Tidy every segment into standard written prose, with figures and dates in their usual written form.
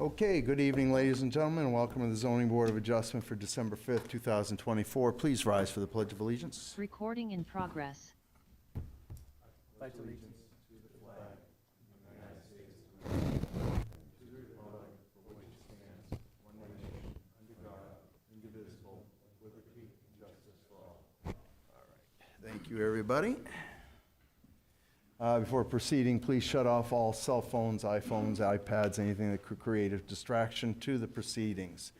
Okay, good evening, ladies and gentlemen, and welcome to the Zoning Board of Adjustment for December 5th, 2024. Please rise for the Pledge of Allegiance. Recording in progress. Pledge allegiance to the flag of the United States of America, to the republic for which it stands, one nation, under God, indivisible, with liberty and justice for all. All right. Thank you, everybody. Before proceeding, please shut off all cell phones, iPhones, iPads, anything that could create a distraction to the proceedings.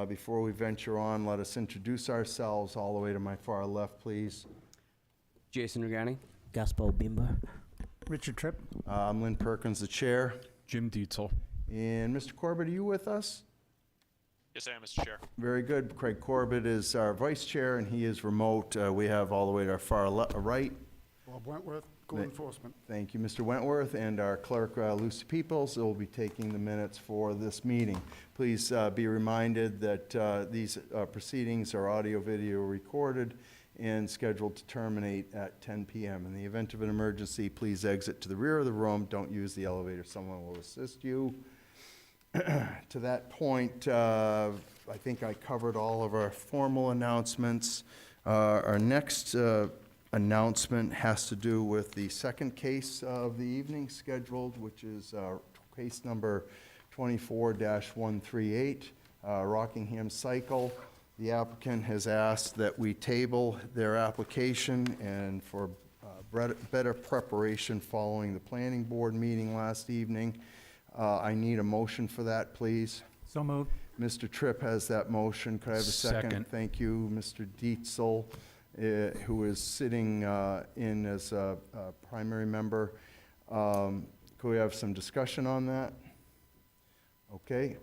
Before we venture on, let us introduce ourselves. All the way to my far left, please. Jason Regani. Gaspo Bimba. Richard Tripp. I'm Lynn Perkins, the chair. Jim Dietzel. And Mr. Corbett, are you with us? Yes, I am, Mr. Chair. Very good. Craig Corbett is our vice chair, and he is remote. We have all the way to our far right. Bob Wentworth, Code Enforcement. Thank you, Mr. Wentworth, and our clerk, Lucy Peoples, will be taking the minutes for this meeting. Please be reminded that these proceedings are audio-video recorded and scheduled to terminate at 10 p.m. In the event of an emergency, please exit to the rear of the room. Don't use the elevator. Someone will assist you. To that point, I think I covered all of our formal announcements. Our next announcement has to do with the second case of the evening scheduled, which is case number 24-138, Rockingham Cycle. The applicant has asked that we table their application and for better preparation following the planning board meeting last evening. I need a motion for that, please. So moved. Mr. Tripp has that motion. Could I have a second? Second. Thank you, Mr. Dietzel, who is sitting in as a primary member. Could we have some discussion on that? Okay,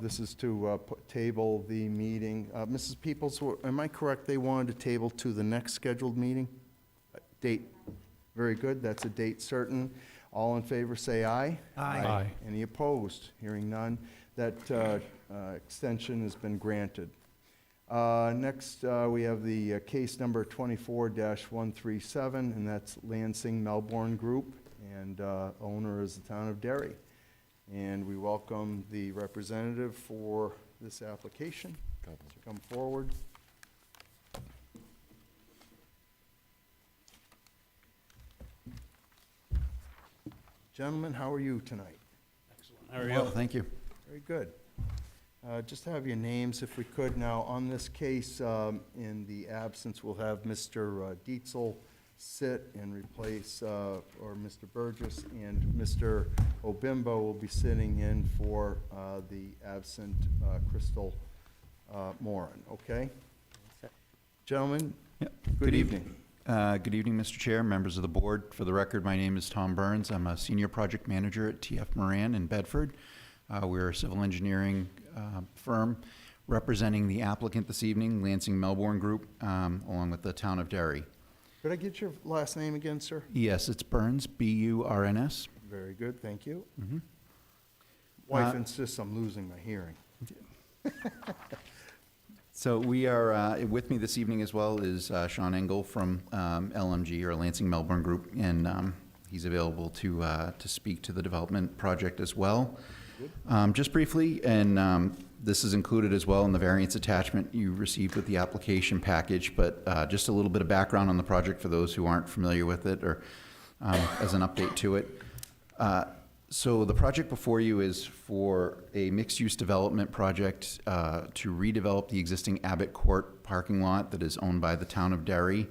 this is to table the meeting. Mrs. Peoples, am I correct? They wanted to table to the next scheduled meeting? Date. Very good. That's a date certain. All in favor say aye. Aye. Aye. Any opposed? Hearing none. That extension has been granted. Next, we have the case number 24-137, and that's Lansing Melbourne Group, and owner is the town of Derry. And we welcome the representative for this application to come forward. Gentlemen, how are you tonight? Excellent. How are Well, you? thank you. Very good. Just have your names if we could. Now, on this case, in the absence, we'll have Mr. Dietzel sit and replace, or Mr. Burgess, and Mr. Obimbo will be sitting in for the absent Crystal Moran, okay? Gentlemen, Yep. good evening. Good evening, Mr. Chair, members of the board. For the record, my name is Tom Burns. I'm a senior project manager at TF Moran in Bedford. We're a civil engineering firm representing the applicant this evening, Lansing Melbourne Group, along with the town of Derry. Could I get your last name again, sir? Yes, it's Burns, B-U-R-N-S. Very good, thank you. Mhm. Wife insists I'm losing my hearing. So we are, with me this evening as well is Sean Engel from LMG, or Lansing Melbourne Group, and he's available to speak to the development project as well. Just briefly, and this is included as well in the variance attachment you received with the application package, but just a little bit of background on the project for those who aren't familiar with it, or as an update to it. So the project before you is for a mixed-use development project to redevelop the existing Abbott Court parking lot that is owned by the town of Derry.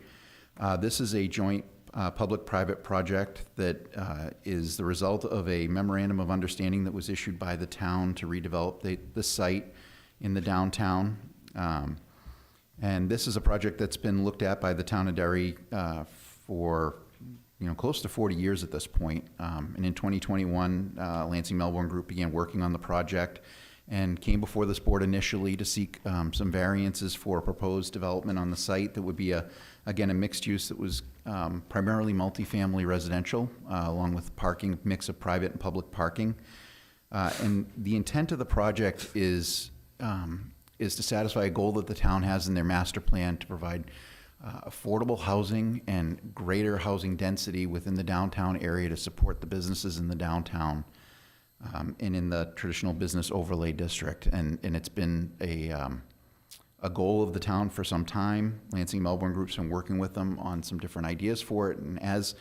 This is a joint public-private project that is the result of a memorandum of understanding that was issued by the town to redevelop the site in the downtown. And this is a project that's been looked at by the town of Derry for close to 40 years at this point. And in 2021, Lansing Melbourne Group began working on the project and came before this board initially to seek some variances for a proposed development on the site that would be, again, a mixed use that was primarily multifamily residential, along with parking, mix of private and public parking. And the intent of the project is to satisfy a goal that the town has in their master plan to provide affordable housing and greater housing density within the downtown area to support the businesses in the downtown. and in the traditional business overlay district. And it's been a goal of the town for some time. Lansing Melbourne Group's been working with them on some different ideas for it. And as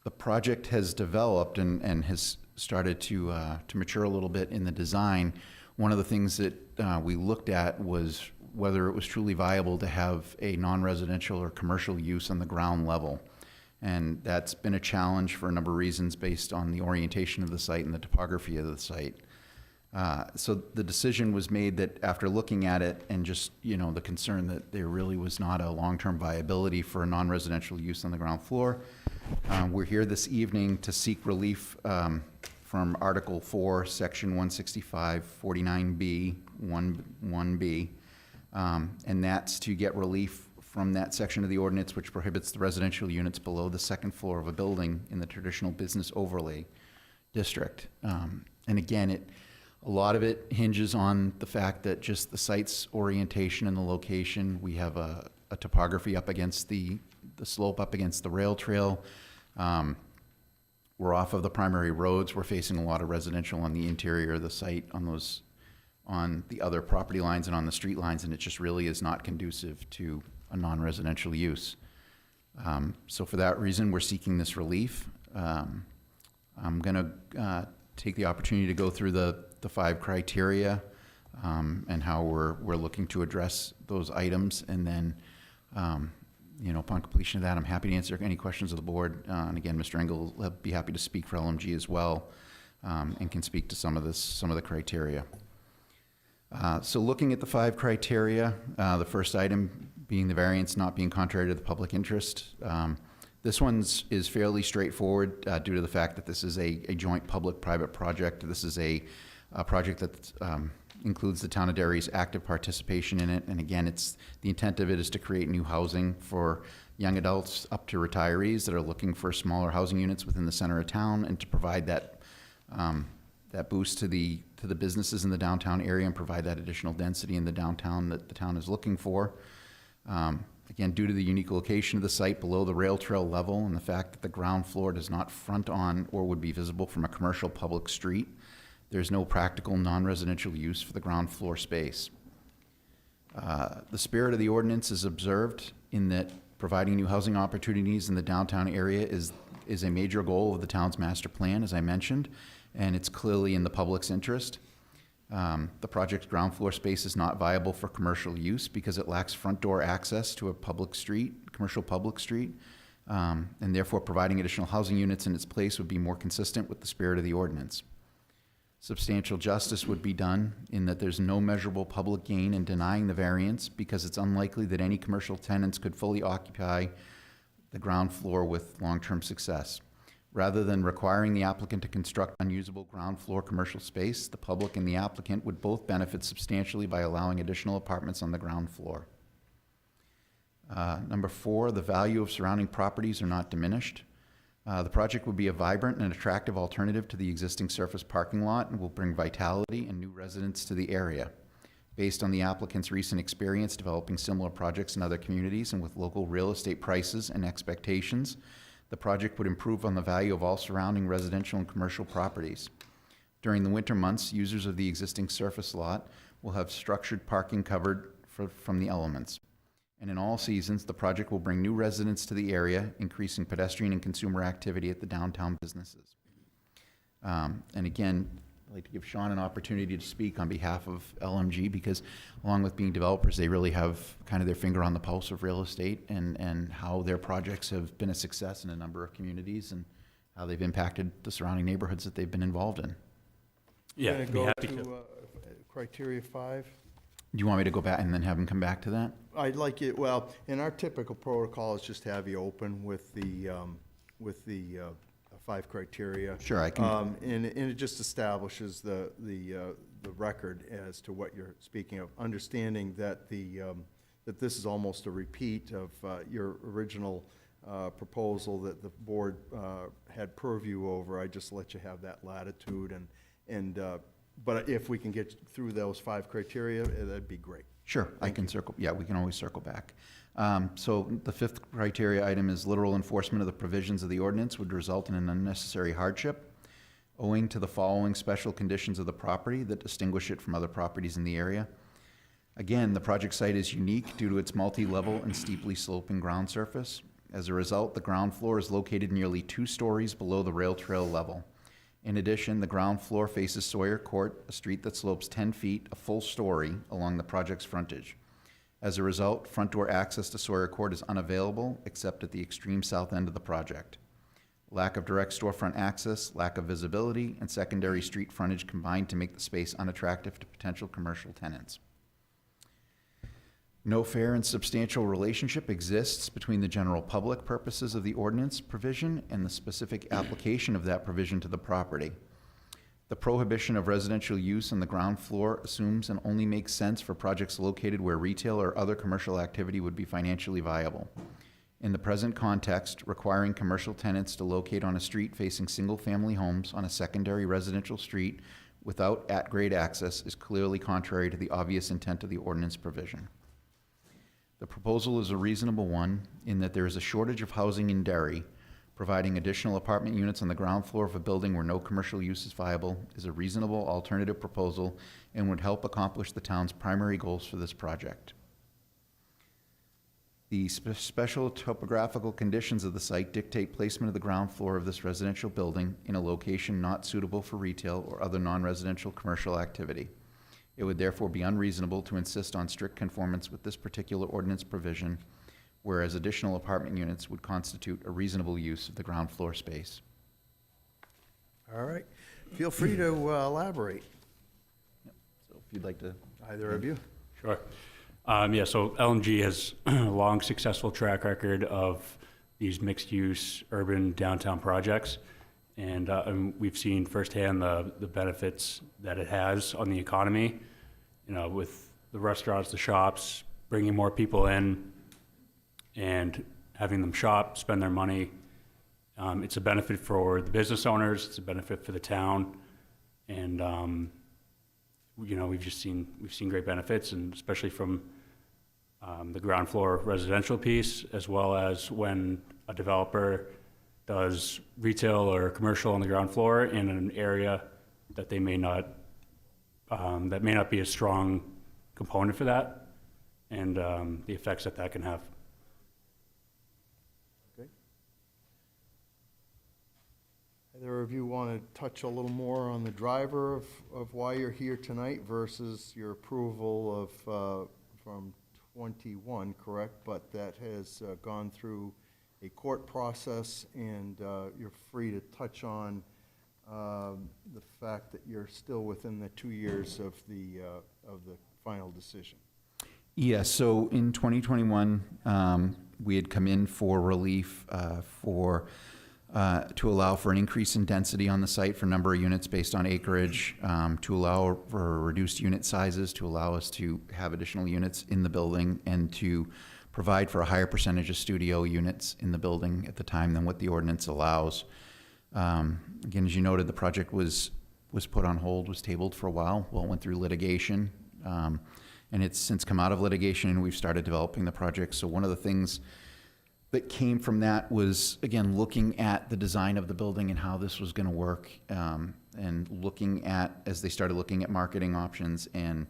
the project has developed and has started to mature a little bit in the design, one of the things that we looked at was whether it was truly viable to have a non-residential or commercial use on the ground level. And that's been a challenge for a number of reasons based on the orientation of the site and the topography of the site. So the decision was made that after looking at it and just, the concern that there really was not a long-term viability for a non-residential use on the ground floor, we're here this evening to seek relief from Article 4, Section 165, 49B, 1B, and that's to get relief from that section of the ordinance which prohibits the residential units below the second floor of a building in the traditional business overlay district. And again, a lot of it hinges on the fact that just the site's orientation and the location. We have a topography up against the slope up against the rail trail. We're off of the primary roads. We're facing a lot of residential on the interior of the site on the other property lines and on the street lines, and it just really is not conducive to a non-residential use. So for that reason, we're seeking this relief. I'm going to take the opportunity to go through the 5 criteria and how we're looking to address those items, and then upon completion of that, I'm happy to answer any questions of the board. And again, Mr. Engel will be happy to speak for LMG as well, and can speak to some of the criteria. So looking at the 5 criteria, the first item being the variance not being contrary to the public interest. This one is fairly straightforward due to the fact that this is a joint public-private project. This is a project that includes the town of Derry's active participation in it. And again, the intent of it is to create new housing for young adults up to retirees that are looking for smaller housing units within the center of town, and to provide that boost to the businesses in the downtown area and provide that additional density in the downtown that the town is looking for. Again, due to the unique location of the site below the rail trail level and the fact that the ground floor does not front on or would be visible from a commercial public street, there's no practical non-residential use for the ground floor space. The spirit of the ordinance is observed in that providing new housing opportunities in the downtown area is a major goal of the town's master plan, as I mentioned, and it's clearly in the public's interest. The project's ground floor space is not viable for commercial use because it lacks front door access to a public street, commercial public street, and therefore providing additional housing units in its place would be more consistent with the spirit of the ordinance. Substantial justice would be done in that there's no measurable public gain in denying the variance because it's unlikely that any commercial tenants could fully occupy the ground floor with long-term success. Rather than requiring the applicant to construct unusable ground floor commercial space, the public and the applicant would both benefit substantially by allowing additional apartments on the ground floor. Number 4, the value of surrounding properties are not diminished. The project would be a vibrant and attractive alternative to the existing surface parking lot and will bring vitality and new residents to the area. Based on the applicant's recent experience developing similar projects in other communities and with local real estate prices and expectations, the project would improve on the value of all surrounding residential and commercial properties. During the winter months, users of the existing surface lot will have structured parking covered from the elements. And in all seasons, the project will bring new residents to the area, increasing pedestrian and consumer activity at the downtown businesses. And again, I'd like to give Sean an opportunity to speak on behalf of LMG because along with being developers, they really have kind of their finger on the pulse of real estate and how their projects have been a success in a number of communities and how they've impacted the surrounding neighborhoods that they've been involved in. Yeah, Gonna be go happy to to. criteria 5. Do you want me to go back and then have him come back to that? I'd like it, well, in our typical protocol is just have you open with the 5 criteria. Sure, I can. And it just establishes the record as to what you're speaking of, understanding that that this is almost a repeat of your original proposal that the board had purview over. I just let you have that latitude but if we can get through those 5 criteria, that'd be great. Sure, I can circle, yeah, we can always circle back. So the 5th criteria item is literal enforcement of the provisions of the ordinance would result in an unnecessary hardship. owing to the following special conditions of the property that distinguish it from other properties in the area. Again, the project site is unique due to its multi-level and steeply sloping ground surface. As a result, the ground floor is located nearly 2 stories below the rail trail level. In addition, the ground floor faces Sawyer Court, a street that slopes 10 feet, a full story, along the project's frontage. As a result, front door access to Sawyer Court is unavailable except at the extreme south end of the project. Lack of direct storefront access, lack of visibility, and secondary street frontage combine to make the space unattractive to potential commercial tenants. No fair and substantial relationship exists between the general public purposes of the ordinance provision and the specific application of that provision to the property. The prohibition of residential use on the ground floor assumes and only makes sense for projects located where retail or other commercial activity would be financially viable. In the present context, requiring commercial tenants to locate on a street facing single-family homes on a secondary residential street without at-grade access is clearly contrary to the obvious intent of the ordinance provision. The proposal is a reasonable one in that there is a shortage of housing in Derry. Providing additional apartment units on the ground floor of a building where no commercial use is viable is a reasonable alternative proposal and would help accomplish the town's primary goals for this project. The special topographical conditions of the site dictate placement of the ground floor of this residential building in a location not suitable for retail or other non-residential commercial activity. It would therefore be unreasonable to insist on strict conformance with this particular ordinance provision, whereas additional apartment units would constitute a reasonable use of the ground floor space. All right. Feel free to elaborate, So if you'd like to. either of you. Sure. Yeah, so LMG has a long, successful track record of these mixed-use urban downtown projects. And we've seen firsthand the benefits that it has on the economy, you know, with the restaurants, the shops, bringing more people in and having them shop, spend their money. It's a benefit for the business owners, it's a benefit for the town. And, you know, we've seen great benefits, and especially from the ground floor residential piece, as well as when a developer does retail or commercial on the ground floor in an area that they may not, that may not be a strong component for that, and the effects that can have. Okay. Either of you want to touch a little more on the driver of why you're here tonight versus your approval of, from 21, correct? But that has gone through a court process, and you're free to touch on the fact that you're still within the 2 years of the final decision. Yeah, so in 2021, we had come in for relief to allow for an increase in density on the site for number of units based on acreage, to allow for reduced unit sizes, to allow us to have additional units in the building, and to provide for a higher percentage of studio units in the building at the time than what the ordinance allows. Again, as you noted, the project was put on hold, was tabled for a while. Well, it went through litigation, and it's since come out of litigation, and we've started developing the project. So one of the things that came from that was, again, looking at the design of the building and how this was going to work, and looking at, as they started looking at marketing options and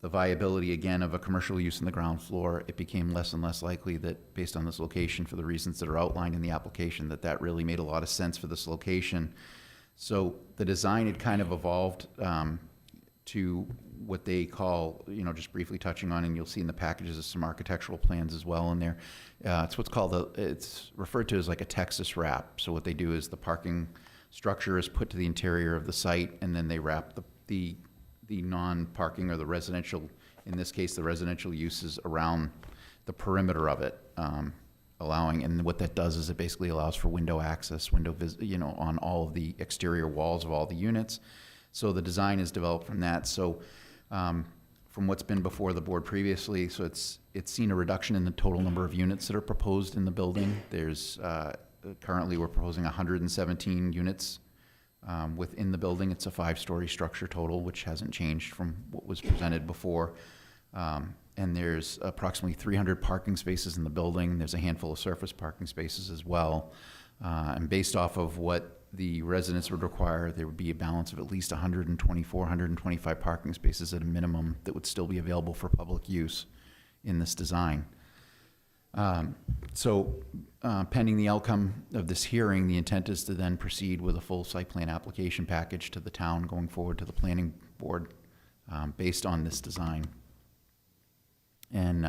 the viability, again, of a commercial use in the ground floor, it became less and less likely that, based on this location, for the reasons that are outlined in the application, that really made a lot of sense for this location. So the design had kind of evolved to what they call, you know, just briefly touching on, and you'll see in the packages some architectural plans as well in there. It's what's called it's referred to as like a Texas wrap. So what they do is the parking structure is put to the interior of the site, and then they wrap the non-parking, or the residential, in this case, the residential uses around the perimeter of it, allowing, and what that does is it basically allows for window access, you know, on all of the exterior walls of all the units. So the design is developed from that. So from what's been before the board previously, so it's seen a reduction in the total number of units that are proposed in the building. There's currently we're proposing 117 units within the building. It's a 5-story structure total, which hasn't changed from what was presented before. And there's approximately 300 parking spaces in the building. There's a handful of surface parking spaces as well. And based off of what the residents would require there would be a balance of at least 124, 125 parking spaces at a minimum that would still be available for public use in this design. Pending the outcome of this hearing, the intent is to then proceed with a full site plan application package to the town going forward to the planning board based on this design. And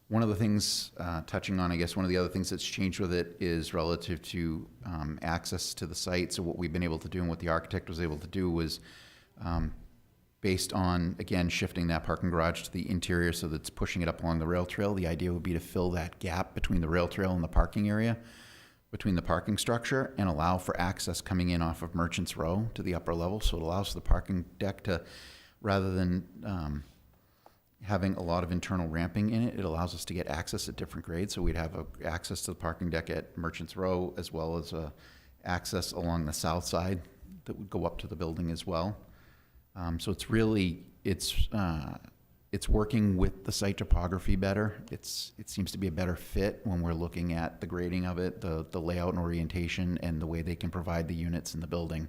one of the things, touching on, I guess, one of the other things that's changed with it is relative to access to the site. So what we've been able to do and what the architect was able to do was based on, again, shifting that parking garage to the interior so that's pushing it up along the rail trail. The idea would be to fill that gap between the rail trail and the parking area, between the parking structure, and allow for access coming in off of Merchants Row to the upper level. So it allows the parking deck to, rather than having a lot of internal ramping in it, it allows us to get access at different grades. So we'd have access to the parking deck at Merchants Row, as well as access along the south side that would go up to the building as well. So it's really, it's working with the site topography better. It seems to be a better fit when we're looking at the grading of it, the layout and orientation, and the way they can provide the units in the building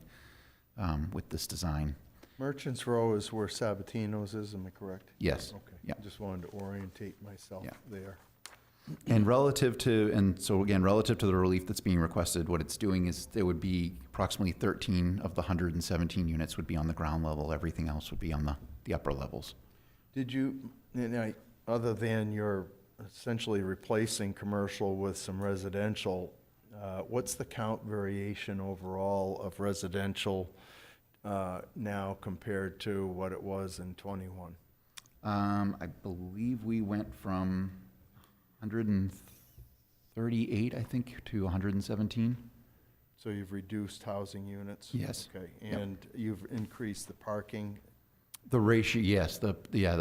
with this design. Merchants Row is where Sabatino's is, am I correct? Yes. Okay. Yeah. Just wanted to orientate myself Yeah. there. And relative to the relief that's being requested, what it's doing is there would be approximately 13 of the 117 units would be on the ground level. Everything else would be on the upper levels. Did you, other than you're essentially replacing commercial with some residential, what's the count variation overall of residential now compared to what it was in 21? I believe we went from 138, I think, to 117. So you've reduced housing units? Yes. Okay, Yep. and you've increased the parking? The ratio, yes, the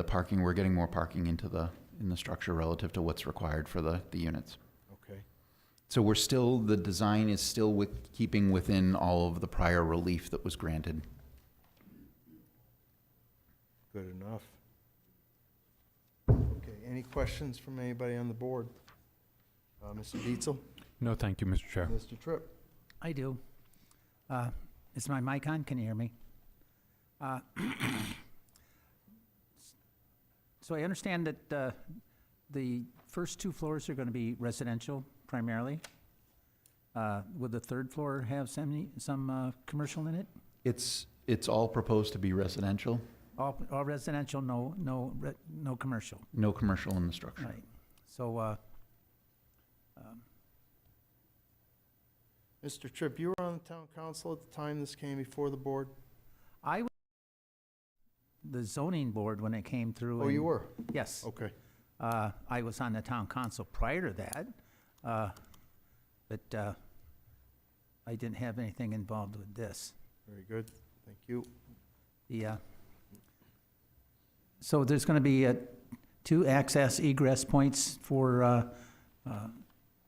parking, we're getting more parking in the structure relative to what's required for the units. Okay. So the design is still keeping within all of the prior relief that was granted. Good enough. Okay, any questions from anybody on the board? Mr. Dietzel? No, thank you, Mr. Chair. Mr. Tripp? I do. Is my mic on? Can you hear me? So I understand that the first two floors are going to be residential primarily. Would the third floor have some commercial in it? It's all proposed to be residential. All residential, no commercial. No commercial in the structure. Right. So Mr. Tripp, you were on the town council at the time this came before the board? I was the zoning board when it came through. Oh, you were? Yes. Okay. I was on the town council prior to that, but I didn't have anything involved with this. Very good. Thank you. So there's going to be 2 access egress points for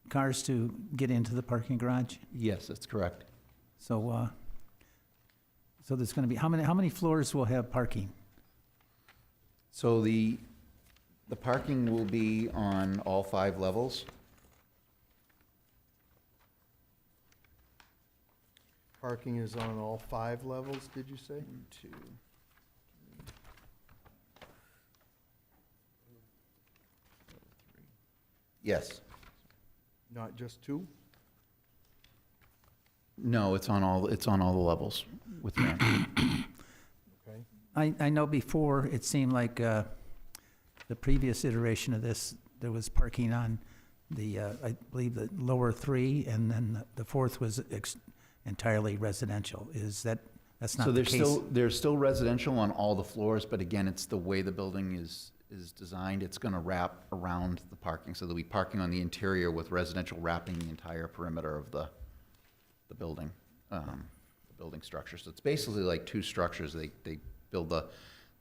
cars to get into the parking garage. Yes, that's correct. So there's going to be, how many floors will have parking? So the parking will be on all 5 levels. Parking is on all 5 levels, did you say? 1, 2, 3. Yes. Not just 2? No, it's on all the levels with ramp. Okay. I know before, it seemed like the previous iteration of this, there was parking on I believe, the lower 3, and then the 4th was entirely residential. That's not So the case? there's still residential on all the floors, but again, it's the way the building is designed. It's going to wrap around the parking, so there'll be parking on the interior with residential wrapping the entire perimeter of the building, structure. So it's basically like 2 structures. They build the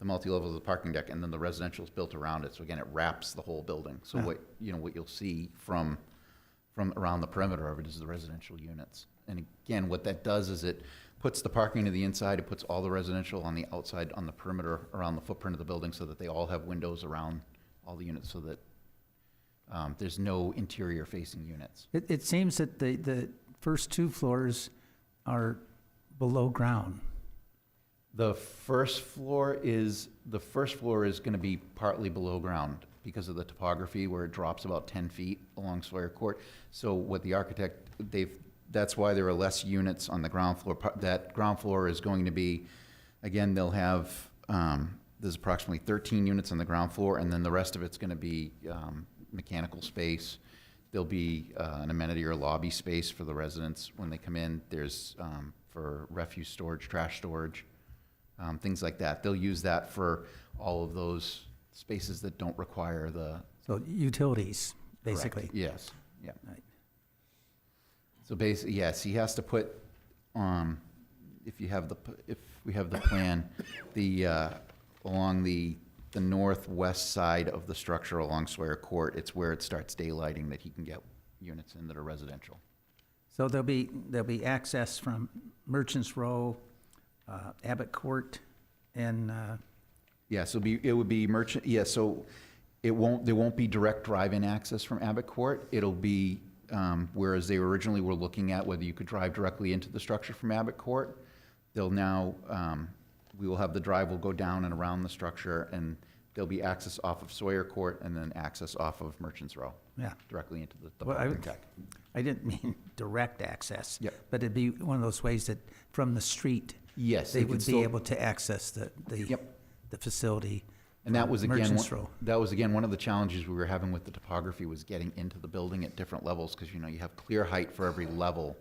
multi-level of the parking deck, and then the residential is built around it. So again, it wraps the whole building. So Yeah. what you'll see from around the perimeter of it is the residential units. And again, what that does is it puts the parking to the inside, it puts all the residential on the outside, on the perimeter, around the footprint of the building, so that they all have windows around all the units, so that there's no interior-facing units. It seems that the first 2 floors are below ground? The first floor is going to be partly below ground because of the topography where it drops about 10 feet along Sawyer Court. So what the architect, that's why there are less units on the ground floor. That ground floor is going to be, again, they'll have, there's approximately 13 units on the ground floor, and then the rest of it's going to be mechanical space. There'll be an amenity or lobby space for the residents when they come in. There's for refuse storage, trash storage, things like that. They'll use that for all of those spaces that don't require the. So utilities, basically? Correct. Yes, yeah. Right. So basically, yes, he has to put, if we have the plan, along the northwest side of the structure along Sawyer Court, it's where it starts daylighting that he can get units in that are residential. So there'll be access from Merchants Row, Abbott Court, and, Yeah, so it would be merchant, yeah, so there won't be direct drive-in access from Abbott Court. It'll be, whereas they originally were looking at whether you could drive directly into the structure from Abbott Court, they'll now, we will have the drive will go down and around the structure, and there'll be access off of Sawyer Court and then access off of Merchants Row. yeah. Directly into the Well, public deck. I didn't mean direct access. Yep. But it'd be one of those ways that from the street, Yes, they they could would be still, able to access the Yep. the facility. and that from was again, Merchants Row. one of the challenges we were having with the topography was getting into the building at different levels, because you have clear height for every level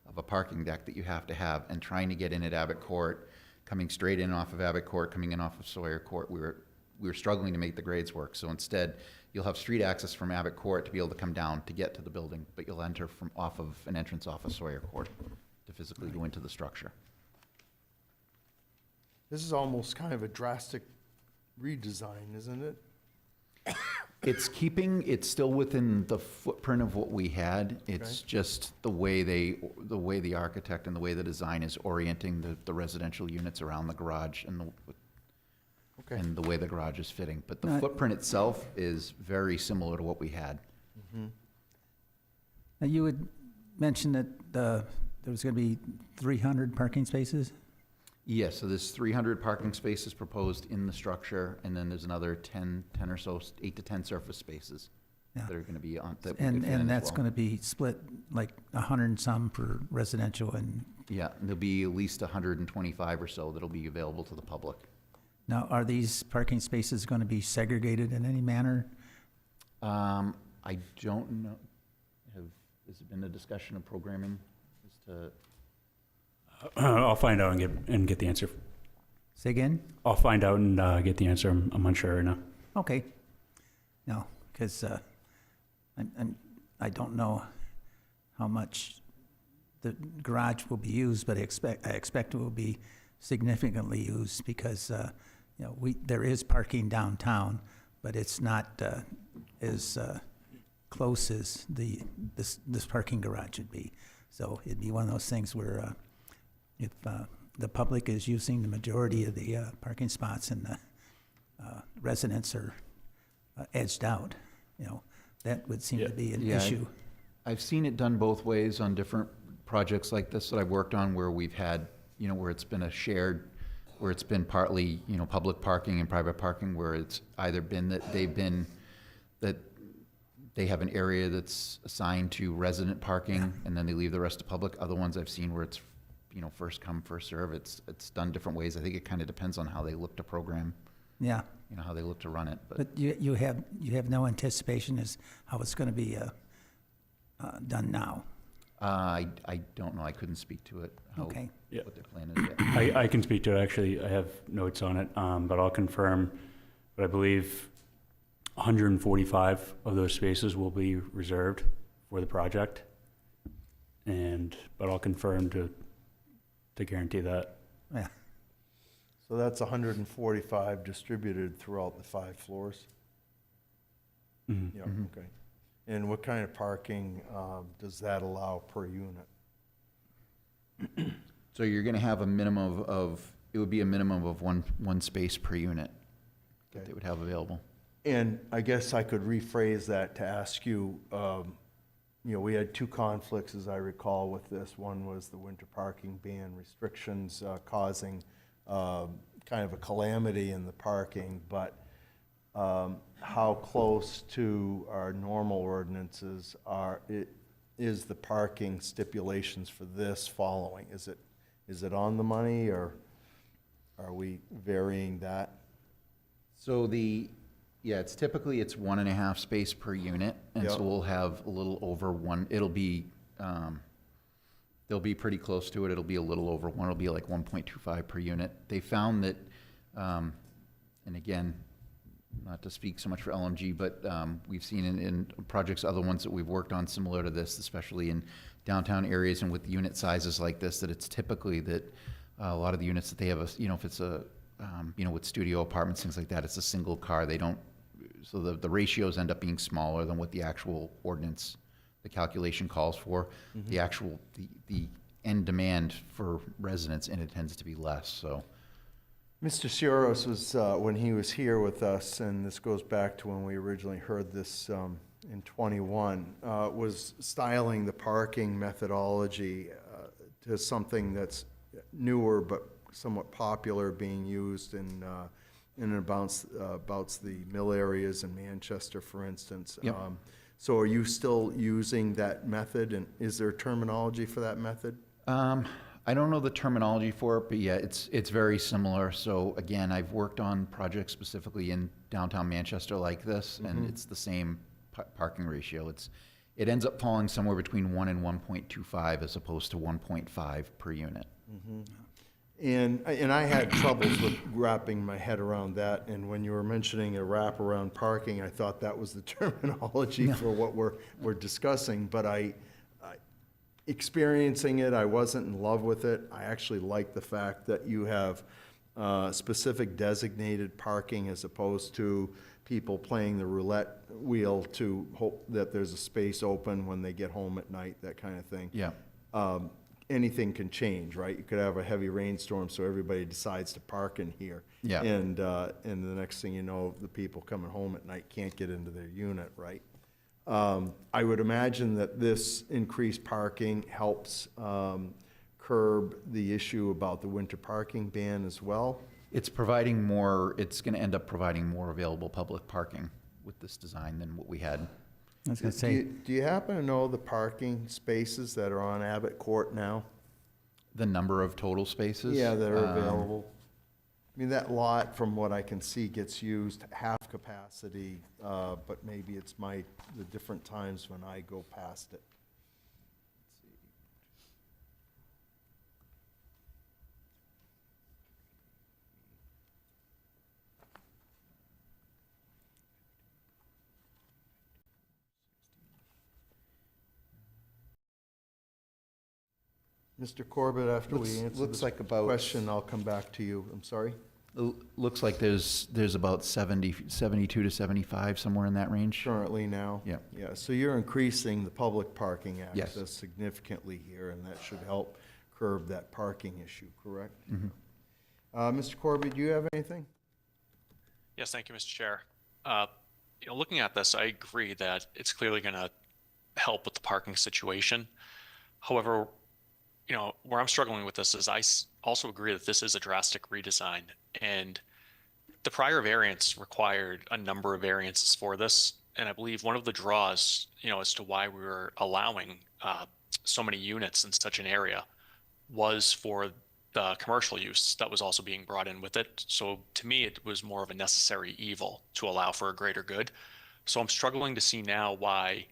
of a parking deck that you have to have, and trying to get in at Abbott Court, coming straight in off of Abbott Court, coming in off of Sawyer Court, we were struggling to make the grades work. So instead, you'll have street access from Abbott Court to be able to come down to get to the building, but you'll enter from off of an entrance off of Sawyer Court to physically go into the structure. This is almost kind of a drastic redesign, isn't it? It's still within the footprint of what we had. It's Okay. just the way the architect and the way the design is orienting the residential units around the garage and Okay. and the way the garage is fitting. But the Right. footprint itself is very similar to what we had. Now, you had mentioned that there was going to be 300 parking spaces? Yes, so there's 300 parking spaces proposed in the structure, and then there's another 10 or so, 8 to 10 surface spaces Yeah. that are going to be on, that we could fit in And as that's well. going to be split like 100 and some for residential and, Yeah, and there'll be at least 125 or so that'll be available to the public. now, are these parking spaces going to be segregated in any manner? I don't know, has it been a discussion of programming as to? I'll find out and get the answer. Say again? I'll find out and get the answer. I'm unsure right now. Okay. No, because I don't know how much the garage will be used, but I expect it will be significantly used because, there is parking downtown, but it's not as close as this parking garage would be. So it'd be one of those things where if the public is using the majority of the parking spots and the residents are edged out, that would seem to be an Yeah, issue. I've seen it done both ways on different projects like this that I've worked on, where we've had, where it's been a shared, where it's been partly, public parking and private parking, where it's either been that they have an area that's assigned to resident parking, and then they leave the rest to public. Other ones I've seen where it's, first come, first serve. It's done different ways. I think it kind of depends on how they look to program, Yeah, how they look to run it. but you have no anticipation as how it's going to be done now. I don't know. I couldn't speak to it. Okay. Yeah. What their plan is yet. I can speak to it. Actually, I have notes on it, but I'll confirm. But I believe 145 of those spaces will be reserved for the project, but I'll confirm to guarantee that. Yeah. So that's 145 distributed throughout the 5 floors? Mhm. Yeah, Mhm. okay. And what kind of parking does that allow per unit? So you're going to have a minimum it would be a minimum of one space per unit that Okay. they would have available. And I guess I could rephrase that to ask you, you know, we had two conflicts, as I recall, with this. One was the winter parking ban restrictions causing kind of a calamity in the parking, but how close to our normal ordinances is the parking stipulations for this following? Is it on the money, or are we varying that? So it's typically 1.5 space per unit, and Yep. so we'll have a little over one. It'll be they'll be pretty close to it. It'll be a little over one. It'll be like 1.25 per unit. They found that, and again, not to speak so much for LMG, but we've seen in projects, other ones that we've worked on similar to this, especially in downtown areas and with unit sizes like this, that it's typically that a lot of the units that they have, if it's a with studio apartments, things like that, it's a single car. They don't, so the ratios end up being smaller than what the actual ordinance, the calculation calls for. The actual, the end demand for residents in it tends to be less, so. Mr. Sioros was, when he was here with us, and this goes back to when we originally heard this in '21, was styling the parking methodology to something that's newer but somewhat popular, being used in and about the mill areas in Manchester, for instance. Yep. So are you still using that method, and is there terminology for that method? I don't know the terminology for it, but yeah, it's very similar. So again, I've worked on projects specifically in downtown Manchester like this, and it's the same parking ratio. It ends up falling somewhere between 1 and 1.25 as opposed to 1.5 per unit. And I had troubles with wrapping my head around that, and when you were mentioning a wraparound parking, I thought that was the terminology for what we're discussing, but experiencing it, I wasn't in love with it. I actually like the fact that you have specific designated parking as opposed to people playing the roulette wheel to hope that there's a space open when they get home at night, that kind of thing. Yeah. Anything can change, right? You could have a heavy rainstorm, so everybody decides to park in here. Yeah. And the next thing you know, the people coming home at night can't get into their unit, right? I would imagine that this increased parking helps curb the issue about the winter parking ban as well. It's going to end up providing more available public parking with this design than what we had. I was going to say, Do you happen to know the parking spaces that are on Abbott Court now? The number of total spaces? Yeah, that are available. I mean, that lot, from what I can see, gets used half capacity, but maybe it's the different times when I go past it. Mr. Corbett, after we answer Looks this like about question, I'll come back to you. I'm sorry? Looks like there's about 72 to 75, somewhere in that range. Currently now? Yeah. Yeah, so you're increasing the public parking Yes. access significantly here, and that should help curb that parking issue, correct? Mr. Corbett, do you have anything? Yes, thank you, Mr. Chair. Looking at this, I agree that it's clearly going to help with the parking situation. However, where I'm struggling with this is also agree that this is a drastic redesign, and the prior variance required a number of variances for this. And I believe one of the draws, as to why we were allowing so many units in such an area was for the commercial use that was also being brought in with it. So to me, it was more of a necessary evil to allow for a greater good. So I'm struggling to see now why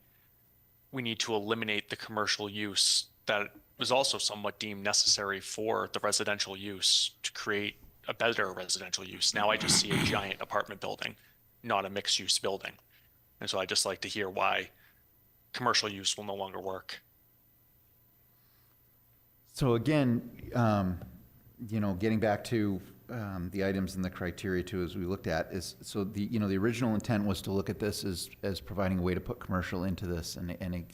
we need to eliminate the commercial use that was also somewhat deemed necessary for the residential use to create a better residential use. Now I just see a giant apartment building, not a mixed use building. And so I just like to hear why commercial use will no longer work. So again, getting back to the items and the criteria too, as we looked at, is so the original intent was to look at this as providing a way to put commercial into this, and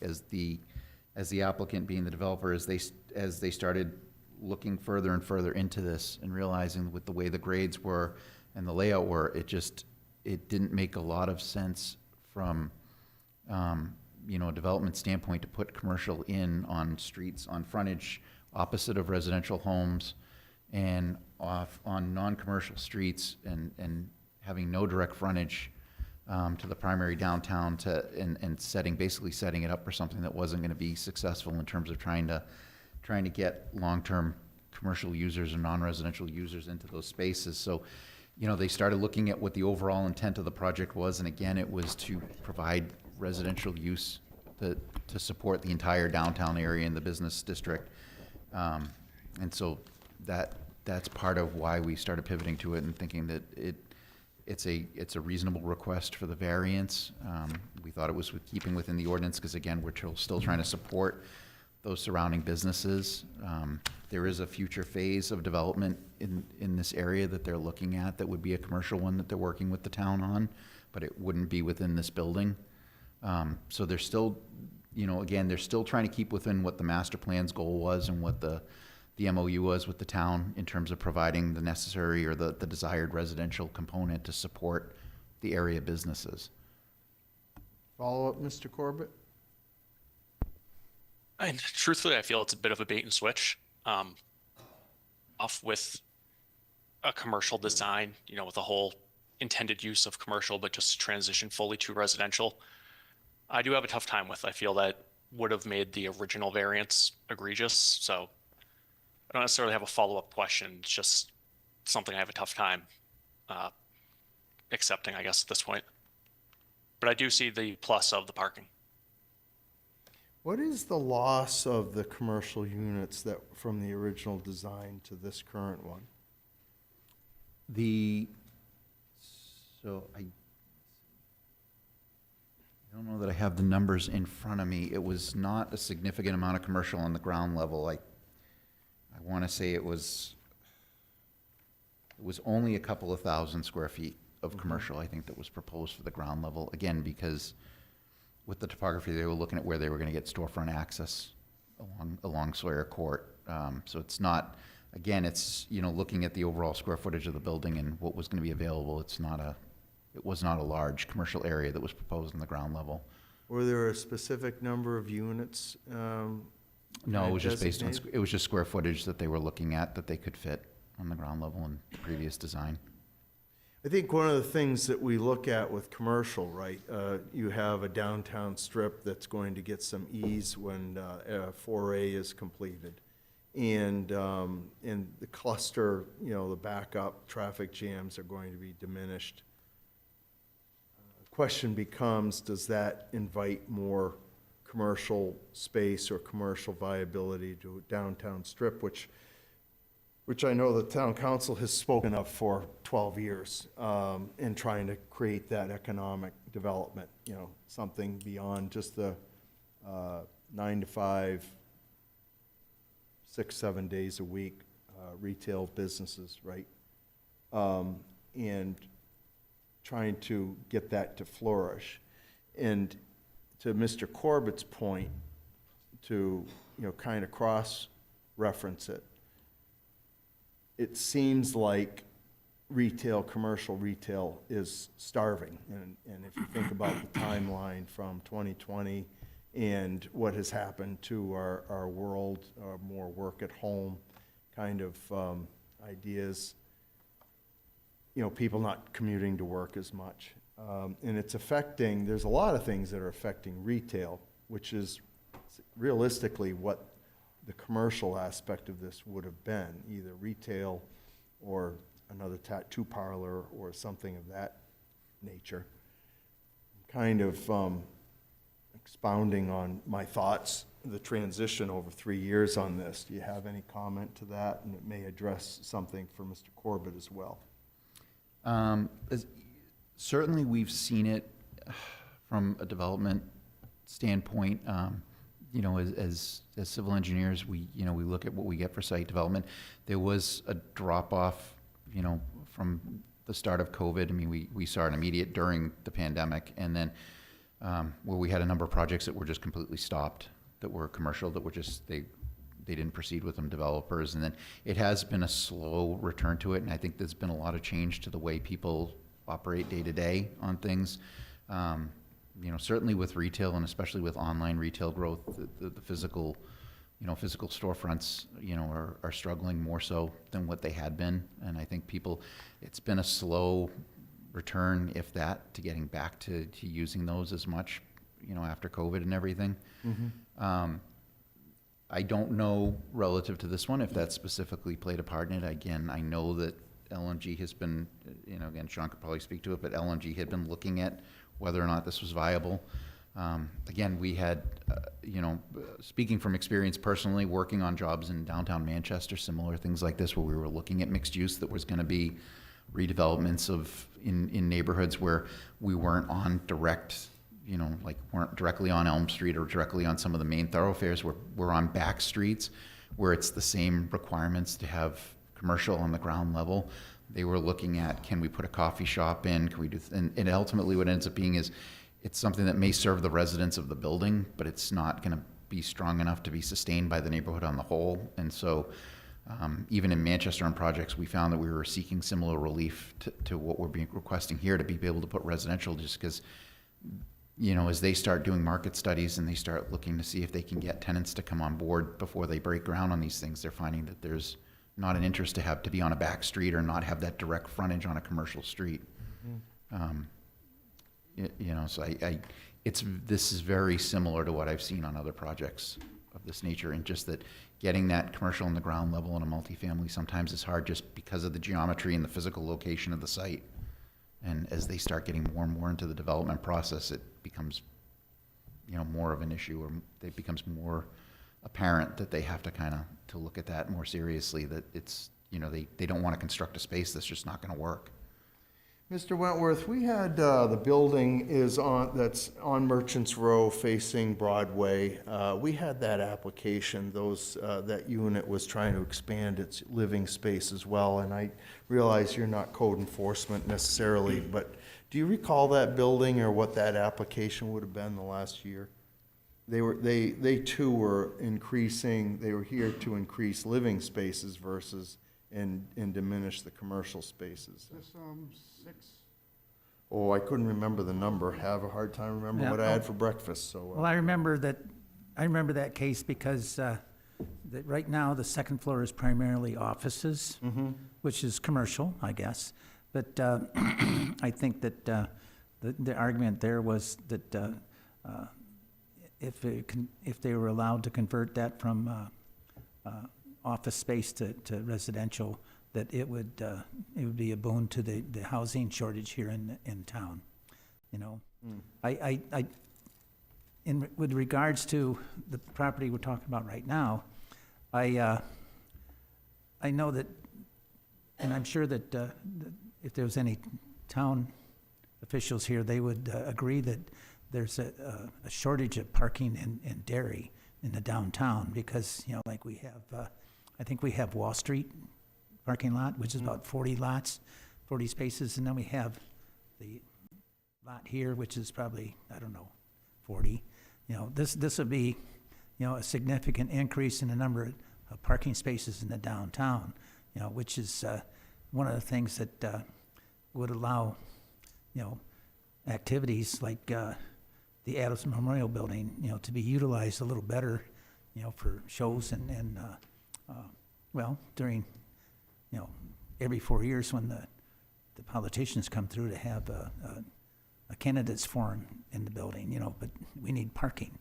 as the applicant being the developer, as they started looking further and further into this and realizing with the way the grades were and the layout were, it didn't make a lot of sense from development standpoint to put commercial in on streets, on frontage opposite of residential homes and off on non-commercial streets and having no direct frontage to the primary downtown and basically setting it up for something that wasn't going to be successful in terms of trying to get long-term commercial users and non-residential users into those spaces. So, they started looking at what the overall intent of the project was, and again, it was to provide residential use to support the entire downtown area and the business district. And so that's part of why we started pivoting to it and thinking that it's a reasonable request for the variance. We thought it was keeping within the ordinance because, again, we're still trying to support those surrounding businesses. There is a future phase of development in this area that they're looking at that would be a commercial one that they're working with the town on, but it wouldn't be within this building. So they're still, again, they're still trying to keep within what the master plan's goal was and what the MOU was with the town in terms of providing the necessary or the desired residential component to support the area businesses. Follow up, Mr. Corbett? And truthfully, I feel it's a bit of a bait and switch. Off with a commercial design, with the whole intended use of commercial, but just transition fully to residential. I do have a tough time with. I feel that would have made the original variance egregious. So I don't necessarily have a follow-up question. It's just something I have a tough time accepting, I guess, at this point. But I do see the plus of the parking. What is the loss of the commercial units that from the original design to this current one? I don't know that I have the numbers in front of me. It was not a significant amount of commercial on the ground level. I want to say it was only a couple of thousand square feet of commercial, I think, that was proposed for the ground level. Again, because with the topography, they were looking at where they were going to get storefront access along Sawyer Court. So it's not, again, it's, looking at the overall square footage of the building and what was going to be available. It was not a large commercial area that was proposed on the ground level. Were there a specific number of units? No, it was just based on, designated? it was just square footage that they were looking at that they could fit on the ground level in the previous design. I think one of the things that we look at with commercial, right, you have a downtown strip that's going to get some ease when 4A is completed. And the cluster, the backup traffic jams are going to be diminished. Question becomes, does that invite more commercial space or commercial viability to a downtown strip, which I know the town council has spoken of for 12 years, in trying to create that economic development, something beyond just the 9 to 5, 6, 7 days a week, retail businesses, right? And trying to get that to flourish. And to Mr. Corbett's point, to, kind of cross-reference it, it seems like commercial retail is starving. And if you think about the timeline from 2020 and what has happened to our world, more work at home kind of ideas, people not commuting to work as much. And it's affecting, there's a lot of things that are affecting retail, which is realistically what the commercial aspect of this would have been, either retail or another tattoo parlor or something of that nature. Kind of expounding on my thoughts, the transition over 3 years on this. Do you have any comment to that? And it may address something for Mr. Corbett as well. Certainly we've seen it from a development standpoint. As civil engineers, we look at what we get for site development. There was a drop-off, from the start of COVID. I mean, we saw an immediate during the pandemic, and then where we had a number of projects that were just completely stopped, that were commercial, that were just, they didn't proceed with them, developers. And then it has been a slow return to it, and I think there's been a lot of change to the way people operate day to day on things. you know, certainly with retail and especially with online retail growth, the physical, you know, physical storefronts, you know, are struggling more so than what they had been. And I think people, it's been a slow return, if that, to getting back to using those as much, you know, after COVID and everything. I don't know relative to this one if that specifically played a part in it. Again, I know that LMG has been, you know, again, Sean could probably speak to it, but LMG had been looking at whether or not this was viable. Again, we had, you know, speaking from experience personally, working on jobs in downtown Manchester, similar things like this, where we were looking at mixed use that was going to be redevelopments of in neighborhoods where we weren't on direct, you know, like weren't directly on Elm Street or directly on some of the main thoroughfares. We're on back streets where it's the same requirements to have commercial on the ground level. They were looking at, can we put a coffee shop in? Can we do, and ultimately what ends up being is it's something that may serve the residents of the building, but it's not going to be strong enough to be sustained by the neighborhood on the whole. And so even in Manchester on projects, we found that we were seeking similar relief to what we're being requesting here, to be able to put residential, just because, you know, as they start doing market studies and they start looking to see if they can get tenants to come on board before they break ground on these things, they're finding that there's not an interest to have to be on a back street or not have that direct frontage on a commercial street. You know, so this is very similar to what I've seen on other projects of this nature, and just that getting that commercial on the ground level in a multifamily sometimes is hard just because of the geometry and the physical location of the site. And as they start getting more and more into the development process, it becomes, you know, more of an issue, or it becomes more apparent that they have to kind of to look at that more seriously, that it's, you know, they don't want to construct a space that's just not going to work. Mr. Wentworth, we had, the building that's on Merchants Row facing Broadway. We had that application, that unit was trying to expand its living space as well, and I realize you're not code enforcement necessarily, but do you recall that building or what that application would have been the last year? They too were increasing, they were here to increase living spaces versus and diminish the commercial spaces. This, 6. Oh, I couldn't remember the number. Have a hard time remembering what I had for breakfast, so. Well, I remember that case because that right now, the second floor is primarily offices, which is commercial, I guess. But I think that the argument there was that if they were allowed to convert that from office space to residential, that it would be a boon to the housing shortage here in town. You know, with regards to the property we're talking about right now, I know that, and I'm sure that if there was any town officials here, they would agree that there's a shortage of parking in Derry in the downtown, because, you know, like we have, I think we have Wall Street parking lot, which is about 40 spaces, and then we have the lot here, which is probably, I don't know, 40. You know, this would be, you know, a significant increase in the number of parking spaces in the downtown, you know, which is one of the things that would allow, you know, activities like the Adams Memorial Building, you know, to be utilized a little better, you know, for shows and well, during, you know, every 4 years when the politicians come through to have a candidates forum in the building, you know, but we need parking,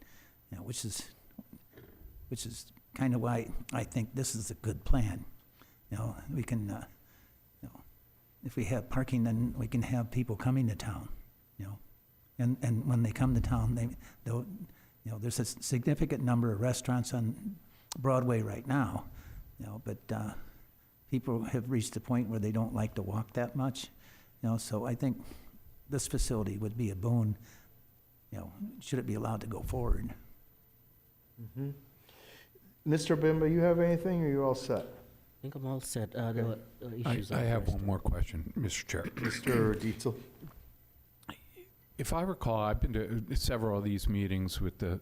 you know, which is kind of why I think this is a good plan. You know, we can, you know, if we have parking, then we can have people coming to town, you know, and when they come to town, they'll, you know, there's a significant number of restaurants on Broadway right now, you know, but people have reached a point where they don't like to walk that much, you know, so I think this facility would be a boon, you know, should it be allowed to go forward. Mr. Bimba, you have anything, or are you all set? I think I'm all set. There were issues I have first. one more question, Mr. Chair. Mr. Dietzel? If I recall, I've been to several of these meetings with the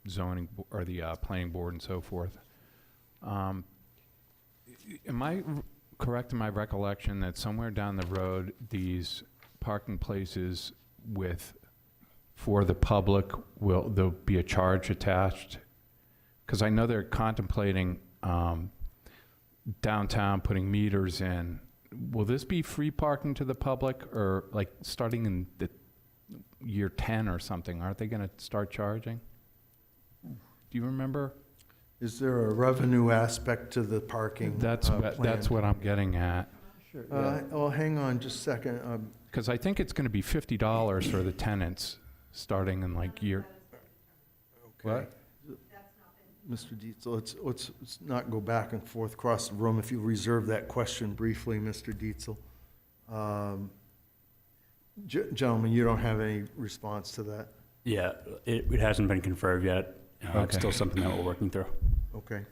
zoning or the planning board and so forth. Am I correct in my recollection that somewhere down the road, these parking places for the public, will there be a charge attached? Because I know they're contemplating downtown putting meters in. Will this be free parking to the public, or like starting in the year 10 or something? Aren't they going to start charging? Do you remember? Is there a revenue aspect to the parking? That's what I'm getting at. Well, hang on just a second. Because I think it's going to be $50 for the tenants starting in like year. Okay. Mr. Dietzel, let's not go back and forth across the room. If you reserve that question briefly, Mr. Dietzel. Gentlemen, you don't have any response to that? Yeah, it hasn't been confirmed yet. It's Okay. still something that we're working through. Okay.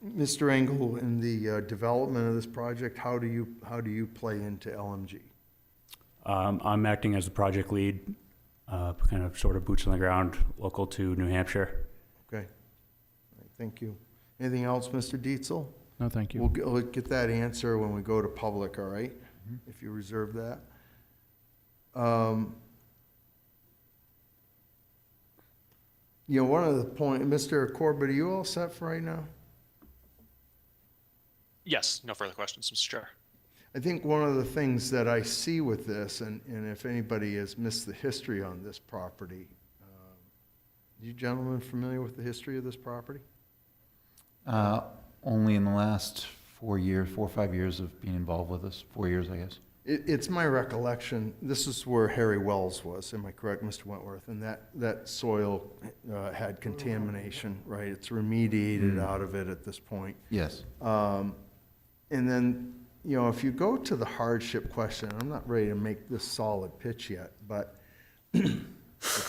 Mr. Engel, in the development of this project, how do you play into LMG? I'm acting as the project lead, kind of sort of boots on the ground, local to New Hampshire. Okay. All right, thank you. Anything else, Mr. Dietzel? No, thank you. We'll get that answer when we go to public, all right? If you reserve that. You know, one of the Mr. Corbett, are you all set for right now? Yes, no further questions, Mr. Chair. I think one of the things that I see with this, and if anybody has missed the history on this property, you gentlemen familiar with the history of this property? Only in the last 4 or 5 years of being involved with this. 4 years, I guess. It's my recollection, this is where Harry Wells was, am I correct, Mr. Wentworth? And that soil had contamination, right? It's remediated out of it at this point. Yes. And then, you know, if you go to the hardship question, I'm not ready to make this solid pitch yet, but the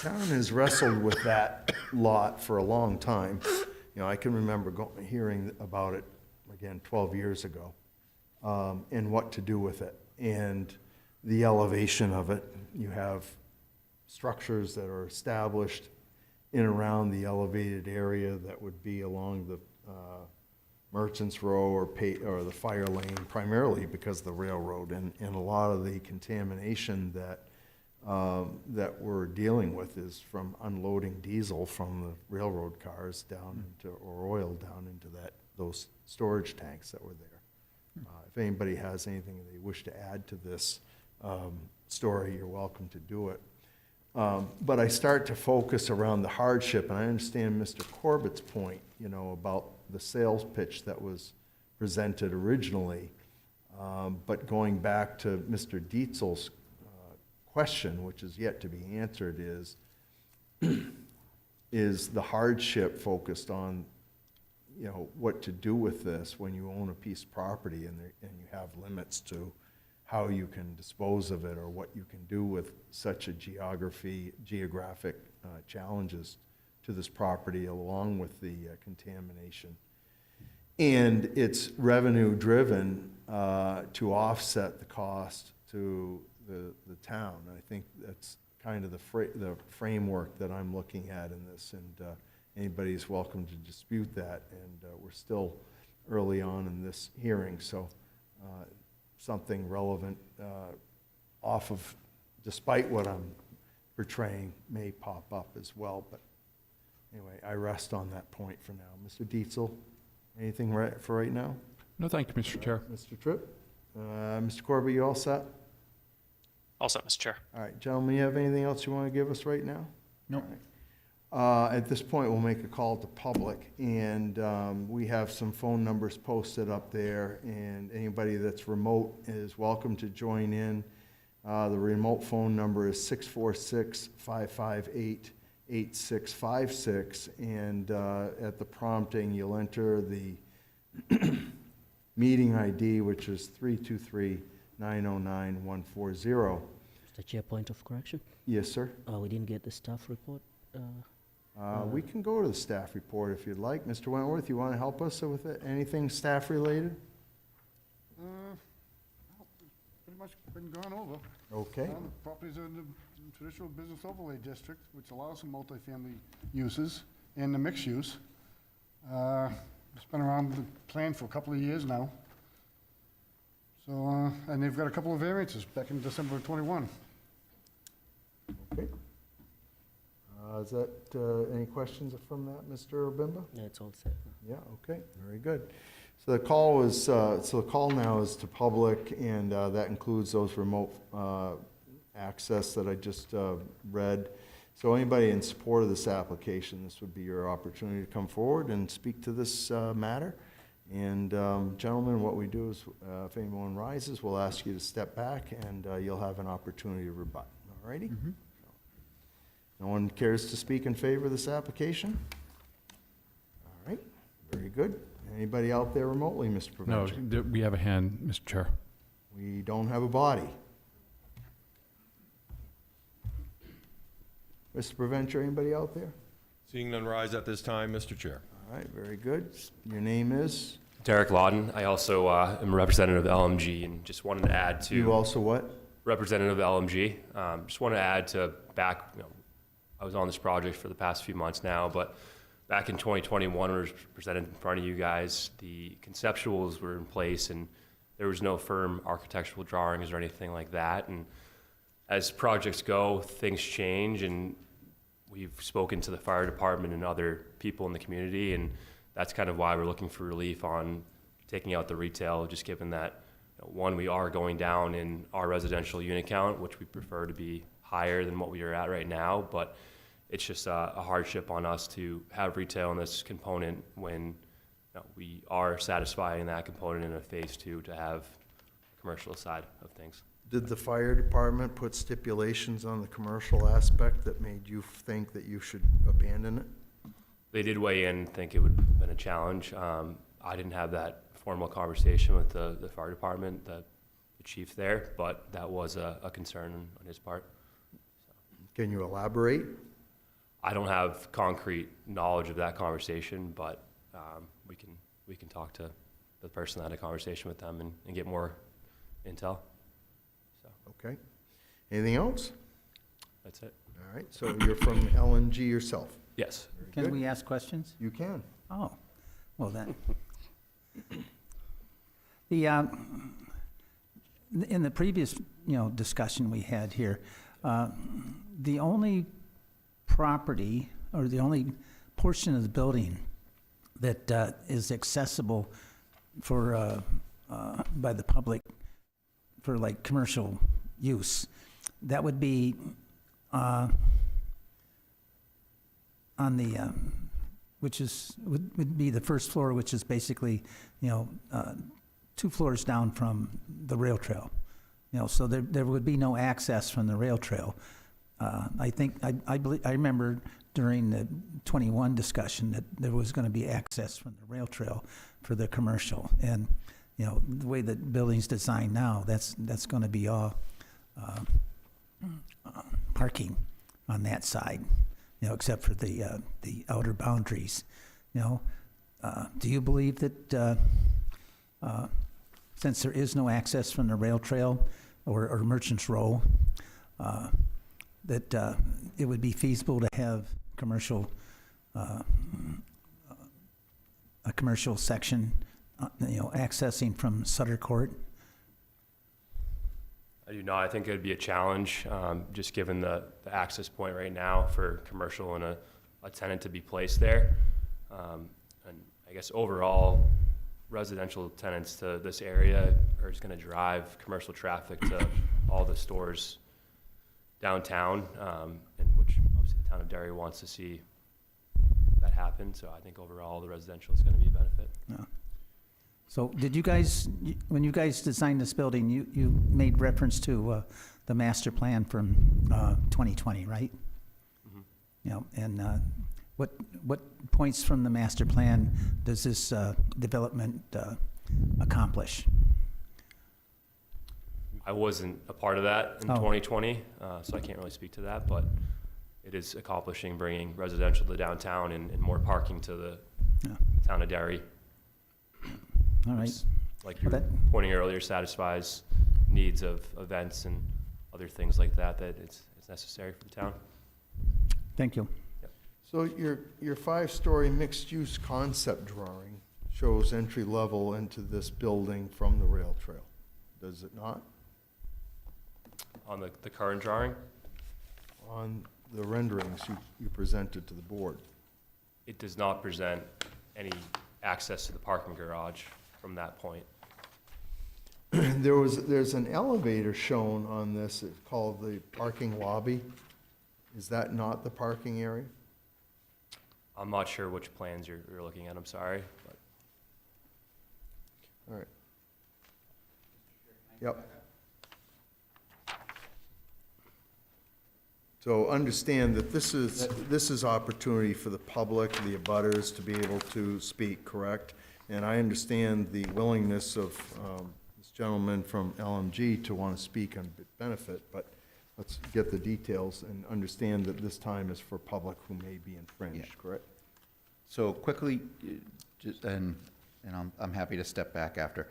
town has wrestled with that lot for a long time. You know, I can remember hearing about it, again, 12 years ago, and what to do with it. And the elevation of it, you have structures that are established in and around the elevated area that would be along the Merchants Row or the fire lane, primarily because of the railroad and a lot of the contamination that we're dealing with is from unloading diesel from the railroad cars down into, or oil down into those storage tanks that were there. If anybody has anything they wish to add to this story, you're welcome to do it. But I start to focus around the hardship, and I understand Mr. Corbett's point, you know, about the sales pitch that was presented originally. But going back to Mr. Dietzel's question, which is yet to be answered, is the hardship focused on, you know, what to do with this when you own a piece of property and you have limits to how you can dispose of it or what you can do with such a geographic challenges to this property along with the contamination. And it's revenue driven to offset the cost to the town. I think that's kind of the framework that I'm looking at in this, and anybody's welcome to dispute that, and we're still early on in this hearing, so something relevant off of, despite what I'm portraying, may pop up as well, but anyway, I rest on that point for now. Mr. Dietzel, anything for right now? No, thank you, Mr. Chair. Mr. Tripp? Mr. Corbett, you all set? All set, Mr. Chair. All right, gentlemen, you have anything else you want to give us right now? Nope. All right. At this point, we'll make a call to public, and we have some phone numbers posted up there, and anybody that's remote is welcome to join in. The remote phone number is 646-558-8656, and at the prompting, you'll enter the meeting ID, which is 323-909-140. Mr. Chair, point of correction. Yes, sir. We didn't get the staff report. We can go to the staff report if you'd like. Mr. Wentworth, you want to help us with it? Anything staff related? Pretty much been gone over. Okay. The properties are in the traditional business overlay district, which allows some multifamily uses and the mixed use. It's been around the plan for a couple of years now. So, and they've got a couple of variances back in December of '21. is that, any questions from that, Mr. Obimba? Yeah, it's all set. Yeah, okay, very good. So the call is, so the call now is to public, and that includes those remote access that I just read. So anybody in support of this application, this would be your opportunity to come forward and speak to this matter. And gentlemen, what we do is, if anyone rises, we'll ask you to step back, and you'll have an opportunity to rebut. All righty? No one cares to speak in favor of this application? All right, very good. Anybody out there remotely, Mr. No, Provencher? we have a hand, Mr. Chair. We don't have a body. Mr. Provencher, anybody out there? Seeing none rise at this time, Mr. Chair. All right, very good. Your name is? Derek Lawton. I also am a representative of LMG and just wanted to add to. You also what? Representative of LMG. Just want to add to back, I was on this project for the past few months now, but back in 2021, when it was presented in front of you guys, the conceptuals were in place and there was no firm architectural drawings or anything like that. And as projects go, things change, and we've spoken to the fire department and other people in the community, and that's kind of why we're looking for relief on taking out the retail, just given that, one, we are going down in our residential unit count, which we prefer to be higher than what we are at right now, but it's just a hardship on us to have retail in this component when we are satisfying that component in a phase 2 to have commercial side of things. Did the fire department put stipulations on the commercial aspect that made you think that you should abandon it? They did weigh in, think it would have been a challenge. I didn't have that formal conversation with the fire department, the chief there, but that was a concern on his part. Can you elaborate? I don't have concrete knowledge of that conversation, but we can talk to the person that had a conversation with them and get more intel. So Okay. Anything else? that's it. All right, so you're from LNG yourself? Yes. Very Can good. we ask questions? You can. Oh, well then. In the previous, discussion we had here, the only property or the only portion of the building that is accessible for by the public for like commercial use, that would be on the which is would be the first floor, which is basically 2 floors down from the rail trail. So there would be no access from the rail trail. I think I remember during the 21 discussion that there was going to be access from the rail trail for the commercial, and the way the building's designed now, that's going to be all parking on that side, except for the outer boundaries. Do you believe that since there is no access from the rail trail or Merchants Row, that it would be feasible to have a commercial section, accessing from Sutter Court? I do not. I think it would be a challenge, just given the access point right now for commercial and a tenant to be placed there. And I guess overall, residential tenants to this area are just going to drive commercial traffic to all the stores downtown, and which obviously the town of Derry wants to see that happen. So I think overall the residential is going to be a benefit. Yeah. So did you guys, when you guys designed this building, you made reference to the master plan from 2020, right? Mm-hmm. And what points from the master plan does this development accomplish? I wasn't a part of that in 2020, so I can't really speak to that, but it is accomplishing bringing residential to downtown and more parking to the town of Derry. All right. Which, like you were pointing earlier, satisfies needs of events and other things like that it's necessary for the town. Thank you. So your 5-story mixed-use concept drawing shows entry level into this building from the rail trail, does it not? On the current drawing? On the renderings you presented to the board. It does not present any access to the parking garage from that point. There's an elevator shown on this, it's called the parking lobby. Is that not the parking area? I'm not sure which plans you're looking at, I'm sorry. But All right. Yep. So understand that this is opportunity for the public, the abutters, to be able to speak, correct? And I understand the willingness of this gentleman from LMG to want to speak on benefit, but let's get the details and understand that this time is for public who may be infringed, correct? So quickly, and I'm happy to step back after.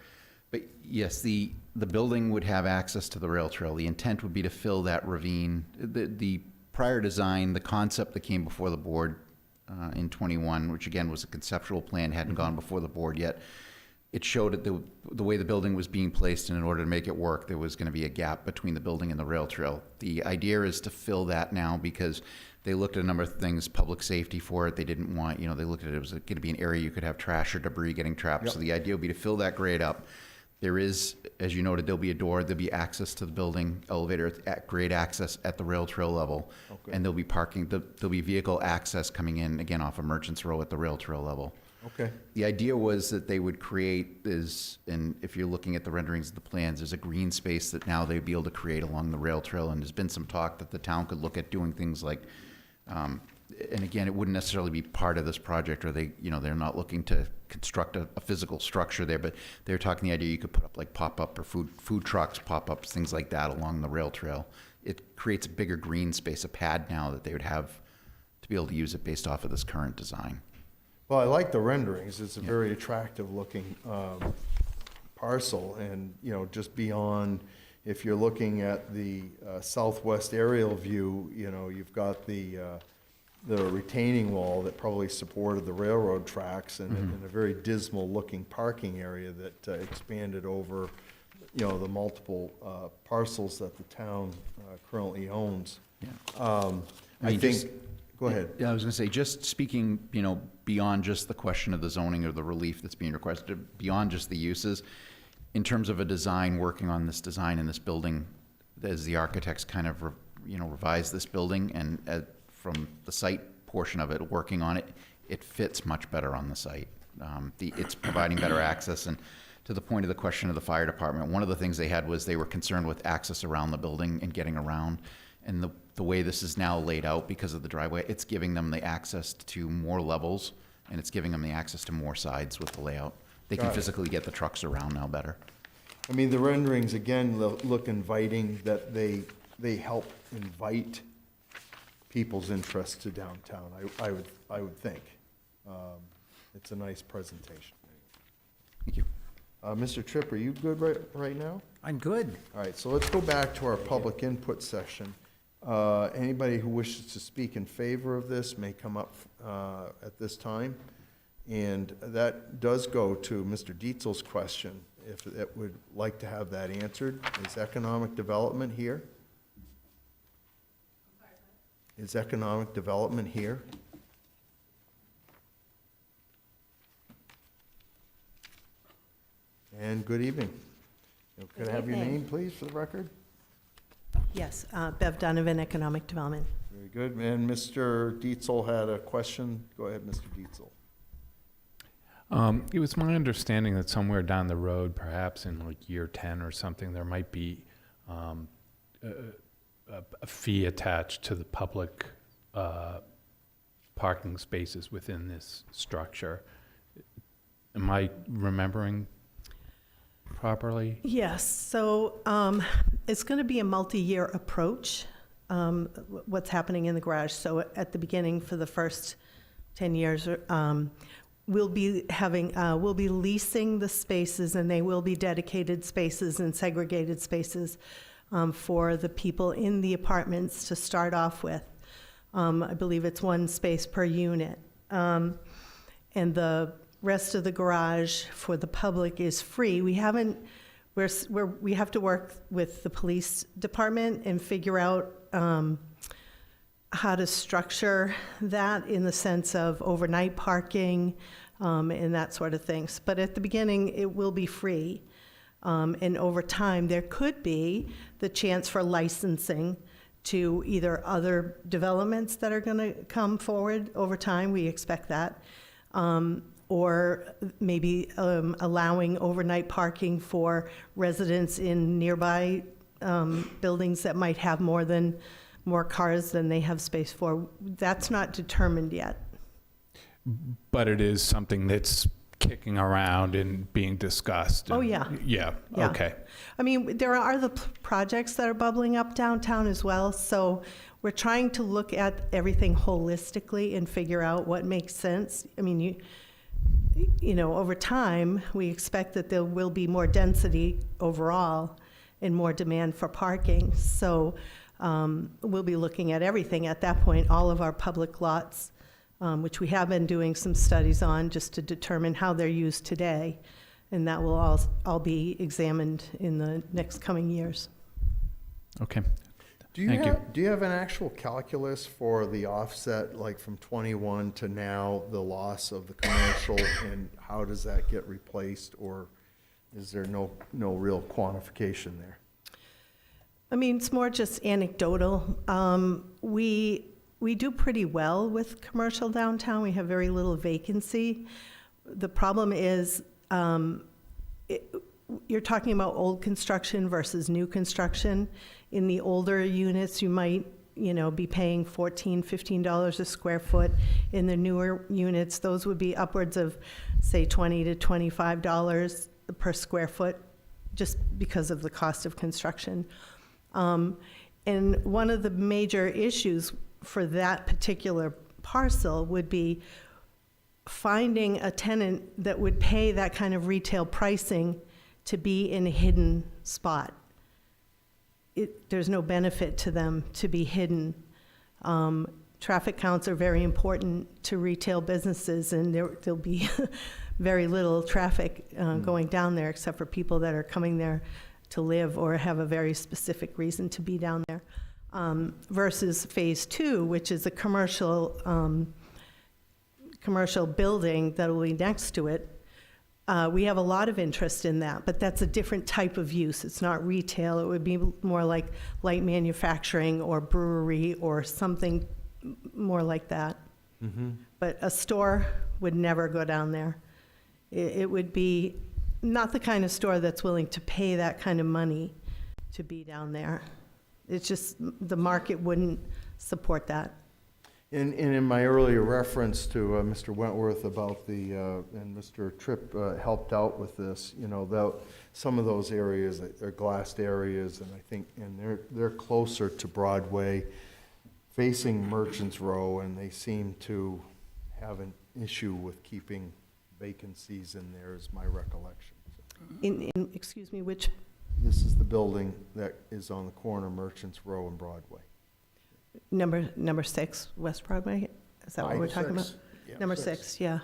But yes, the building would have access to the rail trail. The intent would be to fill that ravine. The prior design, the concept that came before the board in '21, which again was a conceptual plan, hadn't gone before the board yet. It showed that the way the building was being placed, and in order to make it work, there was going to be a gap between the building and the rail trail. The idea is to fill that now because they looked at a number of things, public safety for it. They didn't want, they looked at it was going to be an area you could have trash or debris getting trapped. Yep. So the idea would be to fill that grade up. There is, as you noted, there'll be a door, there'll be access to the building, elevator, grade access at the rail trail level. Okay. And there'll be parking, there'll be vehicle access coming in, again, off of Merchants Row at the rail trail level. Okay. The idea was that they would create and if you're looking at the renderings of the plans, there's a green space that now they'd be able to create along the rail trail. And there's been some talk that the town could look at doing things like, and again, it wouldn't necessarily be part of this project, or they're not looking to construct a physical structure there, but they're talking the idea you could put up like pop-up or food trucks, pop-ups, things like that along the rail trail. It creates a bigger green space, a pad now that they would have to be able to use it based off of this current design. Well, I like the renderings. It's a very attractive looking parcel, and, just beyond, if you're looking at the southwest aerial view, you've got the retaining wall that probably supported the railroad tracks, and a very dismal looking parking area that expanded over, the multiple parcels that the town currently owns. Yeah. I think, go ahead. Yeah, I was going to say, just speaking, beyond just the question of the zoning or the relief that's being requested, beyond just the uses, in terms of a design, working on this design in this building, as the architects kind of, revise this building, and from the site portion of it, working on it, it fits much better on the site. It's providing better access, and to the point of the question of the fire department, one of the things they had was they were concerned with access around the building and getting around, and the way this is now laid out because of the driveway, it's giving them the access to more levels, and it's giving them the access to more sides with the layout. They can Got it. physically get the trucks around now better. I mean, the renderings, again, look inviting, that they help invite people's interest to downtown, I would think. It's a nice presentation. Thank you. Mr. Tripp, are you good right now? I'm good. All right, so let's go back to our public input session. Anybody who wishes to speak in favor of this may come up at this time. And that does go to Mr. Dietzel's question, if it would like to have that answered. Is economic development here? Is economic development here? And good evening. Could I have your name, please, for the record? Yes, Bev Donovan, Economic Development. Very good. And Mr. Dietzel had a question. Go ahead, Mr. Dietzel. It was my understanding that somewhere down the road, perhaps in like year 10 or something, there might be a fee attached to the public parking spaces within this structure. Am I remembering properly? Yes, so it's going to be a multi-year approach, what's happening in the garage. So at the beginning, for the first 10 years, we'll be leasing the spaces, and they will be dedicated spaces and segregated spaces for the people in the apartments to start off with. I believe it's one space per unit. And the rest of the garage for the public is free. We have to work with the police department and figure out how to structure that in the sense of overnight parking and that sort of things. But at the beginning, it will be free. And over time, there could be the chance for licensing to either other developments that are going to come forward over time. We expect that. Or maybe allowing overnight parking for residents in nearby buildings that might have more cars than they have space for. That's not determined yet. But it is something that's kicking around and being discussed. Oh, and- yeah. Yeah, Yeah. okay. I mean, there are the projects that are bubbling up downtown as well, so we're trying to look at everything holistically and figure out what makes sense. I mean, you know, over time, we expect that there will be more density overall and more demand for parking. So we'll be looking at everything at that point, all of our public lots, which we have been doing some studies on just to determine how they're used today. And that will all be examined in the next coming years. Okay. Do Thank you have an actual calculus for the offset, like from 21 to now, the loss of the commercial, and how does that get replaced, or is there no real quantification there? I mean, it's more just anecdotal. We do pretty well with commercial downtown. We have very little vacancy. The problem is, you're talking about old construction versus new construction. In the older units, you might, be paying $14, $15 a square foot. In the newer units, those would be upwards of, say, $20 to $25 per square foot, just because of the cost of construction. And one of the major issues for that particular parcel would be finding a tenant that would pay that kind of retail pricing to be in a hidden spot. There's no benefit to them to be hidden. Traffic counts are very important to retail businesses, and there'll be very little traffic going down there, except for people that are coming there to live or have a very specific reason to be down there. Versus phase 2, which is a commercial building that will be next to it. We have a lot of interest in that, but that's a different type of use. It's not retail. It would be more like light manufacturing or brewery or something more like that. Mm-hmm. But a store would never go down there. It would be not the kind of store that's willing to pay that kind of money to be down there. It's just the market wouldn't support that. And in my earlier reference to Mr. Wentworth about and Mr. Tripp helped out with this, some of those areas are glassed areas, and I think, and they're closer to Broadway, facing Merchants Row, and they seem to have an issue with keeping vacancies in there, is my recollection. Excuse me, which? This is the building that is on the corner, Merchants Row and Broadway. Number 6, West Broadway? Is that what we're talking about? Yeah, Number 6, yeah.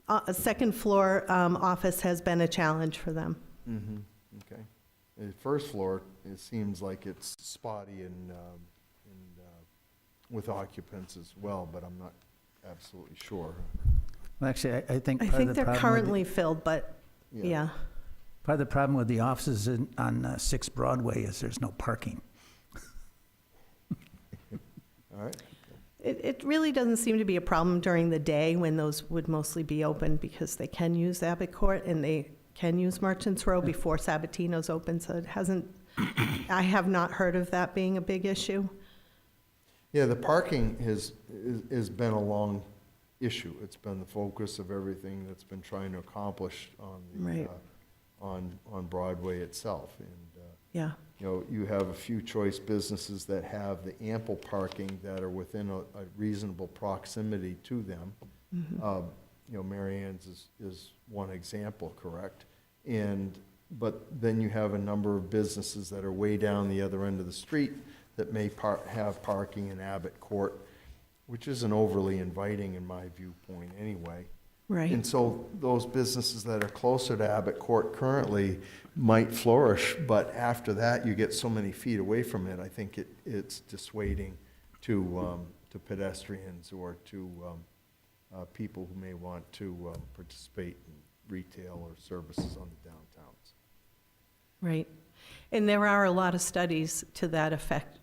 A second floor office has been a challenge for them. Mm-hmm, okay. The first floor, it seems like it's spotty and with occupants as well, but I'm not absolutely sure. Well, actually, I think I part of think the they're problem currently filled, but yeah. part of the problem with the offices on 6 Broadway is there's no parking. All right. It really doesn't seem to be a problem during the day when those would mostly be open, because they can use Abbott Court and they can use Merchants Row before Sabatino's open, so it hasn't, I have not heard of that being a big issue. Yeah, the parking has been a long issue. It's been the focus of everything that's been trying to accomplish on the, Right. on Broadway itself. And, Yeah. you have a few choice businesses that have the ample parking that are within a reasonable proximity to them. Mary Ann's is one example, correct? But then you have a number of businesses that are way down the other end of the street that may have parking in Abbott Court, which isn't overly inviting in my viewpoint anyway. Right. And so those businesses that are closer to Abbott Court currently might flourish, but after that, you get so many feet away from it, I think it's dissuading to pedestrians or to people who may want to participate in retail or services on the downtowns. Right. And there are a lot of studies to that effect.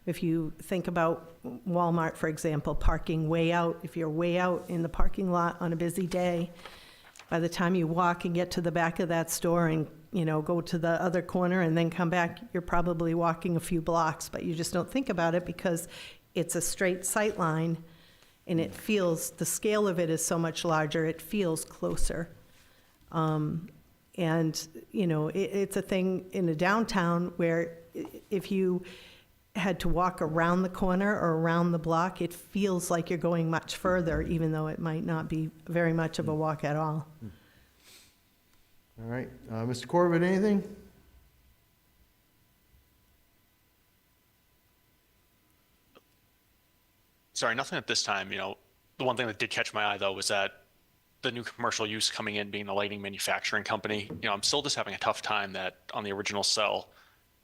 If you think about Walmart, for example, parking way out, if you're way out in the parking lot on a busy day, by the time you walk and get to the back of that store and, go to the other corner and then come back, you're probably walking a few blocks, but you just don't think about it because it's a straight sight line and it feels, the scale of it is so much larger, it feels closer. And, it's a thing in a downtown where if you had to walk around the corner or around the block, it feels like you're going much further, even though it might not be very much of a walk at all. All right, Mr. Corbett, anything? Sorry, nothing at this time. The one thing that did catch my eye though was that the new commercial use coming in being the lighting manufacturing company. I'm still just having a tough time that on the original cell,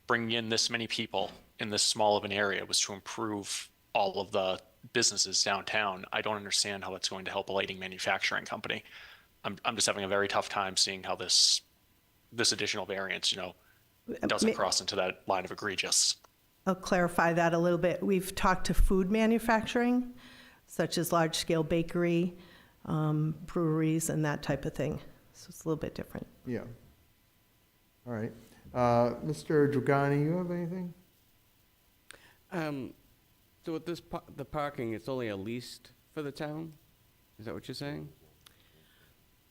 bringing in this many people in this small of an area was to improve all of the businesses downtown. I don't understand how that's going to help a lighting manufacturing company. I'm just having a very tough time seeing how this additional variance, doesn't cross into that line of egregious. I'll clarify that a little bit. We've talked to food manufacturing, such as large-scale bakery, breweries, and that type of thing. So it's a little bit different. Yeah. All right. Mr. Dragani, you have anything? So with this, the parking, it's only a leased for the town? Is that what you're saying?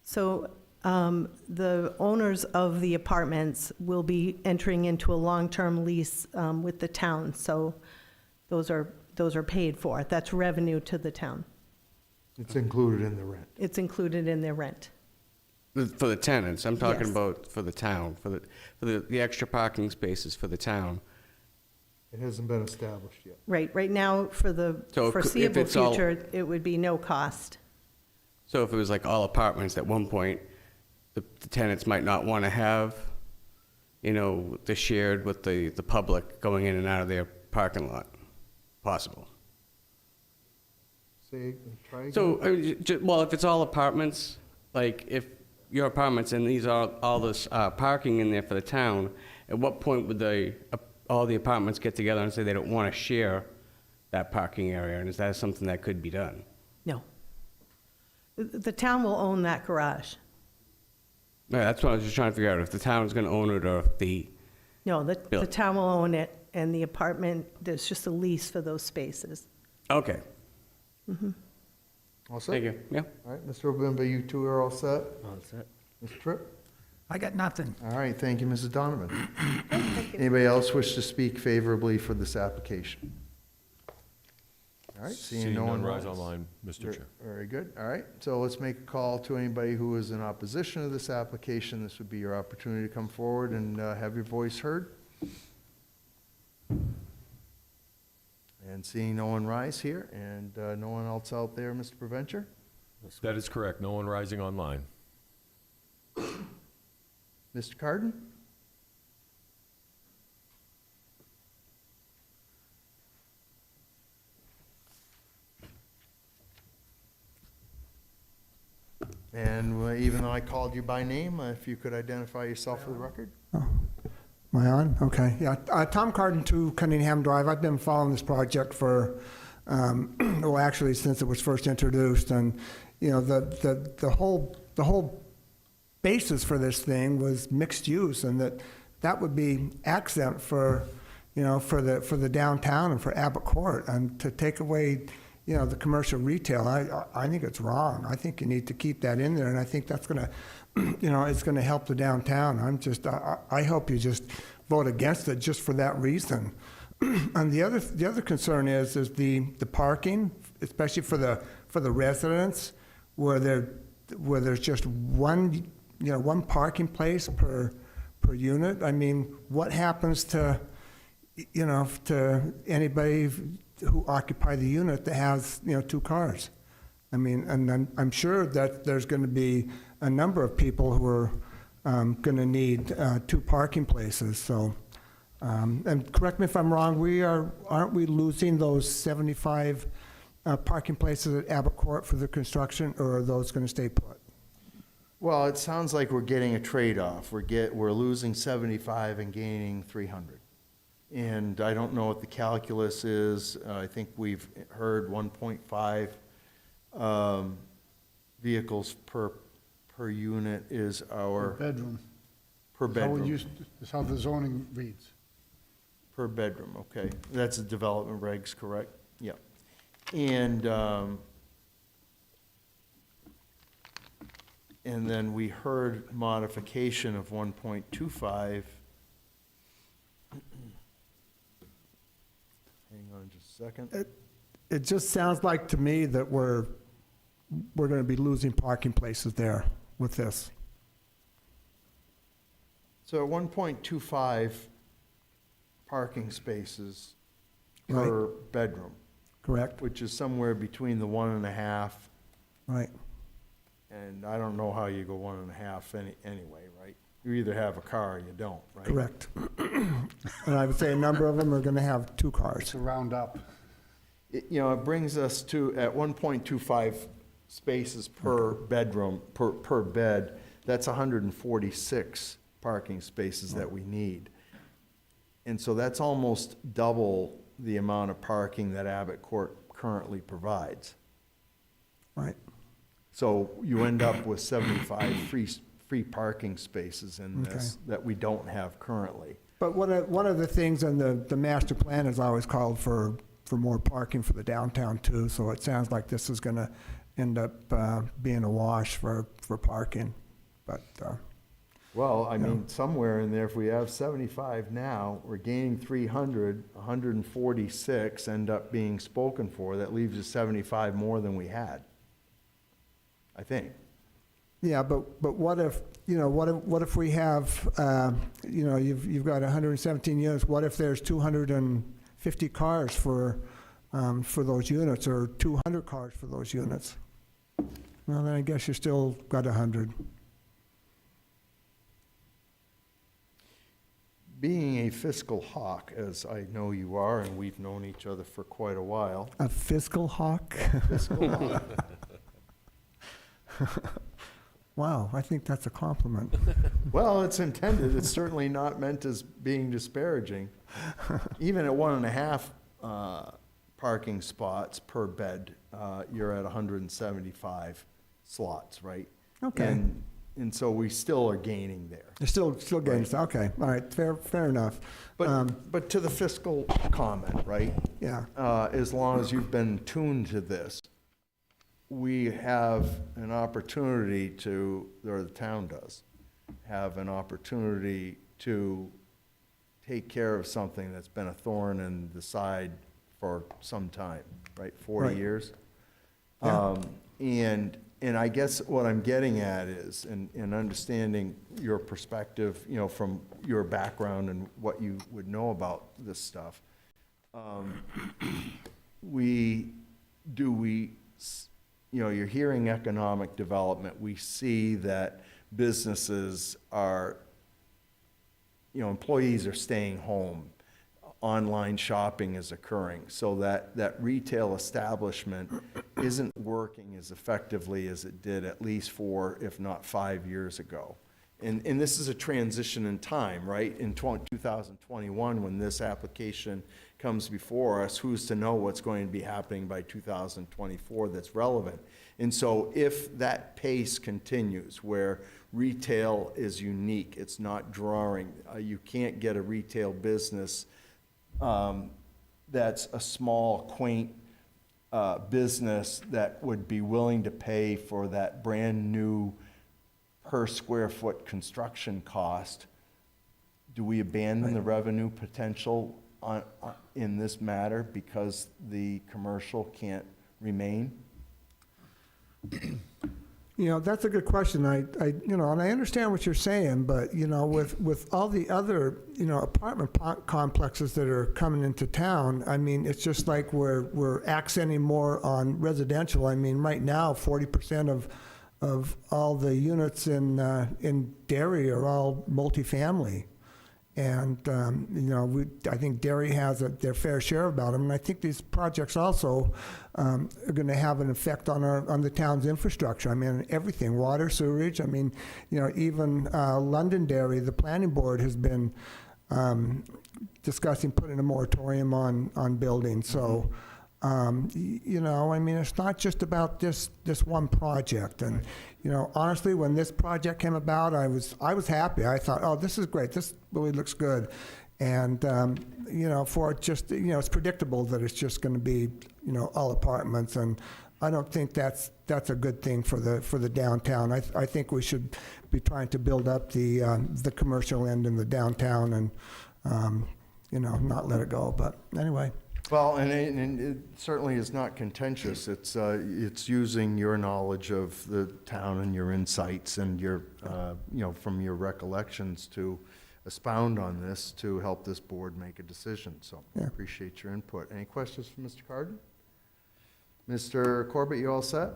So the owners of the apartments will be entering into a long-term lease with the town. So those are paid for. That's revenue to the town. It's included in the rent. It's included in their rent. For the tenants, I'm talking Yes. about for the town, for the extra parking spaces for the town. It hasn't been established yet. Right now, for the So if foreseeable it's all- future, it would be no cost. So if it was like all apartments, at one point, the tenants might not want to have, the shared with the public going in and out of their parking lot, possible. Try again. So, well, if it's all apartments, like if your apartments and these are all this parking in there for the town, at what point would all the apartments get together and say they don't want to share that parking area? And is that something that could be done? No. The town will own that garage. Yeah, that's what I was just trying to figure out, if the town's going to own it or if the, No, the Bill. town will own it, and the apartment, there's just a lease for those spaces. okay, All set? thank you, yeah. All right, Mr. Obimba, you two are all set? All set. Mr. Tripp? I got nothing. All right, thank you, Mrs. Donovan. Anybody else wish to speak favorably for this application? All right, seeing no one rise rise. online, Mr. Chair. Very good, all right. So let's make a call to anybody who is in opposition to this application. This would be your opportunity to come forward and have your voice heard. And seeing no one rise here, and no one else out there, Mr. Preventure? That is correct. No one rising online. Mr. Carden? And even though I called you by name, if you could identify yourself for the record? Am I on? Okay, yeah. Tom Carden, 2 Cunningham Drive. I've been following this project for, well, actually, since it was first introduced. And, the whole basis for this thing was mixed use, and that would be accent for, for the downtown and for Abbott Court. And to take away, the commercial retail, I think it's wrong. I think you need to keep that in there, and I think that's going to, it's going to help the downtown. I hope you just vote against it just for that reason. And the other concern is the parking, especially for the residents, where there's just one parking place per unit. I mean, what happens to anybody who occupy the unit that has 2 cars? I mean, and I'm sure that there's going to be a number of people who are going to need 2 parking places. So And correct me if I'm wrong, aren't we losing those 75 parking places at Abbott Court for the construction, or are those going to stay put? Well, it sounds like we're getting a trade-off. We're losing 75 and gaining 300. And I don't know what the calculus is. I think we've heard 1.5 vehicles per unit is our, Bedroom. per bedroom. That's how the zoning reads. Per bedroom, okay. That's the development regs, correct? Yeah. And then we heard modification of 1.25. Hang on just a second. It just sounds like to me that we're going to be losing parking places there with this. So at 1.25 parking spaces per bedroom, Correct? which is somewhere between the 1.5, Right. and I don't know how you go 1.5 anyway, right? You either have a car or you don't, right? Correct. And I would say a number of them are going to have 2 cars. To round up. It brings us to, at 1.25 spaces per bedroom, per bed, that's 146 parking spaces that we need. And so that's almost double the amount of parking that Abbott Court currently provides. Right. So you end up with 75 free parking spaces in this that we don't have currently. But one of the things in the master plan has always called for more parking for the downtown too, so it sounds like this is going to end up being a wash for parking. But Well, I mean, somewhere in there, if we have 75 now, we're gaining 300, 146 end up being spoken for. That leaves us 75 more than we had, I think. yeah, but what if what if we have you've got 117 units? What if there's 250 cars for those units, or 200 cars for those units? Well, then I guess you still got 100. Being a fiscal hawk, as I know you are, and we've known each other for quite a while. A fiscal hawk? Fiscal hawk. Wow, I think that's a compliment. Well, it's intended. It's certainly not meant as being disparaging. Even at 1.5 parking spots per bed, you're at 175 slots, right? Okay. And so we still are gaining there. You're still getting, okay, all right, fair enough. But to the fiscal comment, right? Yeah, As long as you've been tuned to this, we have an opportunity to, or the town does, have an opportunity to take care of something that's been a thorn in the side for some time, right? 40 Right. years. Yeah. And I guess what I'm getting at is, in understanding your perspective, from your background and what you would know about this stuff, you're hearing economic development. We see that businesses are, employees are staying home. Online shopping is occurring, so that retail establishment isn't working as effectively as it did at least 4, if not 5 years ago. And this is a transition in time, right? In 2021, when this application comes before us, who's to know what's going to be happening by 2024 that's relevant? And so if that pace continues, where retail is unique, it's not drawing, you can't get a retail business that's a small, quaint business that would be willing to pay for that brand-new per square foot construction cost. Do we abandon the revenue potential in this matter because the commercial can't remain? That's a good question. And I understand what you're saying, but, with all the other, apartment complexes that are coming into town, I mean, it's just like we're accenting more on residential. I mean, right now, 40% of all the units in Derry are all multifamily. And, I think Derry has their fair share about them. And I think these projects also are going to have an effect on the town's infrastructure. I mean, everything, water, sewerage. I mean, even Londonderry, the planning board has been discussing putting a moratorium on building. So, I mean, it's not just about this one project. And, honestly, when this project came about, I was happy. I thought, oh, this is great. This really looks good. And, for it just, it's predictable that it's just going to be, all apartments. And I don't think that's a good thing for the downtown. I think we should be trying to build up the commercial end in the downtown and, not let it go. But anyway. Well, and it certainly is not contentious. It's using your knowledge of the town and your insights and your, from your recollections to expound on this to help this board make a decision. So I Yeah. appreciate your input. Any questions for Mr. Carden? Mr. Corbett, you all set?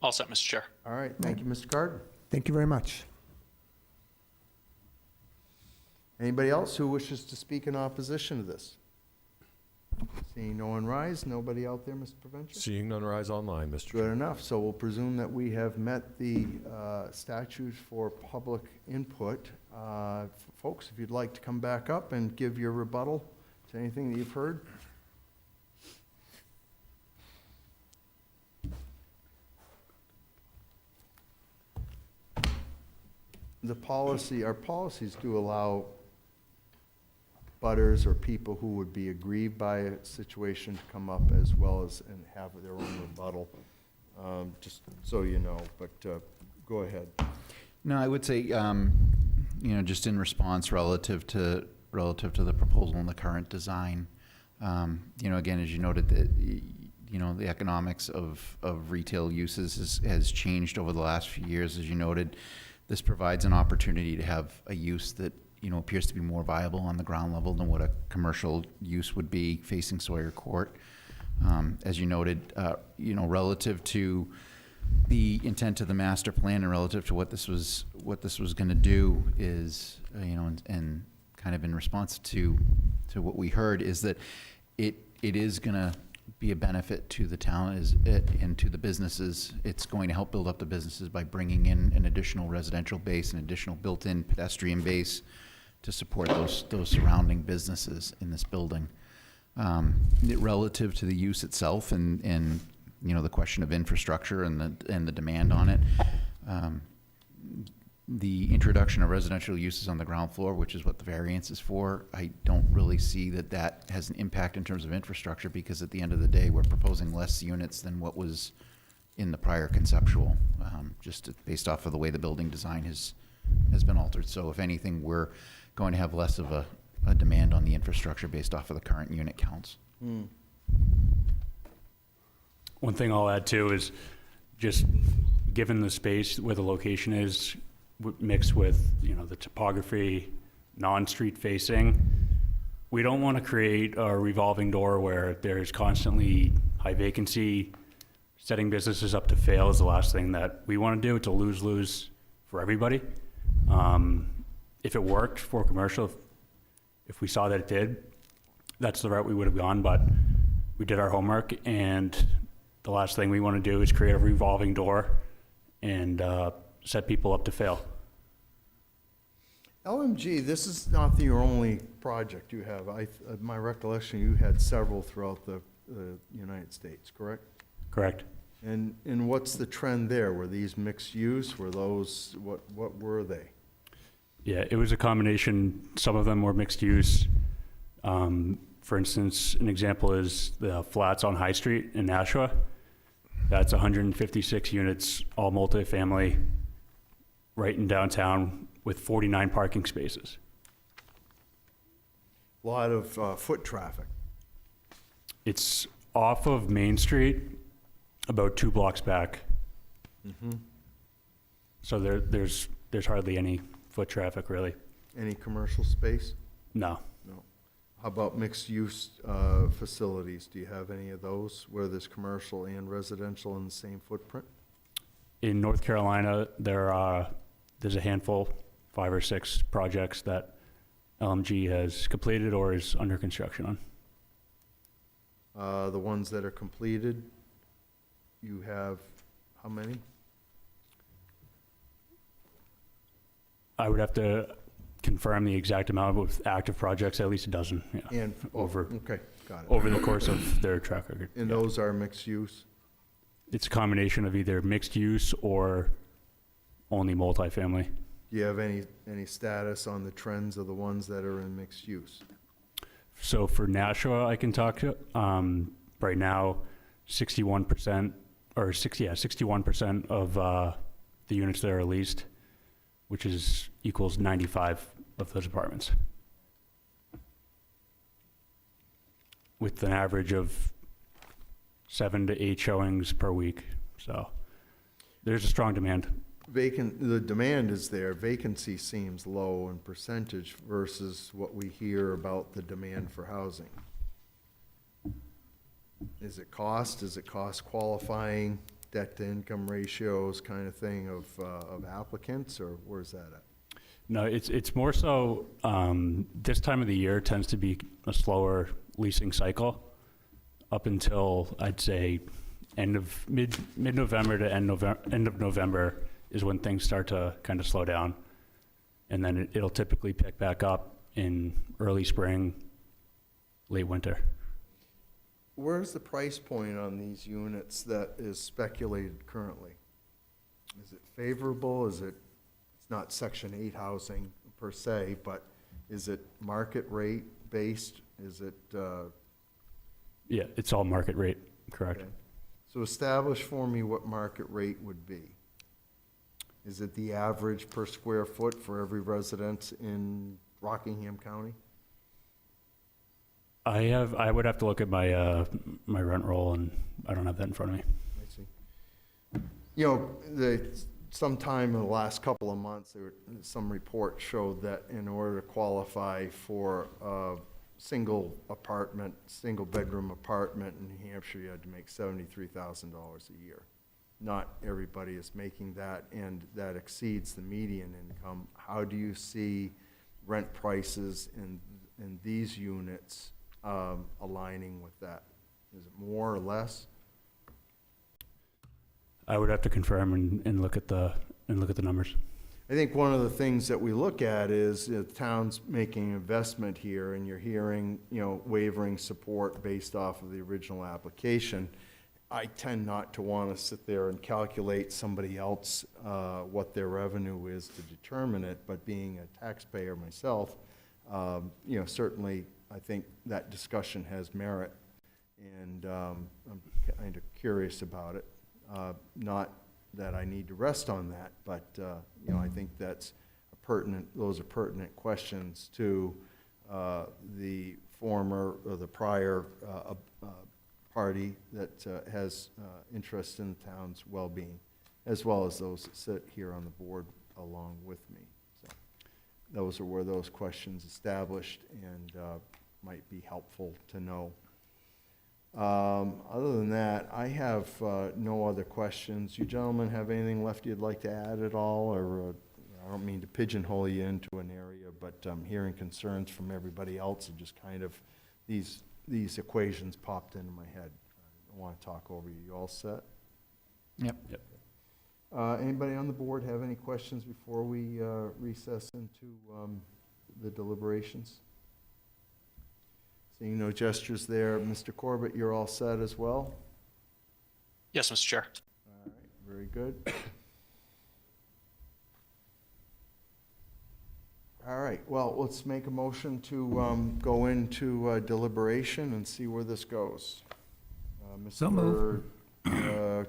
All set, Mr. Chair. All right, thank you, Mr. Carden. Thank you very much. Anybody else who wishes to speak in opposition to this? Seeing no one rise, nobody out there, Mr. Provencher? Seeing none rise online, Mr. Good Chair. enough, so we'll presume that we have met the statutes for public input. Folks, if you'd like to come back up and give your rebuttal to anything that you've heard. Our policies do allow butters or people who would be aggrieved by a situation to come up as well as and have their own rebuttal, just so you know, but go ahead. No, I would say, just in response relative to the proposal and the current design, again, as you noted, that the economics of retail uses has changed over the last few years. As you noted, this provides an opportunity to have a use that appears to be more viable on the ground level than what a commercial use would be facing Sawyer Court. As you noted, relative to the intent of the master plan and relative to what this was going to do is, and kind of in response to what we heard is that it is going to be a benefit to the town and to the businesses. It's going to help build up the businesses by bringing in an additional residential base, an additional built-in pedestrian base to support those surrounding businesses in this building. Relative to the use itself and the question of infrastructure and the demand on it, the introduction of residential uses on the ground floor, which is what the variance is for, I don't really see that has an impact in terms of infrastructure, because at the end of the day, we're proposing less units than what was in the prior conceptual, based off of the way the building design has been altered. So if anything, we're going to have less of a demand on the infrastructure based off of the current unit counts. One thing I'll add too is just given the space where the location is mixed with, the topography, non-street facing, we don't want to create a revolving door where there's constantly high vacancy. Setting businesses up to fail is the last thing that we want to do. It's a lose-lose for everybody. If it worked for commercial, if we saw that it did, that's the route we would have gone, but we did our homework, and the last thing we want to do is create a revolving door and set people up to fail. LMG, this is not your only project you have. My recollection, you had several throughout the United States, correct? Correct. And what's the trend there? Were these mixed use? Were those, what were they? Yeah, it was a combination. Some of them were mixed use. For instance, an example is the flats on High Street in Nashua. That's 156 units, all multifamily, right in downtown with 49 parking spaces. A lot of foot traffic. It's off of Main Street, about 2 blocks back. So there's hardly any foot traffic, really. Any commercial space? No. No. How about mixed-use facilities? Do you have any of those where there's commercial and residential in the same footprint? In North Carolina, there's a handful, 5 or 6 projects that LMG has completed or is under construction on. The ones that are completed, you have how many? I would have to confirm the exact amount with active projects, at least a dozen, yeah, And, over, okay, got it. over the course of their track record. And yeah. those are mixed use? It's a combination of either mixed use or only multifamily. Do you have any status on the trends of the ones that are in mixed use? So for Nashua, I can talk to, right now, 61%, or 61% of the units that are leased, which equals 95 of those apartments. With an average of 7 to 8 showings per week. So there's a strong demand. The demand is there, vacancy seems low in percentage versus what we hear about the demand for housing. Is it cost qualifying, debt to income ratios kind of thing of applicants, or where's that at? No, it's more so, this time of the year tends to be a slower leasing cycle up until, I'd say, mid-November to end of November is when things start to kind of slow down. And then it'll typically pick back up in early spring, late winter. Where's the price point on these units that is speculated currently? Is it favorable? It's not Section 8 housing per se, but is it market rate based? Is it? Yeah, it's all market rate, correct. Okay. So establish for me what market rate would be. Is it the average per square foot for every resident in Rockingham County? I would have to look at my my rent roll, and I don't have that in front of me. I see. You know, sometime in the last couple of months, some report showed that in order to qualify for a single bedroom apartment in New Hampshire, you had to make $73,000 a year. Not everybody is making that, and that exceeds the median income. How do you see rent prices in these units aligning with that? Is it more or less? I would have to confirm and look at the numbers. I think one of the things that we look at is the town's making an investment here, and you're hearing, wavering support based off of the original application. I tend not to want to sit there and calculate somebody else what their revenue is to determine it, but being a taxpayer myself, certainly I think that discussion has merit, and I'm kind of curious about it. Not that I need to rest on that, but I think those are pertinent questions to the former or the prior party that has interest in the town's well-being, as well as those that sit here on the board along with me. So those are where those questions established and might be helpful to know. Other than that, I have no other questions. You gentlemen have anything left you'd like to add at all? Or I don't mean to pigeonhole you into an area, but I'm hearing concerns from everybody else, and just kind of these equations popped into my head. I want to talk over you. You all set? Yep. Anybody on the board have any questions before we recess into the deliberations? Seeing no gestures there, Mr. Corbett, you're all set as well? Yes, Mr. Chair. All right, very good. All right, well, let's make a motion to go into deliberation and see where this goes. So moved.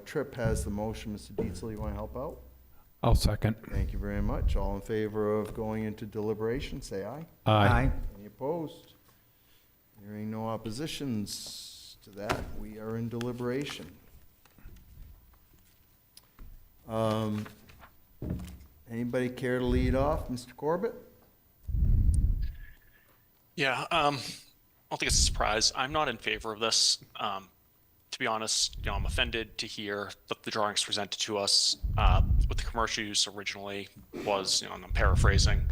Tripp has the motion. Mr. Dietzel, you want to help out? I'll second. Thank you very much. All in favor of going into deliberation, say aye. Aye. Any opposed? Hearing no oppositions to that, we are in deliberation. Anybody care to lead off? Mr. Corbett? Yeah, I don't think it's a surprise. I'm not in favor of this. To be honest, I'm offended to hear that the drawings presented to us with the commercial use originally was, and I'm paraphrasing,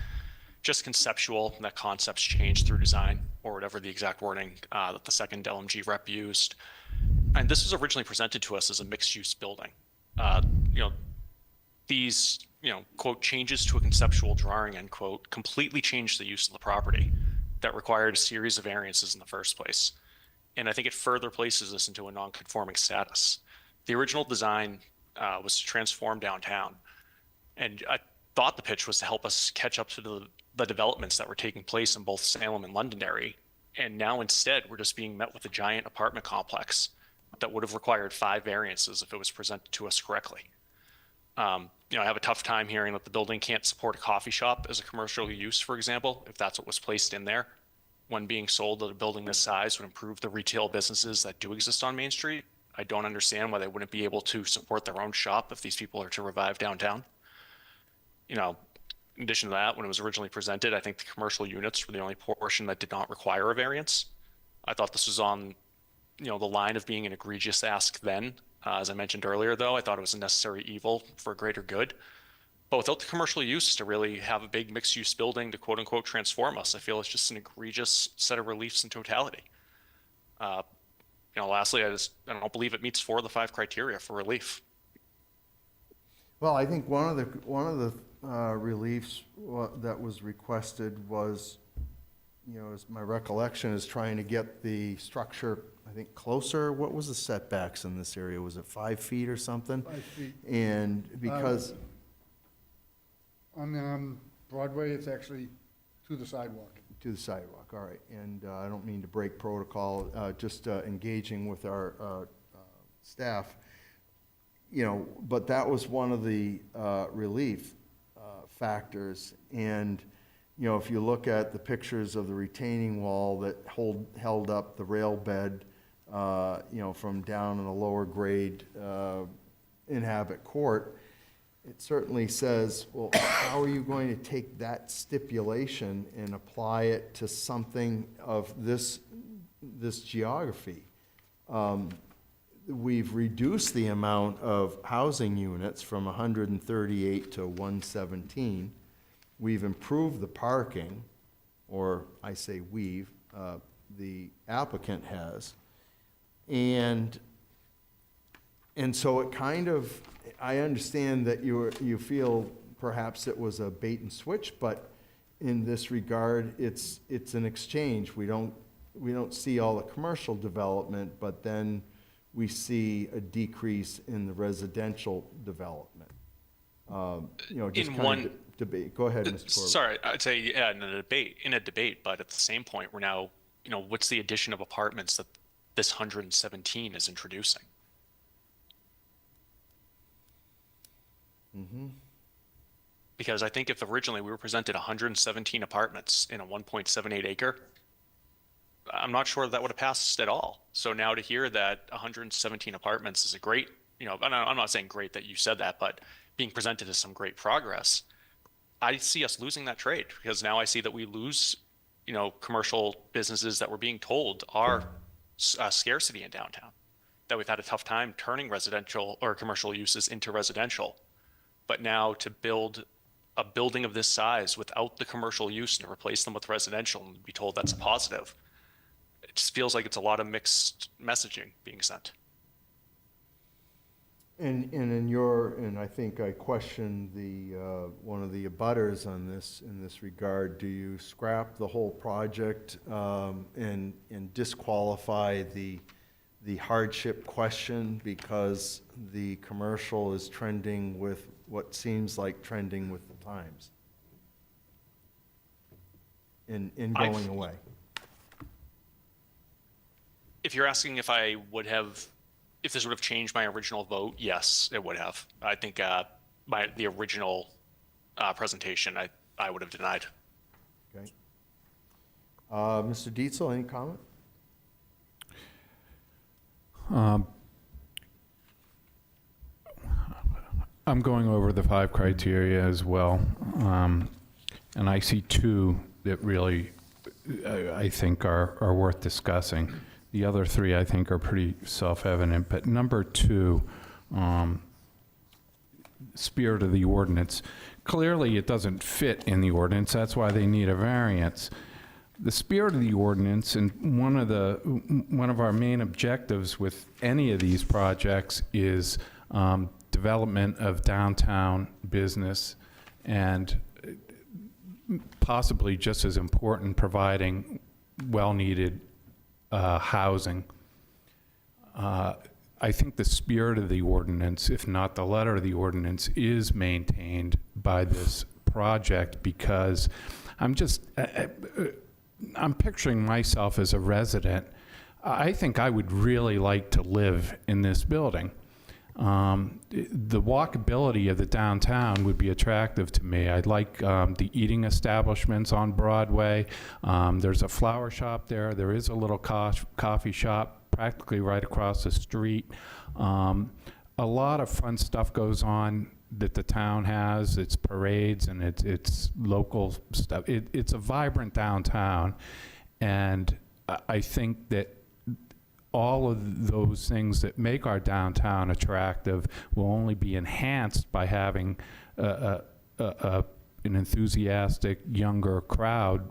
just conceptual, and that concepts change through design, or whatever the exact wording that the second LMG rep used. And this was originally presented to us as a mixed-use building. You know, these, you know, quote, changes to a conceptual drawing, end quote, completely changed the use of the property that required a series of variances in the first place. And I think it further places us into a non-conforming status. The original design was to transform downtown. And I thought the pitch was to help us catch up to the developments that were taking place in both Salem and Londonderry. And now instead, we're just being met with a giant apartment complex that would have required 5 variances if it was presented to us correctly. You know, I have a tough time hearing that the building can't support a coffee shop as a commercial use, for example, if that's what was placed in there. One being sold at a building this size would improve the retail businesses that do exist on Main Street. I don't understand why they wouldn't be able to support their own shop if these people are to revive downtown. You know, in addition to that, when it was originally presented, I think the commercial units were the only portion that did not require a variance. I thought this was on, you know, the line of being an egregious ask then. As I mentioned earlier, though, I thought it was a necessary evil for a greater good. But without the commercial use to really have a big mixed-use building to quote-unquote transform us, I feel it's just an egregious set of reliefs in totality. You know, lastly, I don't believe it meets 4 of the 5 criteria for relief. Well, I think one of the reliefs that was requested was, you know, as my recollection is trying to get the structure, I think, closer. What was the setbacks in this area? Was it 5 feet or something? 5 feet. And because, On Broadway, it's actually to the sidewalk. to the sidewalk, all right. And I don't mean to break protocol, just engaging with our staff, you know, but that was one of the relief factors. And, you know, if you look at the pictures of the retaining wall that held up the rail bed, you know, from down in the lower grade in Habit Court, it certainly says, well, how are you going to take that stipulation and apply it to something of this geography? We've reduced the amount of housing units from 138 to 117. We've improved the parking, or I say we've, the applicant has. And so it kind of, I understand that you feel perhaps it was a bait and switch, but in this regard, it's an exchange. We don't see all the commercial development, but then we see a decrease in the residential development. You know, just In kind one- of debate. Go ahead, Mr. Corbett. Sorry, I'd say, yeah, in a debate, but at the same point, we're now, you know, what's the addition of apartments that this 117 is introducing? Mm-hmm. Because I think if originally we were presented 117 apartments in a 1.78 acre, I'm not sure that would have passed at all. So now to hear that 117 apartments is a great, you know, and I'm not saying great that you said that, but being presented as some great progress, I see us losing that trade, because now I see that we lose, you know, commercial businesses that we're being told are scarcity in downtown, that we've had a tough time turning residential or commercial uses into residential. But now to build a building of this size without the commercial use and replace them with residential and be told that's a positive, it just feels like it's a lot of mixed messaging being sent. And I think I questioned one of the abutters on this, in this regard. Do you scrap the whole project and disqualify the hardship question because the commercial is trending with what seems like trending with the times in going away? If you're asking if I would have, if this would have changed my original vote, yes, it would have. I think the original presentation, I would have denied. Okay. Mr. Dietzel, any comment? I'm going over the 5 criteria as well, and I see 2 that really I think are worth discussing. The other 3 I think are pretty self-evident, but number 2, spirit of the ordinance, clearly it doesn't fit in the ordinance, that's why they need a variance. The spirit of the ordinance, and one of our main objectives with any of these projects is development of downtown business, and possibly just as important, providing well-needed housing. I think the spirit of the ordinance, if not the letter of the ordinance, is maintained by this project, because I'm picturing myself as a resident. I think I would really like to live in this building. The walkability of the downtown would be attractive to me. I'd like the eating establishments on Broadway. There's a flower shop there. There is a little coffee shop practically right across the street. A lot of fun stuff goes on that the town has. It's parades and it's local stuff. It's a vibrant downtown, and I think that all of those things that make our downtown attractive will only be enhanced by having an enthusiastic younger crowd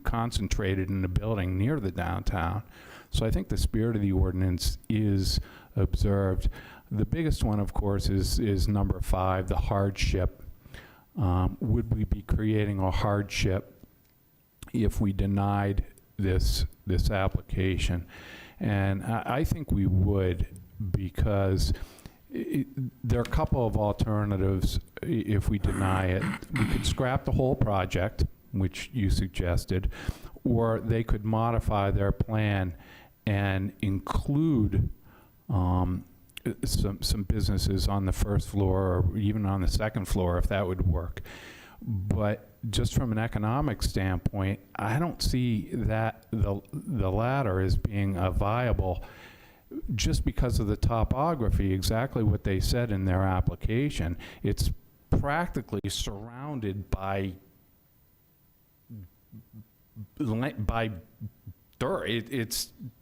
concentrated in a building near the downtown. So I think the spirit of the ordinance is observed. The biggest one, of course, is number 5, the hardship. Would we be creating a hardship if we denied this application? And I think we would, because there are a couple of alternatives if we deny it. We could scrap the whole project, which you suggested, or they could modify their plan and include some businesses on the first floor or even on the second floor, if that would work. But just from an economic standpoint, I don't see that the latter as being viable, just because of the topography, exactly what they said in their application. It's practically surrounded by dirt.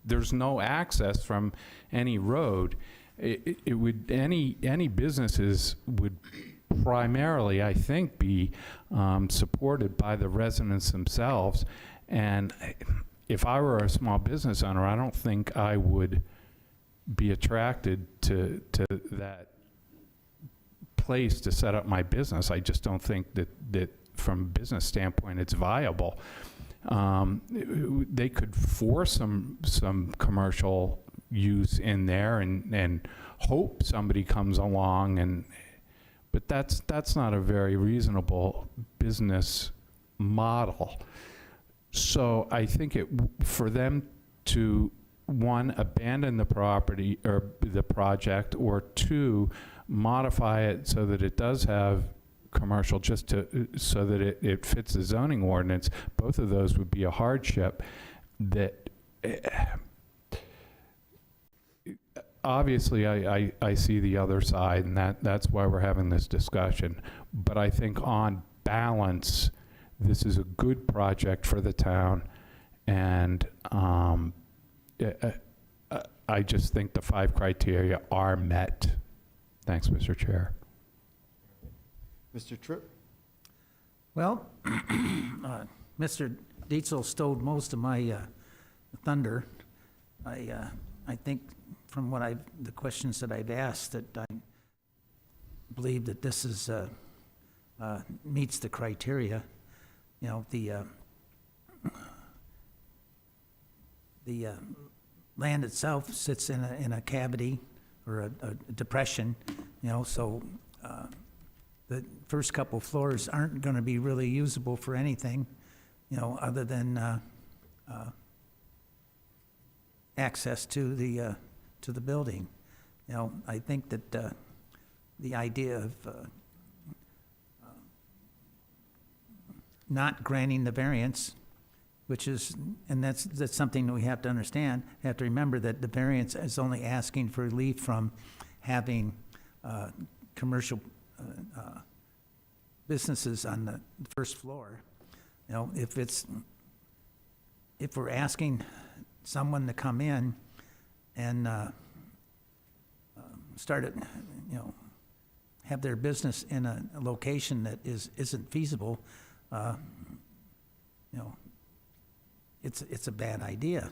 There's no access from any road. Any businesses would primarily, I think, be supported by the residents themselves. And if I were a small business owner, I don't think I would be attracted to that place to set up my business. I just don't think that from a business standpoint it's viable. They could force some commercial use in there and hope somebody comes along, but that's not a very reasonable business model. So I think for them to, one, abandon the property or the project, or two, modify it so that it does have commercial, so that it fits the zoning ordinance, both of those would be a hardship that obviously I see the other side, and that's why we're having this discussion. But I think on balance, this is a good project for the town, and I just think the 5 criteria are met. Thanks, Mr. Chair. Mr. Tripp? Well, Mr. Dietzel stole most of my thunder. I think from the questions that I've asked, that I believe that this is meets the criteria. You know, the land itself sits in a cavity or a depression. You know, so the first couple floors aren't going to be really usable for anything, you know, other than access to the building. You know, I think that the idea of not granting the variance, which is, and that's something that we have to understand. We have to remember that the variance is only asking for relief from having commercial businesses on the first floor. You know, if we're asking someone to come in and start it, you know, have their business in a location that isn't feasible, it's a bad idea.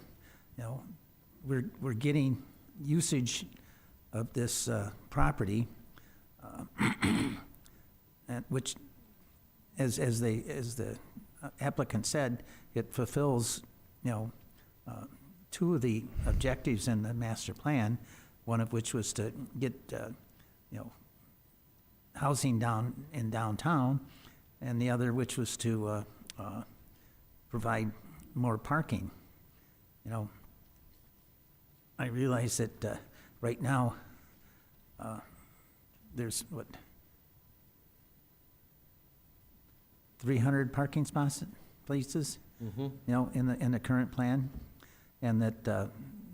We're getting usage of this property, and which, as the applicant said, it fulfills, two of the objectives in the master plan, one of which was to get, housing in downtown, and the other which was to provide more parking. I realize that right now, there's, 300 parking spots, places, in the current plan, and that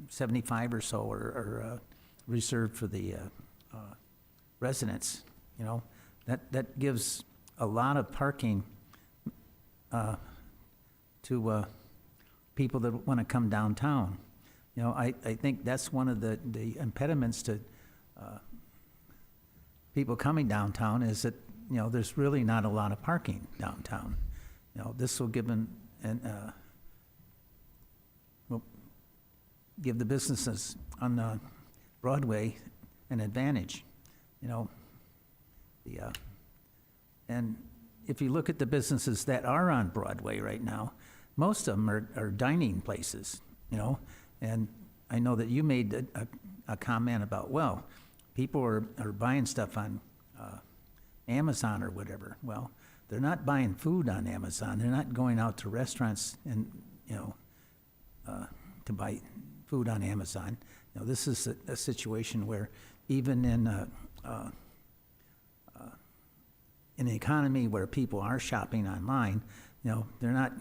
75 or so are reserved for the residents. That gives a lot of parking to people that want to come downtown. I think that's one of the impediments to people coming downtown is that, there's really not a lot of parking downtown. This will give them, will give the businesses on Broadway an advantage. And if you look at the businesses that are on Broadway right now, most of them are dining places, and I know that you made a comment about, well, people are buying stuff on Amazon or whatever. Well, they're not buying food on Amazon. They're not going out to restaurants and, to buy food on Amazon. This is a situation where even in an economy where people are shopping online, they're not,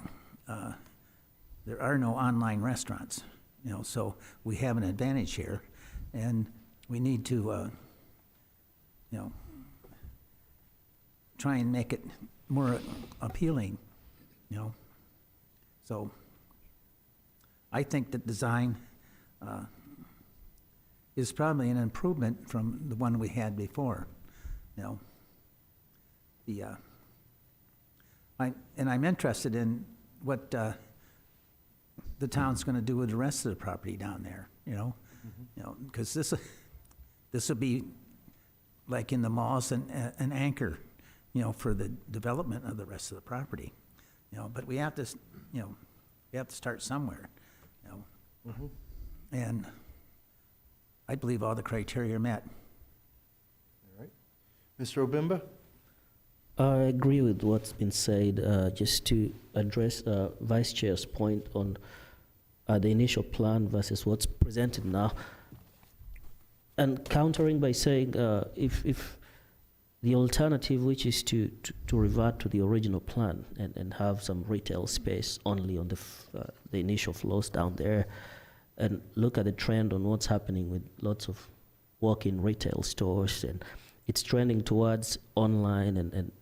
there are no online restaurants, so we have an advantage here, and we need to, try and make it more appealing, So I think that design is probably an improvement from the one we had before, I'm interested in what the town's going to do with the rest of the property down there, because this will be like in the malls an anchor, for the development of the rest of the property, But we have to, we have to start somewhere, And I believe all the criteria are met. All right. Mr. Obimba? I agree with what's been said. Just to address Vice Chair's point on the initial plan versus what's presented now, and countering by saying if the alternative, which is to revert to the original plan and have some retail space only on the initial floors down there, and look at the trend on what's happening with lots of walk-in retail stores, and it's trending towards online and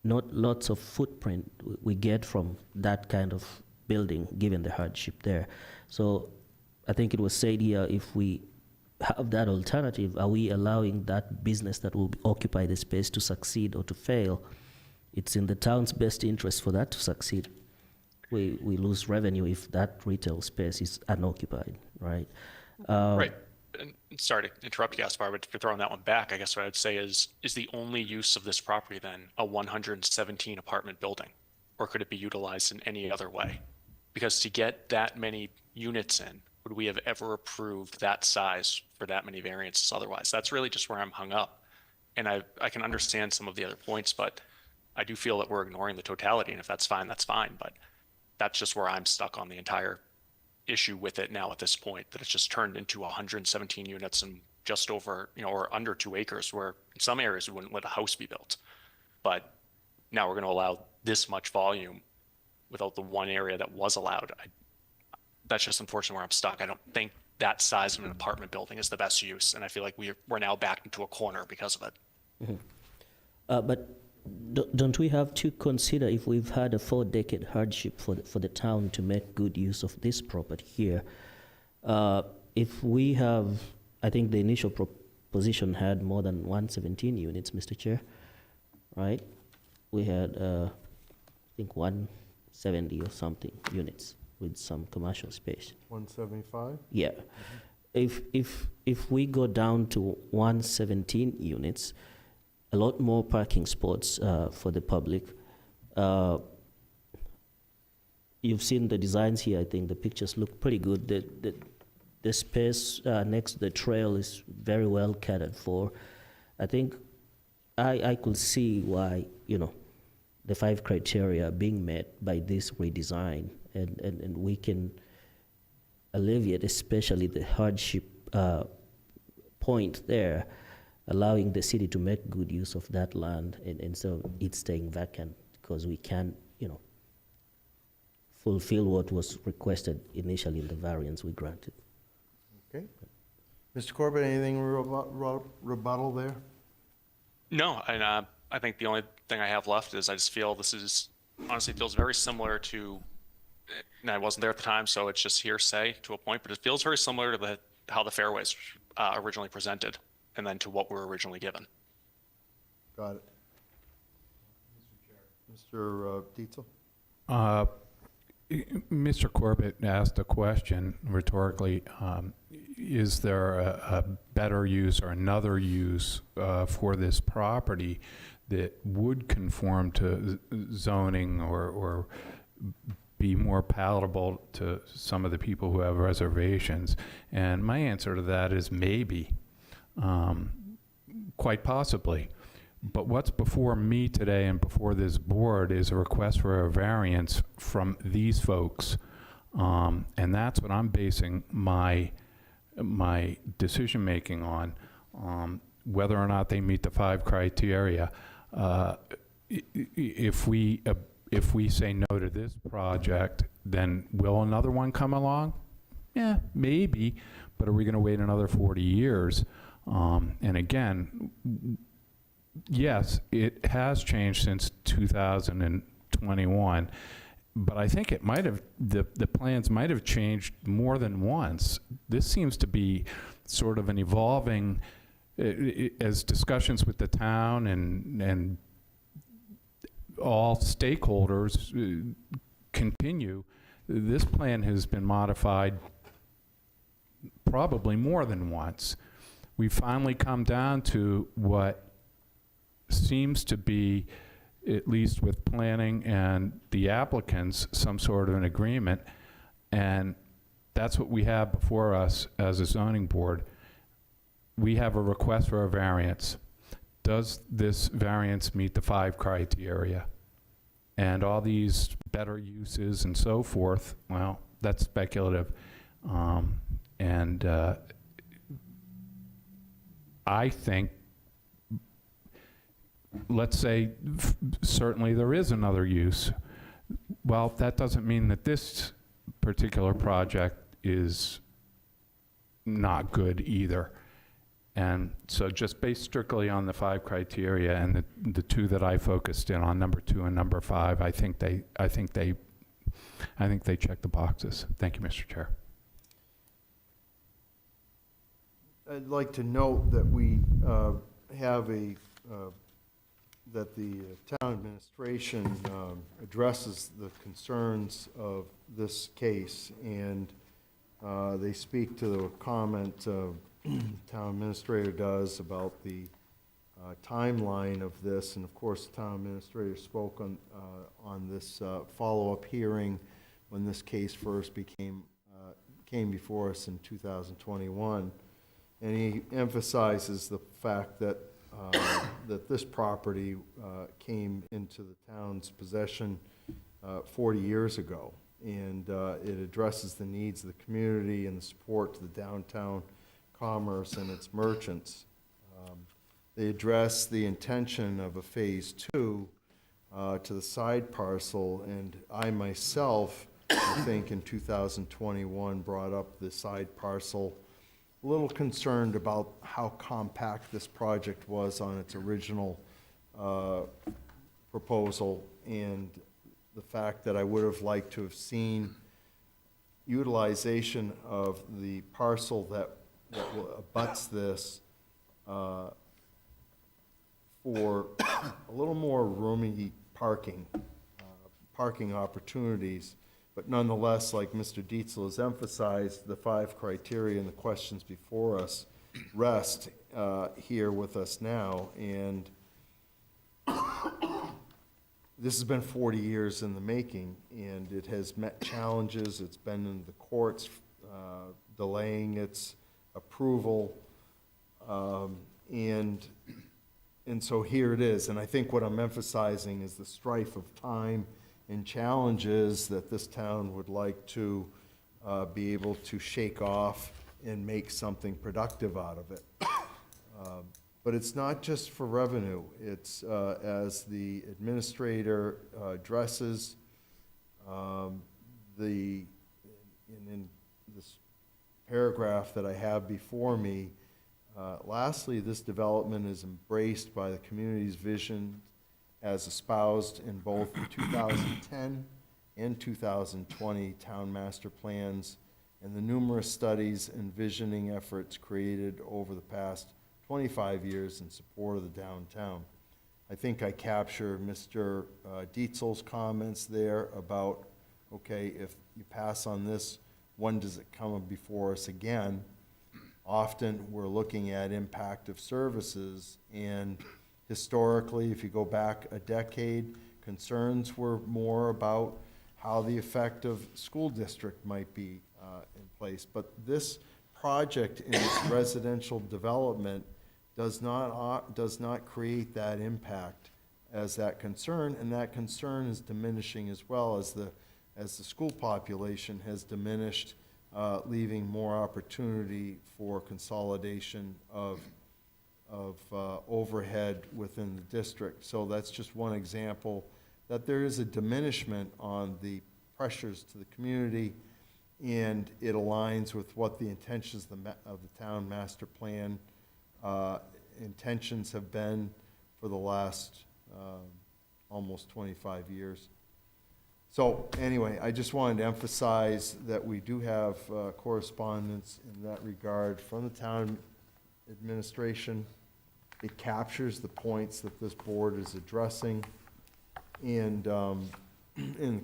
not lots of footprint we get from that kind of building, given the hardship there. So I think it was said here, if we have that alternative, are we allowing that business that will occupy the space to succeed or to fail? It's in the town's best interest for that to succeed. We lose revenue if that retail space is unoccupied, right? Right. And sorry to interrupt you, Gaspar, but if you're throwing that one back, I guess what I'd say is the only use of this property then a 117 apartment building? Or could it be utilized in any other way? Because to get that many units in, would we have ever approved that size for that many variances otherwise? That's really just where I'm hung up. And I can understand some of the other points, but I do feel that we're ignoring the totality, and if that's fine, that's fine. But that's just where I'm stuck on the entire issue with it now at this point, that it's just turned into 117 units and just over, or under 2 acres, where in some areas we wouldn't let a house be built. But now we're going to allow this much volume without the one area that was allowed. That's just unfortunately where I'm stuck. I don't think that size of an apartment building is the best use, and I feel like we're now backed into a corner because of it. Mm-hmm. But don't we have to consider, if we've had a 4-decade hardship for the town to make good use of this property here, if we have, I think the initial position had more than 117 units, Mr. Chair, right? We had, I think, 170 or something units with some commercial space. 175? Yeah. If we go down to 117 units, a lot more parking spots for the public. You've seen the designs here. I think the pictures look pretty good. The space next to the trail is very well catered for. I think I could see why, the 5 criteria are being met by this redesign, and we can alleviate especially the hardship point there, allowing the city to make good use of that land instead of it staying vacant, because we can't, fulfill what was requested initially in the variance we granted. Okay. Mr. Corbett, anything rebuttal there? No, and I think the only thing I have left is I just feel this is, honestly feels very similar to, and I wasn't there at the time, so it's just hearsay to a point, but it feels very similar to how the fairways originally presented, and then to what we were originally given. Got it. Mr. Dietzel? Mr. Corbett asked a question rhetorically, is there a better use or another use for this property that would conform to zoning or be more palatable to some of the people who have reservations? And my answer to that is maybe, quite possibly. But what's before me today and before this board is a request for a variance from these folks. And that's what I'm basing my decision-making on, whether or not they meet the 5 criteria. If we say no to this project, then will another one come along? Yeah, maybe, but are we gonna wait another 40 years? And again, yes, it has changed since 2021, but I think it might have, the plans might have changed more than once. This seems to be sort of an evolving, as discussions with the town and all stakeholders continue, this plan has been modified probably more than once. We finally come down to what seems to be, at least with planning and the applicants, some sort of an agreement, and that's what we have before us as a zoning board. We have a request for a variance. Does this variance meet the 5 criteria? And all these better uses and so forth, well, that's speculative. I think, let's say, certainly there is another use. Well, that doesn't mean that this particular project is not good either. And so just based strictly on the 5 criteria and the 2 that I focused in on, number 2 and number 5, I think they check the boxes. Thank you, Mr. Chair. I'd like to note that we have that the town administration addresses the concerns of this case, and they speak to the comment town administrator does about the timeline of this, and of course the town administrator spoke on this follow-up hearing when this case first came before us in 2021, and he emphasizes the fact that that this property came into the town's possession 40 years ago, and it addresses the needs of the community and the support to the downtown commerce and its merchants. They address the intention of a phase 2 to the side parcel, and I myself, I think in 2021, brought up the side parcel, a little concerned about how compact this project was on its original proposal, and the fact that I would have liked to have seen utilization of the parcel that abuts this for a little more roomy parking opportunities. But nonetheless, like Mr. Dietzel has emphasized, the 5 criteria and the questions before us rest here with us now. And this has been 40 years in the making, and it has met challenges. It's been in the courts, delaying its approval. And so here it is. And I think what I'm emphasizing is the strife of time and challenges that this town would like to be able to shake off and make something productive out of it. But it's not just for revenue. It's, as the administrator addresses, in this paragraph that I have before me, lastly, this development is embraced by the community's vision as espoused in both the 2010 and 2020 town master plans and the numerous studies and visioning efforts created over the past 25 years in support of the downtown. I think I capture Mr. Dietzel's comments there about, okay, if you pass on this, when does it come before us again? Often we're looking at impact of services, and historically, if you go back a decade, concerns were more about how the effect of school district might be in place. But this project in its residential development does not create that impact as that concern, and that concern is diminishing as well as the school population has diminished, leaving more opportunity for consolidation of overhead within the district. So that's just one example that there is a diminishment on the pressures to the community, and it aligns with what the intentions of the town master plan intentions have been for the last almost 25 years. So anyway, I just wanted to emphasize that we do have correspondence in that regard from the town administration. It captures the points that this board is addressing and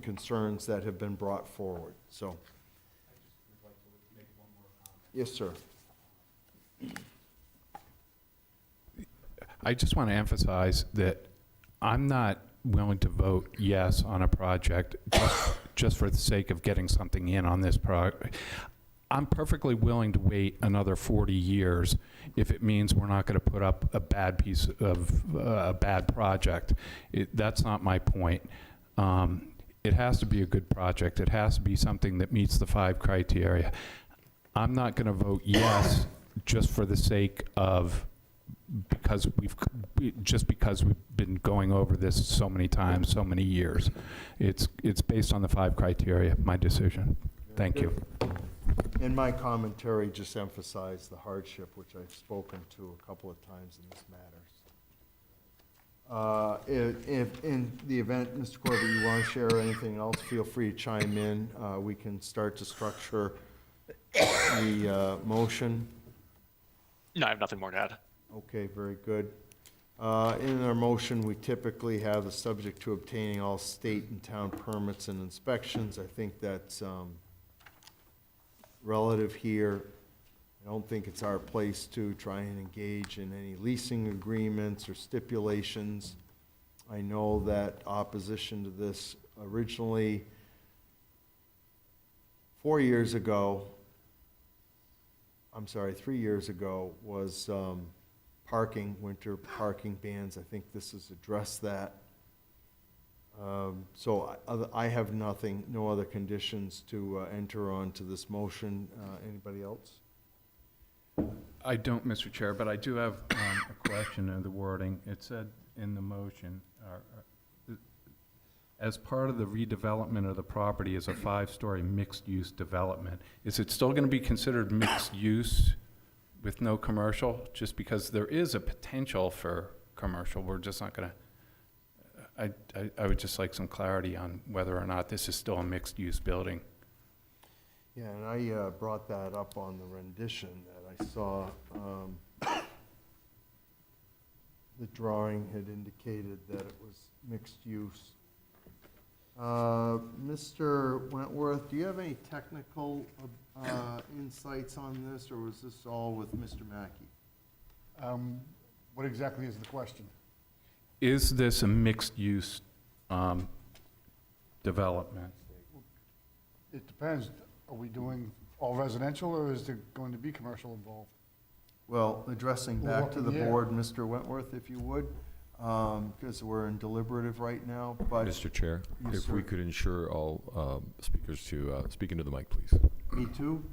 concerns that have been brought forward. So. I just would like to make one more comment. Yes, sir. I just want to emphasize that I'm not willing to vote yes on a project just for the sake of getting something in on this project. I'm perfectly willing to wait another 40 years if it means we're not going to put up a bad piece of a bad project. That's not my point. It has to be a good project. It has to be something that meets the 5 criteria. I'm not going to vote yes just for the sake of because we've been going over this so many times, so many years. It's based on the 5 criteria, my decision. Thank you. And my commentary just emphasized the hardship, which I've spoken to a couple of times in this matter. If in the event, Mr. Corbett, you want to share anything else, feel free to chime in. We can start to structure the motion. No, I have nothing more to add. Okay, very good. In our motion, we typically have the subject to obtaining all state and town permits and inspections. I think that's relative here. I don't think it's our place to try and engage in any leasing agreements or stipulations. I know that opposition to this originally 3 years ago was winter parking bans. I think this has addressed that. So I have no other conditions to enter onto this motion. Anybody else? I don't, Mr. Chair, but I do have a question of the wording. It said in the motion, as part of the redevelopment of the property is a 5-story mixed-use development. Is it still going to be considered mixed use with no commercial? Just because there is a potential for commercial, we're just not going to. I would just like some clarity on whether or not this is still a mixed-use building. Yeah, and I brought that up on the rendition that I saw. the drawing had indicated that it was mixed use. Mr. Wentworth, do you have any technical insights on this, or was this all with Mr. Mackey? What exactly is the question? Is this a mixed-use development? It depends. Are we doing all residential, or is there going to be commercial involved? Well, addressing Well, back to the yeah. board, Mr. Wentworth, if you would, because we're in deliberative right now, but Mr. Chair, Yes, if we sir. could ensure all speakers to speak into the mic, please. me too.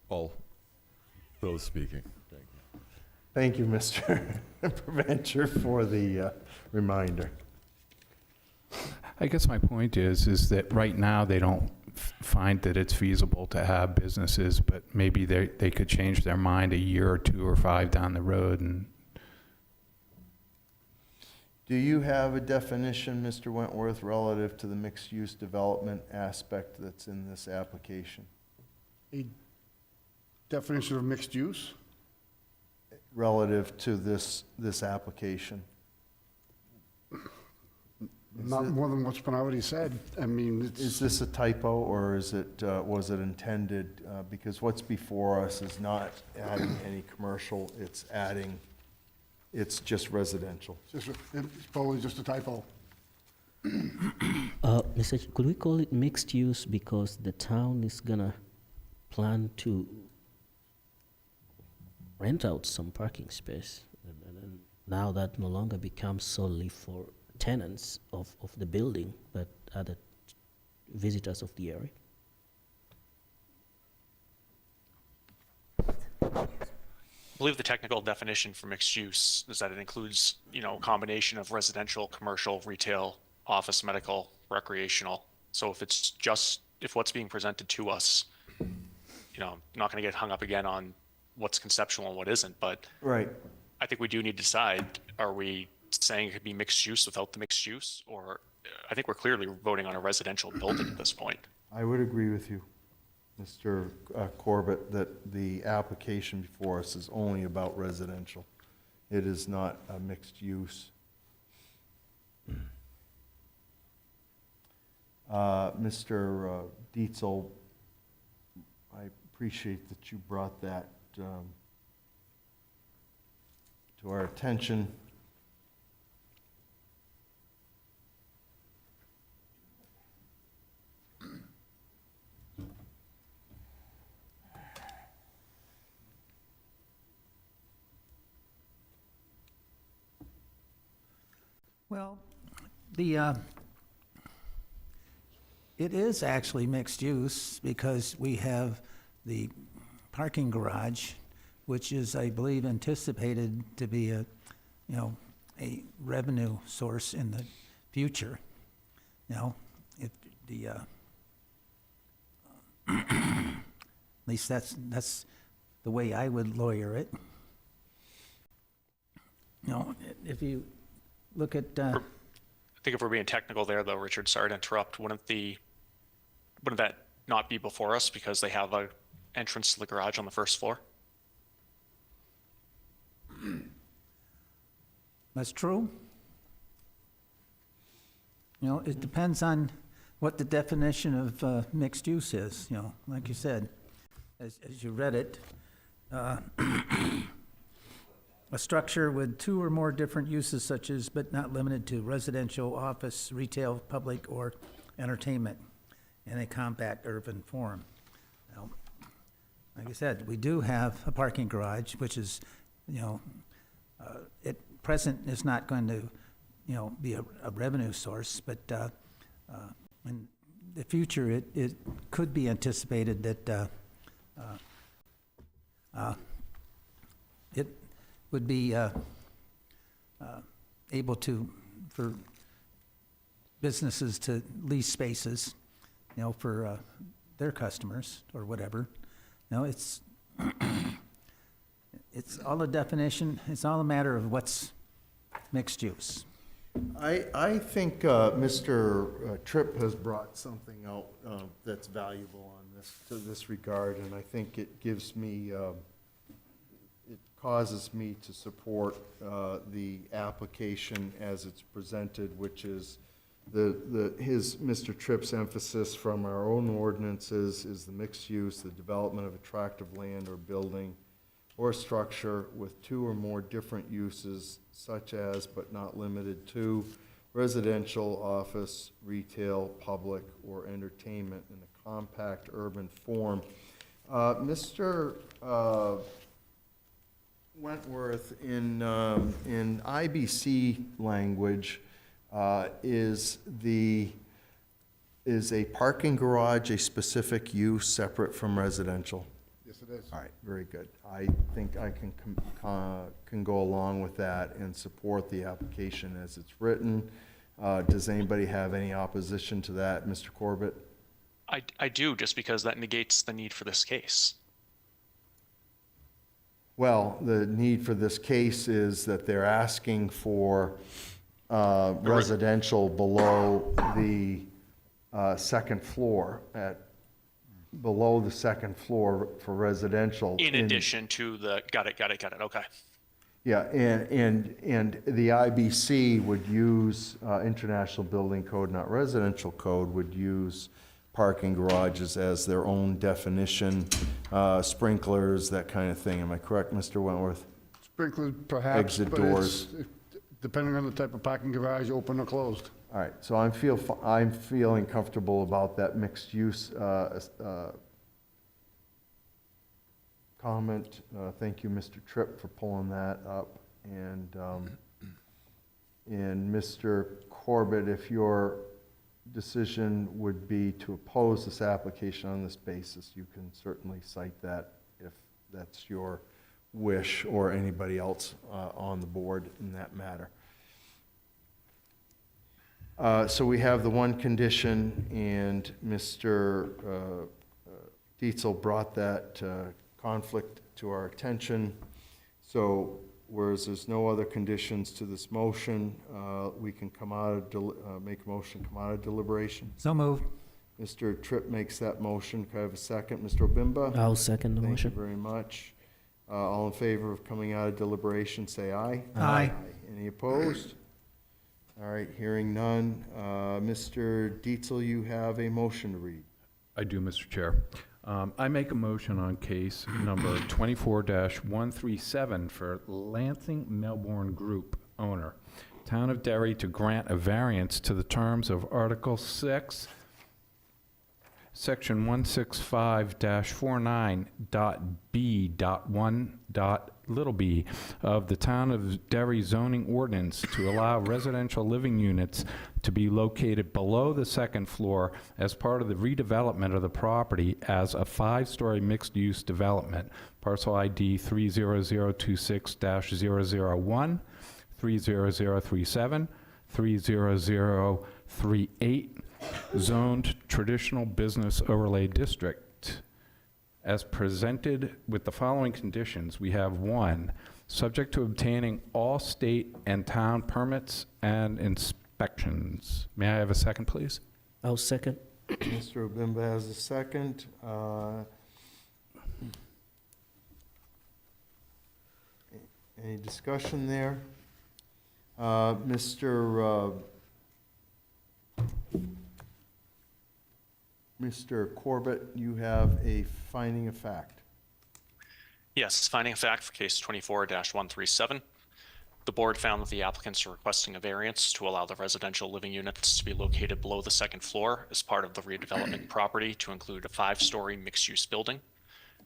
All those speaking. Thank you. Thank you, Mr. Preventer, for the reminder. I guess my point is that right now they don't find that it's feasible to have businesses, but maybe they could change their mind a year or 2 or 5 down the road. And Do you have a definition, Mr. Wentworth, relative to the mixed-use development aspect that's in this application? A definition of mixed use? Relative to this application? Not more than what's been already said. I mean, Is it's, this a typo, or is it, was it intended? Because what's before us is not adding any commercial, it's just residential. it's probably just a typo. Mr. Could we call it mixed use because the town is gonna plan to rent out some parking space, and now that no longer becomes solely for tenants of the building, but other visitors of the area? I believe the technical definition for mixed use is that it includes, a combination of residential, commercial, retail, office, medical, recreational. So if what's being presented to us, I'm not going to get hung up again on what's conceptual and what isn't, but Right. I think we do need to decide, are we saying it could be mixed use without the mixed use? Or I think we're clearly voting on a residential building at this point. I would agree with you, Mr. Corbett, that the application before us is only about residential. It is not a mixed use. Mr. Dietzel, I appreciate that you brought that to our attention. Well, it is actually mixed use because we have the parking garage, which is, I believe, anticipated to be a revenue source in the future. If at least that's the way I would lawyer it. If you look at, I think if we're being technical there, though, Richard, sorry to interrupt, wouldn't that not be before us because they have a entrance to the garage on the first floor? that's true. It depends on what the definition of mixed use is, like you said, as you read it. A structure with 2 or more different uses such as, but not limited to, residential, office, retail, public, or entertainment in a compact urban form. Now, like I said, we do have a parking garage, which is, at present is not going to, be a revenue source, but in the future, it could be anticipated that it would be able to, for businesses to lease spaces, for their customers or whatever. It's all a definition. It's all a matter of what's mixed use. I think Mr. Tripp has brought something out that's valuable on this, to this regard, and I think it gives me, it causes me to support the application as it's presented, which is Mr. Tripp's emphasis from our own ordinances is the mixed use, the development of attractive land or building or structure with two or more different uses, such as, but not limited to, residential, office, retail, public, or entertainment in a compact urban form. Mr. Wentworth, in IBC language, is a parking garage a specific use separate from residential? Yes, it is. All right, very good. I think I can go along with that and support the application as it's written. Does anybody have any opposition to that, Mr. Corbett? I do, just because that negates the need for this case. Well, the need for this case is that they're asking for residential below the second floor, below the second floor for residential. In addition to the, got it, okay. Yeah, and the IBC would use, International Building Code, not residential code, would use parking garages as their own definition, sprinklers, that kind of thing. Am I correct, Mr. Wentworth? Sprinklers perhaps, Exit but doors. depending on the type of parking garage, open or closed. All right, so I'm feeling comfortable about that mixed use comment. Thank you, Mr. Tripp, for pulling that up. And Mr. Corbett, if your decision would be to oppose this application on this basis, you can certainly cite that if that's your wish, or anybody else on the board in that matter. So we have the one condition, and Mr. Dietzel brought that conflict to our attention. So whereas there's no other conditions to this motion, we can come out of, make a motion, come out of deliberation. So moved. Mr. Tripp makes that motion. Can I have a second? Mr. Obimba? I'll second the motion. Thank you very much. All in favor of coming out of deliberation, say aye. Aye. Any opposed? All right, hearing none. Mr. Dietzel, you have a motion to read. I do, Mr. Chair. I make a motion on case number 24-137 for Lansing Melbourne Group owner, Town of Derry, to grant a variance to the terms of Article 6, Section 165-49.b.1.b of the Town of Derry zoning ordinance to allow residential living units to be located below the second floor as part of the redevelopment of the property as a 5-story mixed-use development, parcel ID 30026-001, 30037, 30038, zoned traditional business overlay district. As presented with the following conditions, we have 1, subject to obtaining all state and town permits and inspections. May I have a second, please? I'll second. Mr. Obimba has a second. Any discussion there? Mr. Corbett, you have a finding of fact. Yes, finding of fact for case 24-137. The board found that the applicants are requesting a variance to allow the residential living units to be located below the second floor as part of the redevelopment property to include a 5-story mixed-use building.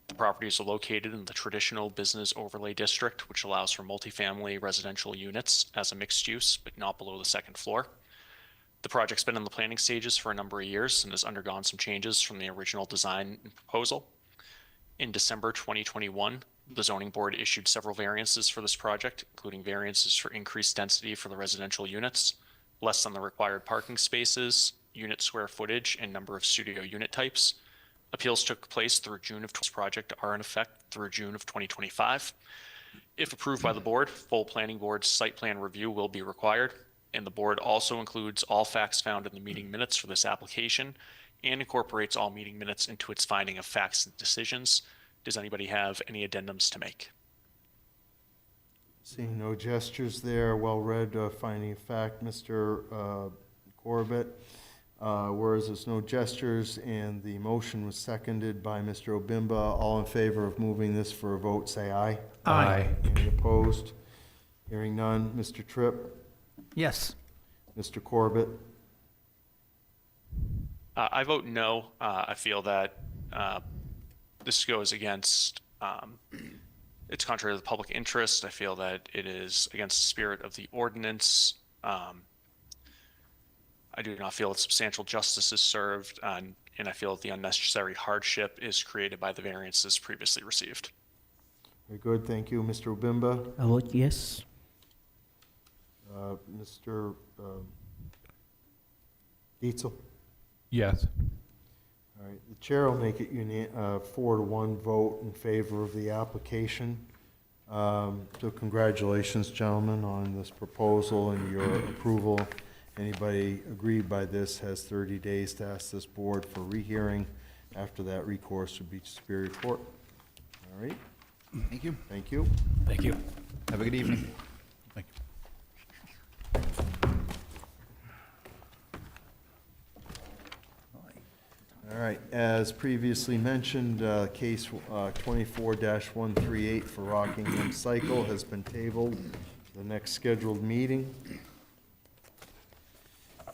The properties are located in the traditional business overlay district, which allows for multifamily residential units as a mixed use, but not below the second floor. The project's been in the planning stages for a number of years and has undergone some changes from the original design and proposal. In December 2021, the zoning board issued several variances for this project, including variances for increased density for the residential units, less than the required parking spaces, unit square footage, and number of studio unit types. Appeals took place through June of this project are in effect through June of 2025. If approved by the board, full planning board site plan review will be required, and the board also includes all facts found in the meeting minutes for this application and incorporates all meeting minutes into its finding of facts and decisions. Does anybody have any addendums to make? Seeing no gestures there, well read, finding of fact, Mr. Corbett. Whereas there's no gestures and the motion was seconded by Mr. Obimba, all in favor of moving this for a vote, say aye. Aye. Any opposed? Hearing none. Mr. Tripp? Yes. Mr. Corbett? I vote no. I feel that this goes against, it's contrary to the public interest. I feel that it is against the spirit of the ordinance. I do not feel that substantial justice is served, and I feel that the unnecessary hardship is created by the variances previously received. Very good, thank you. Mr. Obimba? I vote yes. Mr. Dietzel? Yes. All right, the chair will make it 4-1 vote in favor of the application. So congratulations, gentlemen, on this proposal and your approval. Anybody aggrieved by this has 30 days to ask this board for rehearing. After that, recourse would be to Superior Court. All right, Thank you. thank you. Thank you. Have a good evening. All right, as previously mentioned, case 24-138 for Rockingham Cycle has been tabled to the next scheduled meeting.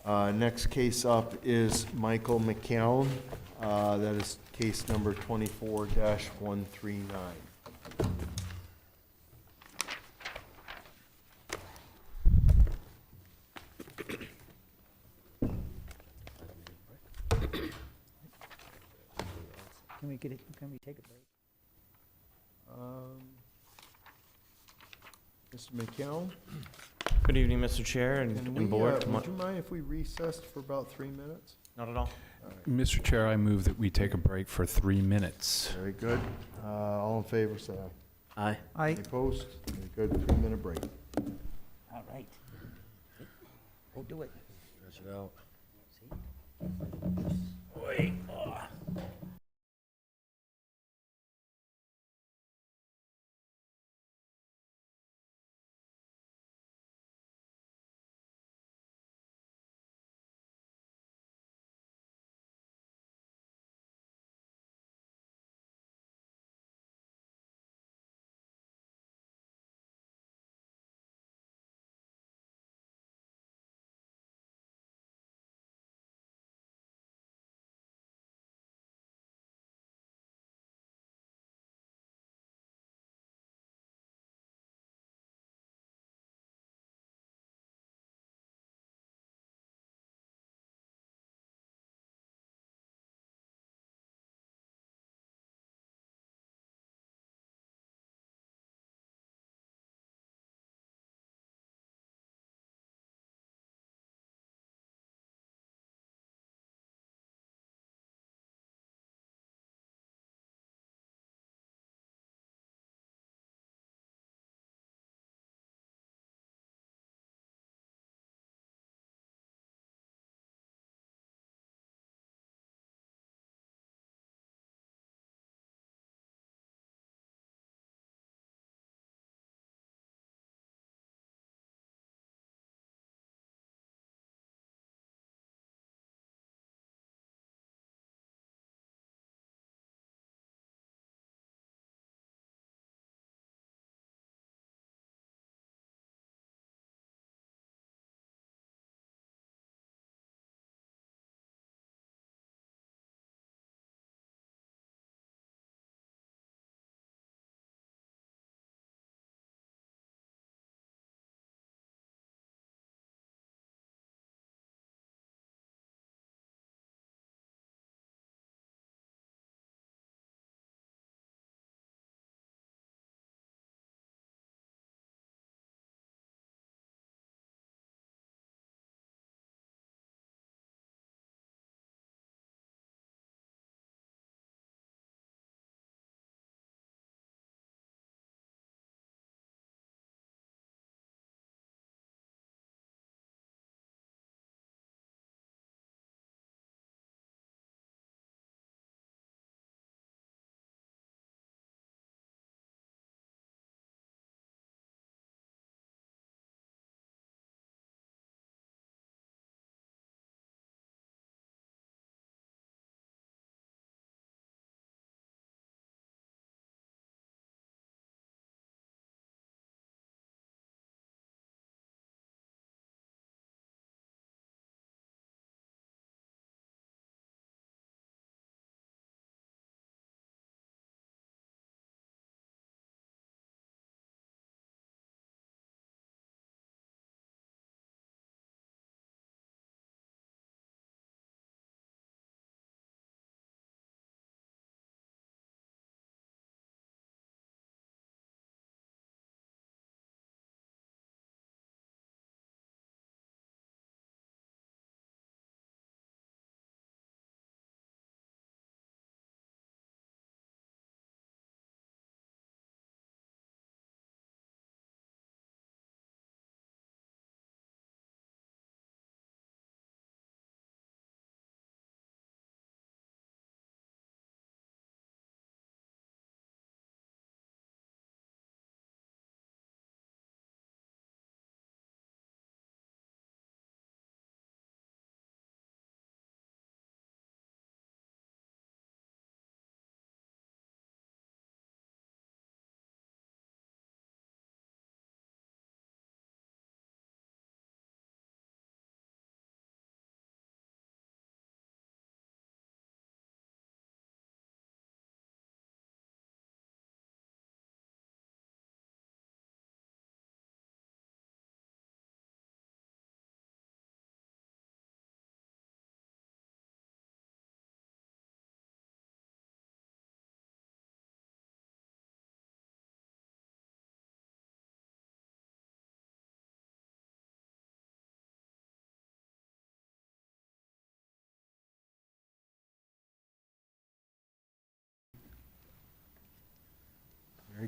Next case up is Michael McCown. That is case number 24-139. Can we take a break? Mr. McCown? Good evening, Mr. Chair and, Can and board. would you mind if we recessed for about 3 minutes? Not at all. Mr. Chair, I move that we take a break for 3 minutes. Very good. All in favor, say aye. Aye. Aye. Any opposed? Very good. 3-minute break. All right. We'll do it. Stretch it out.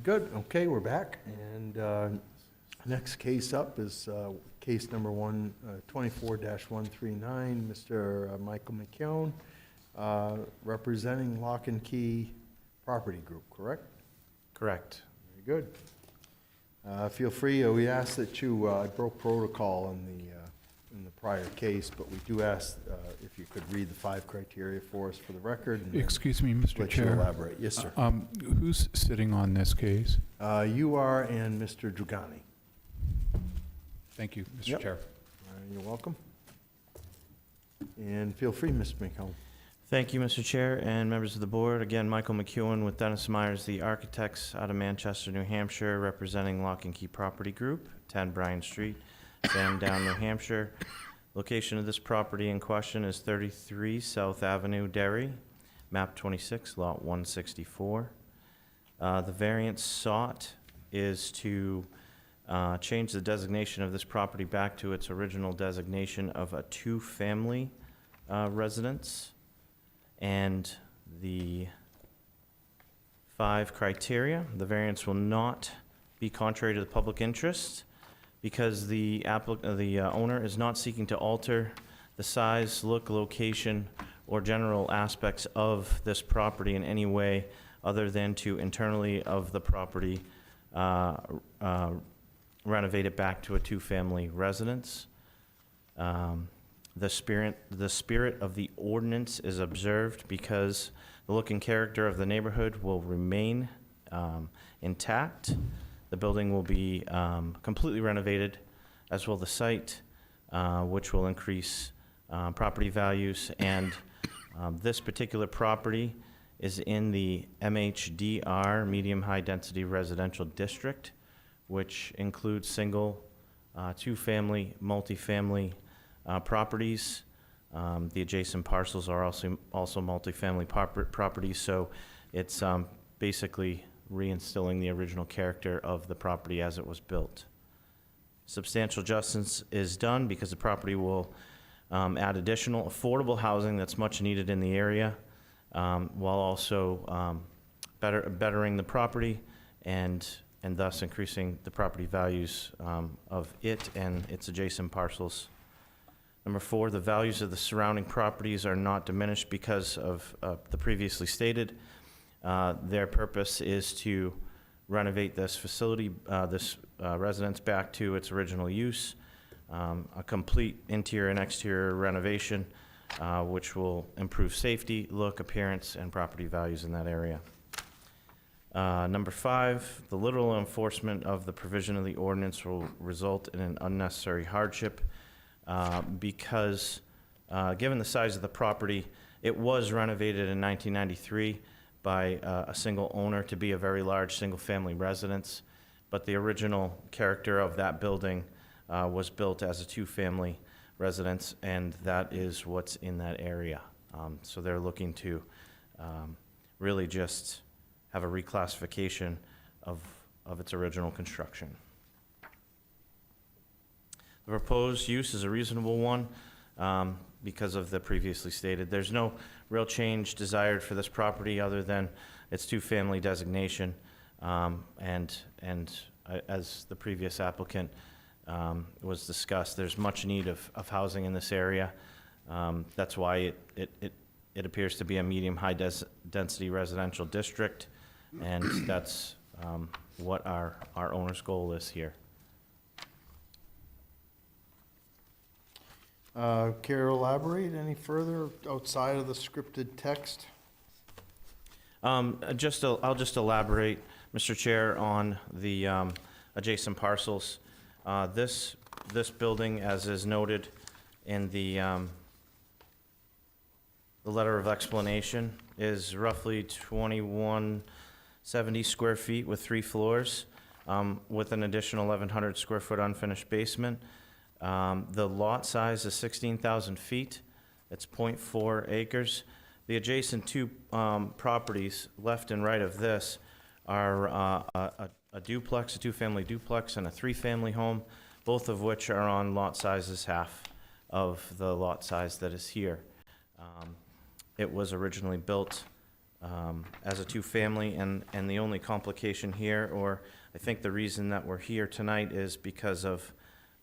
Very good. Okay, we're back. And next case up is case number 24-139, Mr. Michael McKeown, representing Lock and Key Property Group, correct? Correct. Very good. Feel free, we ask that you, I broke protocol in the prior case, but we do ask if you could read the 5 criteria for us for the record. And then Excuse me, Mr. let you Chair. elaborate. Yes, sir. Who's sitting on this case? You are and Mr. Dragani. Thank you, Mr. Yep. Chair. You're welcome. And feel free, Mr. McComb. Thank you, Mr. Chair and members of the board. Again, Michael McEwen with Dennis Myers, the architects out of Manchester, New Hampshire, representing Lock and Key Property Group, 10 Bryan Street, Sandown, New Hampshire. Location of this property in question is 33 South Avenue, Derry, map 26, lot 164. The variance sought is to change the designation of this property back to its original designation of a 2-family residence. And the 5 criteria, the variance will not be contrary to the public interest because the owner is not seeking to alter the size, look, location, or general aspects of this property in any way other than to internally of the property renovate it back to a 2-family residence. The spirit of the ordinance is observed because the look and character of the neighborhood will remain intact. The building will be completely renovated, as will the site, which will increase property values. And this particular property is in the MHDR, Medium High Density Residential District, which includes single, 2-family, multifamily properties. The adjacent parcels are also multifamily properties, so it's basically reinstilling the original character of the property as it was built. Substantial justice is done because the property will add additional affordable housing that's much needed in the area, while also bettering the property and thus increasing the property values of it and its adjacent parcels. Number 4, the values of the surrounding properties are not diminished because of the previously stated. Their purpose is to renovate this facility, this residence back to its original use, a complete interior and exterior renovation, which will improve safety, look, appearance, and property values in that area. Number 5, the literal enforcement of the provision of the ordinance will result in an unnecessary hardship because given the size of the property, it was renovated in 1993 by a single owner to be a very large single-family residence, but the original character of that building was built as a 2-family residence, and that is what's in that area. So they're looking to really just have a reclassification of its original construction. The proposed use is a reasonable one because of the previously stated. There's no real change desired for this property other than its 2-family designation. And as the previous applicant was discussed, there's much need of housing in this area. That's why it appears to be a medium-high density residential district, and that's what our owner's goal is here. Care to elaborate any further outside of the scripted text? I'll just elaborate, Mr. Chair, on the adjacent parcels. This building, as is noted in the letter of explanation, is roughly 2170 square feet with 3 floors, with an additional 1,100 square foot unfinished basement. The lot size is 16,000 feet. It's 0.4 acres. The adjacent 2 properties, left and right of this, are a duplex, a 2-family duplex, and a 3-family home, both of which are on lot sizes half of the lot size that is here. It was originally built as a two-family, and the only complication here, or I think the reason that we're here tonight is because of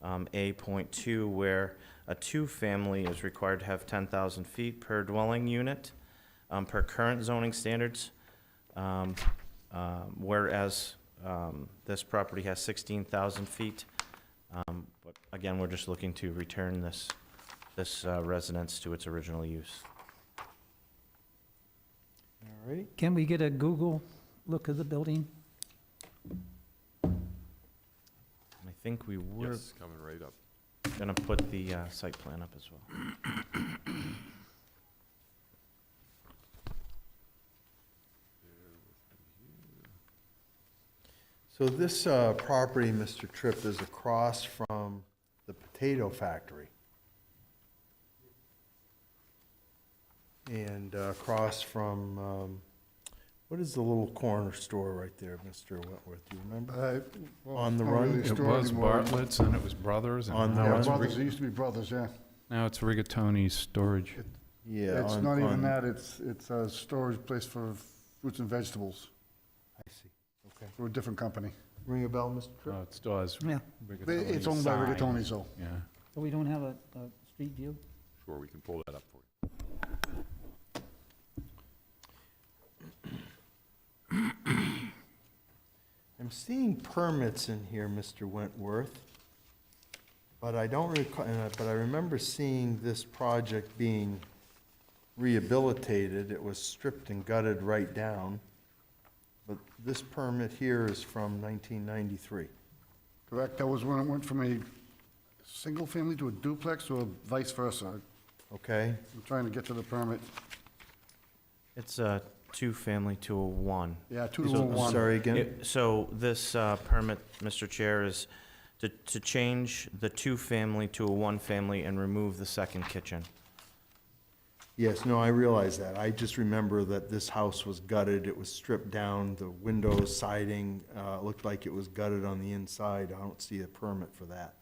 A.2, where a two-family is required to have 10,000 feet per dwelling unit, per current zoning standards, whereas this property has 16,000 feet. But again, we're just looking to return this residence to its original use. All right. Can we get a Google look of the building? I think we were Yes, coming right up. gonna put the site plan up as well. So this property, Mr. Tripp, is across from the potato factory. And across from, what is the little corner store right there, Mr. Wentworth, do you remember? On the not run? really a It store was anymore. Bartlett's, and it was Brothers, On and the now run. it's, Brothers, it used to be Brothers, yeah. now it's Rigatoni's Storage. Yeah. It's on- not even on- that, it's a storage place for fruits and vegetables I see, okay. for a different company. Ring a bell, Mr. Tripp? Oh, it still has Yeah. Rigatoni's It's owned by sign. Rigatoni's, though. Yeah. So we don't have a street view? Sure, we can pull that up for you. I'm seeing permits in here, Mr. Wentworth, but I don't recall, but I remember seeing this project being rehabilitated. It was stripped and gutted right down, but this permit here is from 1993. Correct, that was when it went from a single family to a duplex or vice versa. Okay? I'm trying to get to the permit. It's a two-family to a one. Yeah, 2 to So- 1. Sorry again? So this permit, Mr. Chair, is to change the two-family to a one-family and remove the second kitchen. Yes, no, I realize that. I just remember that this house was gutted. It was stripped down, the windows, siding, looked like it was gutted on the inside. I don't see a permit for that.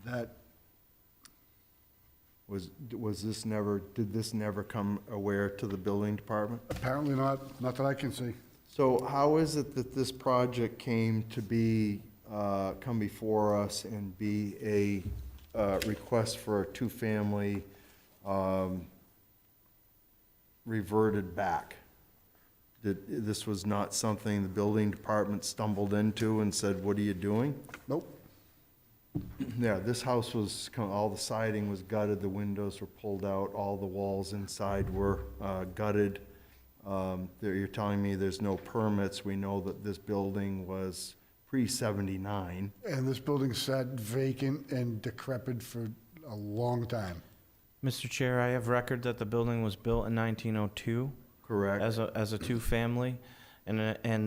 That, Was this never, did this never come aware to the building department? apparently not that I can see. So how is it that this project came to be, come before us and be a request for a two-family reverted back? This was not something the building department stumbled into and said, what are you doing? Nope. Yeah, this house was, all the siding was gutted, the windows were pulled out, all the walls inside were gutted. You're telling me there's no permits. We know that this building was pre-79. And this building sat vacant and decrepit for a long time. Mr. Chair, I have record that the building was built in 1902 Correct. as a two-family, and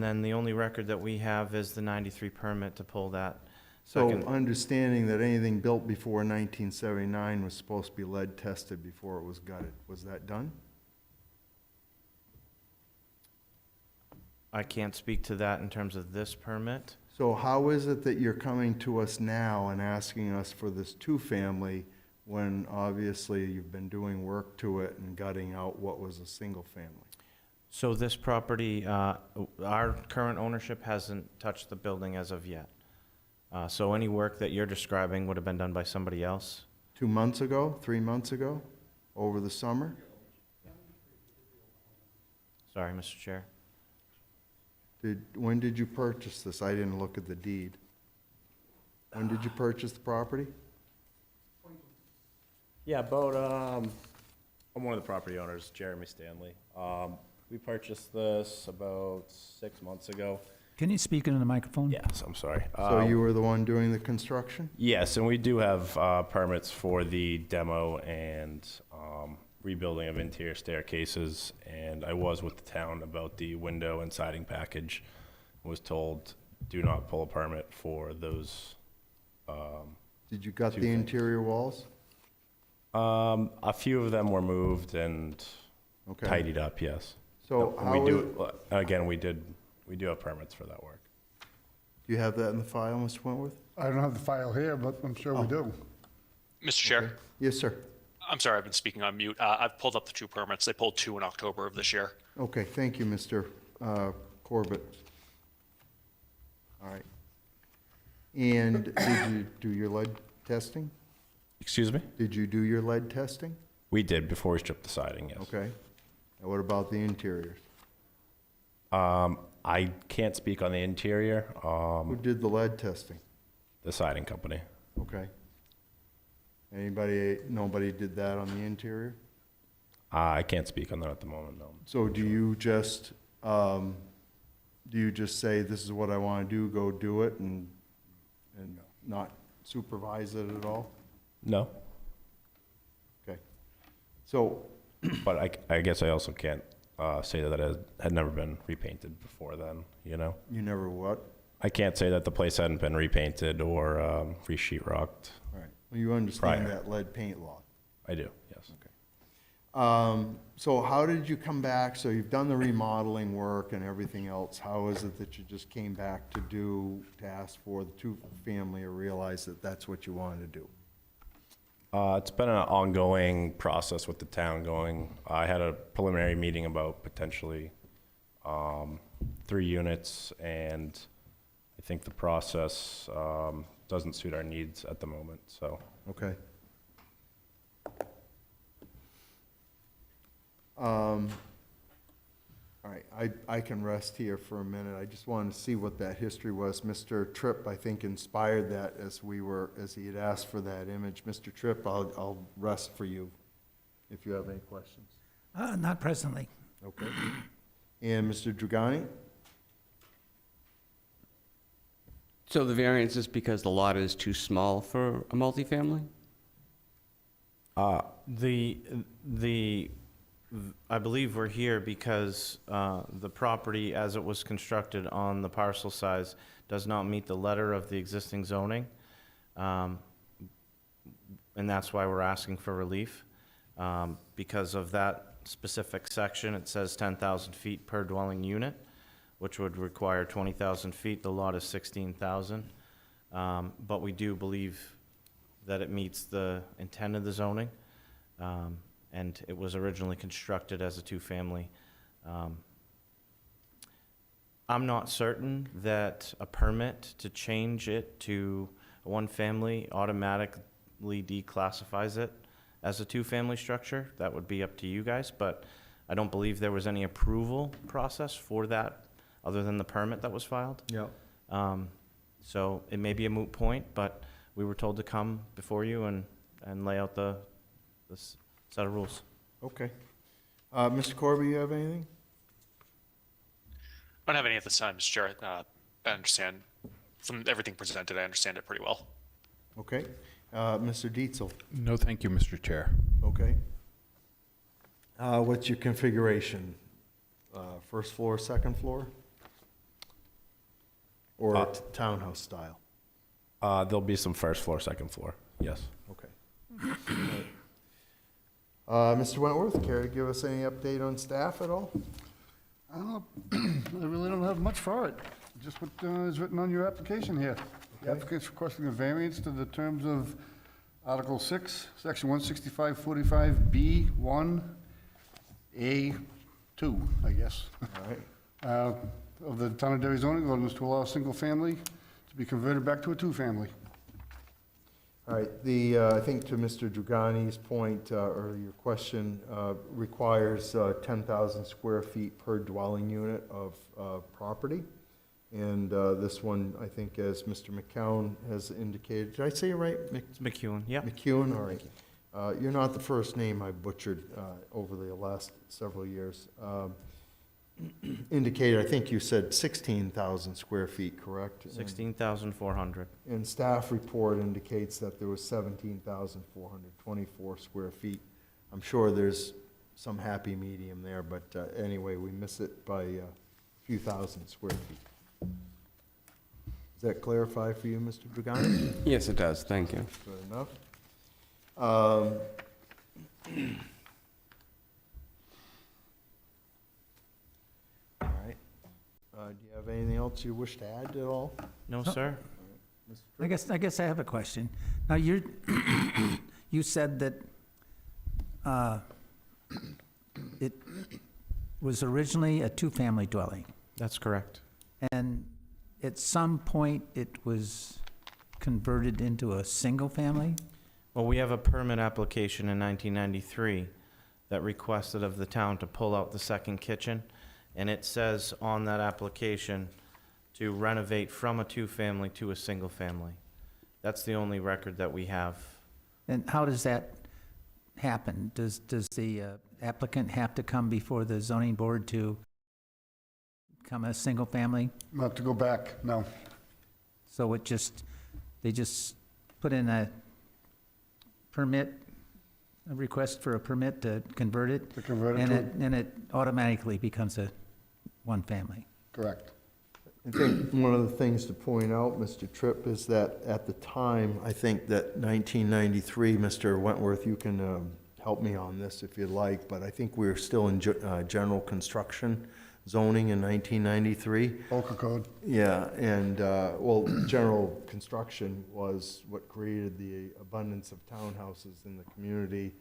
then the only record that we have is the 93 permit to pull that So second. understanding that anything built before 1979 was supposed to be lead tested before it was gutted. Was that done? I can't speak to that in terms of this permit. So how is it that you're coming to us now and asking us for this two-family when obviously you've been doing work to it and gutting out what was a single-family? So this property, our current ownership hasn't touched the building as of yet. So any work that you're describing would have been done by somebody else? 2 months ago, 3 months ago, over the summer? Sorry, Mr. Chair. When did you purchase this? I didn't look at the deed. When did you purchase the property? Yeah, about, I'm one of the property owners, Jeremy Stanley. We purchased this about 6 months ago. Can you speak into the microphone? Yes, I'm sorry. So you were the one doing the construction? Yes, and we do have permits for the demo and rebuilding of interior staircases. And I was with the town about the window and siding package. Was told, do not pull a permit for those. Did you gut Two the things. interior walls? A few of them were moved and Okay. tidied up, yes. So And how we is, do, again, we do have permits for that work. do you have that in the file, Mr. Wentworth? I don't have the file here, but I'm sure we do. Mr. Chair, Yes, sir. I'm sorry, I've been speaking on mute. I've pulled up the 2 permits. They pulled 2 in October of this year. Okay, thank you, Mr. Corbett. All right. And did you do your lead testing? Excuse me? Did you do your lead testing? We did before we stripped the siding, yes. Okay. And what about the interiors? I can't speak on the interior. Who did the lead testing? The siding company. Okay. Nobody did that on the interior? I can't speak on that at the moment, no. So do you just say, this is what I want to do, go do it, and not supervise it at all? No. Okay. So, But I guess I also can't say that it had never been repainted before then, you know? you never what? I can't say that the place hadn't been repainted or re-sheetrocked. All right. Well, you understand Prior. that lead paint law? I do, yes. So how did you come back? So you've done the remodeling work and everything else. How is it that you just came back to ask for the 2-family or realize that that's what you wanted to do? It's been an ongoing process with the town going. I had a preliminary meeting about potentially 3 units, and I think the process doesn't suit our needs at the moment, so. Okay. All right, I can rest here for a minute. I just wanted to see what that history was. Mr. Tripp, I think, inspired that as he had asked for that image. Mr. Tripp, I'll rest for you if you have any questions. Not presently. Okay. And Mr. Dragani? So the variance is because the lot is too small for a multifamily? I believe we're here because the property, as it was constructed on the parcel size, does not meet the letter of the existing zoning. And that's why we're asking for relief. Because of that specific section, it says 10,000 feet per dwelling unit, which would require 20,000 feet. The lot is 16,000. But we do believe that it meets the intent of the zoning. And it was originally constructed as a 2-family. I'm not certain that a permit to change it to a 1-family automatically declassifies it as a 2-family structure. That would be up to you guys, but I don't believe there was any approval process for that other than the permit that was filed. Yeah. So it may be a moot point, but we were told to come before you and lay out the set of rules. Okay. Mr. Corby, you have anything? I don't have any at this time, Mr. Chair. I understand from everything presented, I understand it pretty well. Okay. Mr. Dietzel? No, thank you, Mr. Chair. Okay. What's your configuration? First floor, second floor? Or townhouse style? There'll be some first floor, second floor, yes. Okay. Mr. Wentworth, care to give us any update on staff at all? I really don't have much for it, just what is written on your application here. The applicant's requesting a variance to the terms of Article 6, Section 16545B1A2, I guess. All right. Of the Town of Derry zoning ordinance to allow a single family to be converted back to a 2-family. All right, I think to Mr. Dragani's point, or your question, requires 10,000 square feet per dwelling unit of property. And this one, I think, as Mr. McCown has indicated, did I say it right? It's McEwen, yeah. McEwen, all right. You're not the first name I butchered over the last several years. Indicated, I think you said 16,000 square feet, correct? 16,400. And staff report indicates that there was 17,424 square feet. I'm sure there's some happy medium there, but anyway, we miss it by a few thousand square feet. Does that clarify for you, Mr. Dragani? Yes, it does. Thank you. Good enough. All right. Do you have anything else you wish to add at all? No, sir. I guess I have a question. Now, you said that it was originally a two-family dwelling, That's correct. and at some point, it was converted into a single-family? Well, we have a permit application in 1993 that requested of the town to pull out the second kitchen, and it says on that application to renovate from a two-family to a single-family. That's the only record that we have. And how does that happen? Does the applicant have to come before the zoning board to become a single family? Not to go back, no. So they just put in a permit, a request for a permit to convert it? To convert it And to, and it automatically becomes a one family? correct. I think one of the things to point out, Mr. Tripp, is that at the time, I think that 1993, Mr. Wentworth, you can help me on this if you'd like, but I think we were still in general construction zoning in 1993. Local code. Yeah, and, well, general construction was what created the abundance of townhouses in the community,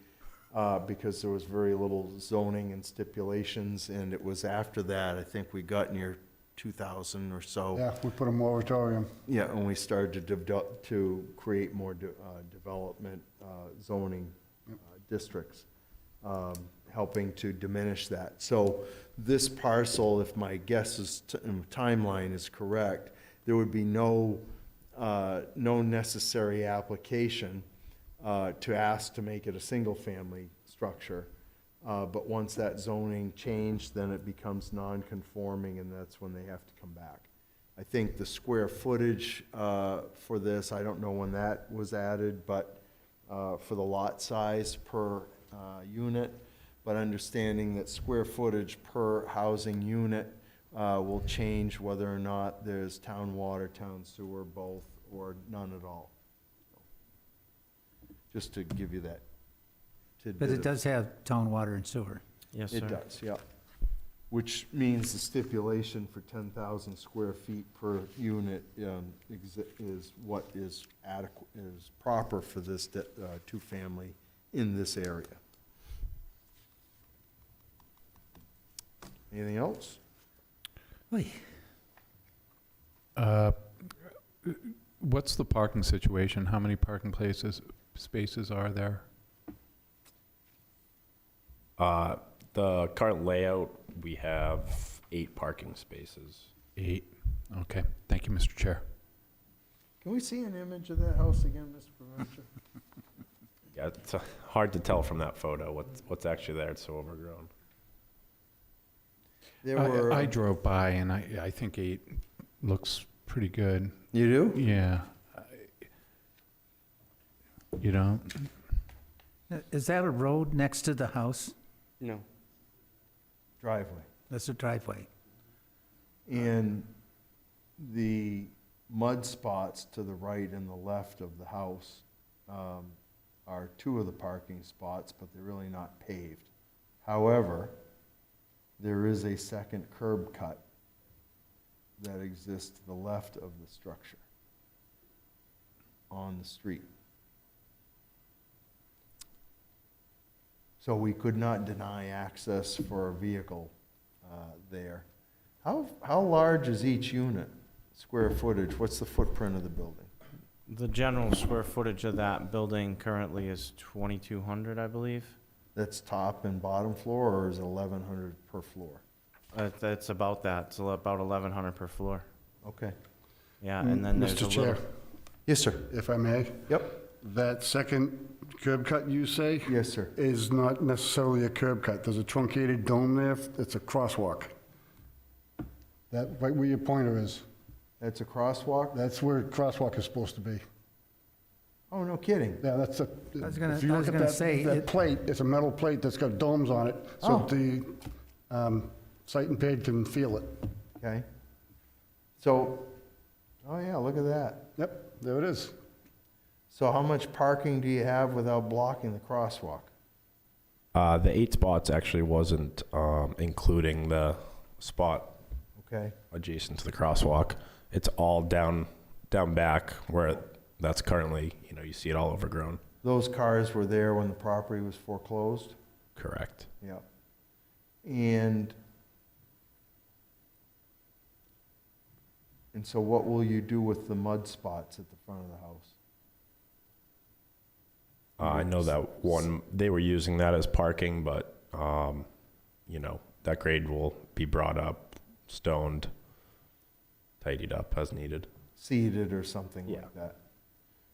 because there was very little zoning and stipulations, and it was after that, I think we got near 2000 or so. Yeah, we put a moratorium. Yeah, and we started to create more development zoning districts, helping to diminish that. So this parcel, if my guess is timeline is correct, there would be no necessary application to ask to make it a single-family structure. But once that zoning changed, then it becomes non-conforming, and that's when they have to come back. I think the square footage for this, I don't know when that was added, but for the lot size per unit, but understanding that square footage per housing unit will change whether or not there's town water, town sewer, both, or none at all. Just to give you that tidbit. But it does have town water and sewer. Yes, sir. It does, yeah. Which means the stipulation for 10,000 square feet per unit is what is adequate, is proper for this two-family in this area. Anything else? Oy. What's the parking situation? How many parking spaces are there? The current layout, we have 8 parking spaces. 8. Okay. Thank you, Mr. Chair. Can we see an image of that house again, Mr. Provencher? Yeah, it's hard to tell from that photo what's actually there. It's so overgrown. There were. I drove by, and I think 8 looks pretty good. You do? Yeah. You know? Is that a road next to the house? No. Driveway. That's a driveway. And the mud spots to the right and the left of the house are 2 of the parking spots, but they're really not paved. However, there is a second curb cut that exists to the left of the structure on the street. So we could not deny access for a vehicle there. How large is each unit, square footage? What's the footprint of the building? The general square footage of that building currently is 2,200, I believe. That's top and bottom floor, or is it 1,100 per floor? It's about that. It's about 1,100 per floor. Okay. Yeah, and then there's a Mr. little. Chair, Yes, sir. if I may, Yep. that second curb cut you say Yes, sir. is not necessarily a curb cut. There's a truncated dome there. It's a crosswalk. That, right where your pointer is, That's a crosswalk? that's where crosswalk is supposed to be. Oh, no kidding. Yeah, that's a, I was gonna- if you I look was at gonna that, say, that it- plate, it's a metal plate that's got domes on it, Oh. so the sight impaired can feel it. Okay. So, oh yeah, look at that. Yep, there it is. So how much parking do you have without blocking the crosswalk? The 8 spots actually wasn't including the spot Okay. adjacent to the crosswalk. It's all down back where that's currently, you see it all overgrown. those cars were there when the property was foreclosed? Correct. Yeah. And so what will you do with the mud spots at the front of the house? I know that one, they were using that as parking, but, you know, that grade will be brought up, stoned, tidied up as needed. Seeded or something Yeah. like that?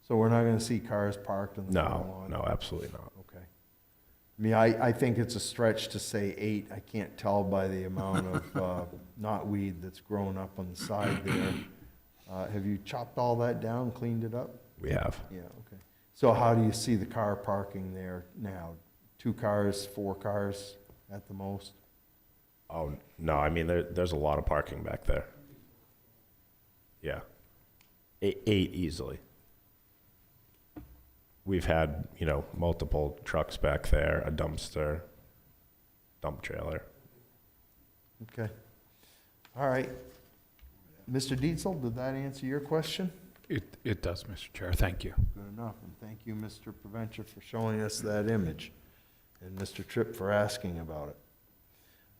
So we're not gonna see cars parked in the front No, lawn? no, absolutely not. Okay. I mean, I think it's a stretch to say 8. I can't tell by the amount of knotweed that's grown up on the side there. Have you chopped all that down, cleaned it up? We have. Yeah, okay. So how do you see the car parking there now? 2 cars, 4 cars at the most? Oh, no, I mean, there's a lot of parking back there. Yeah. 8 easily. We've had, you know, multiple trucks back there, a dumpster, dump trailer. Okay. All right. Mr. Dietzel, did that answer your question? It does, Mr. Chair. Thank you. Good enough, and thank you, Mr. Preventure, for showing us that image, and Mr. Tripp for asking about it.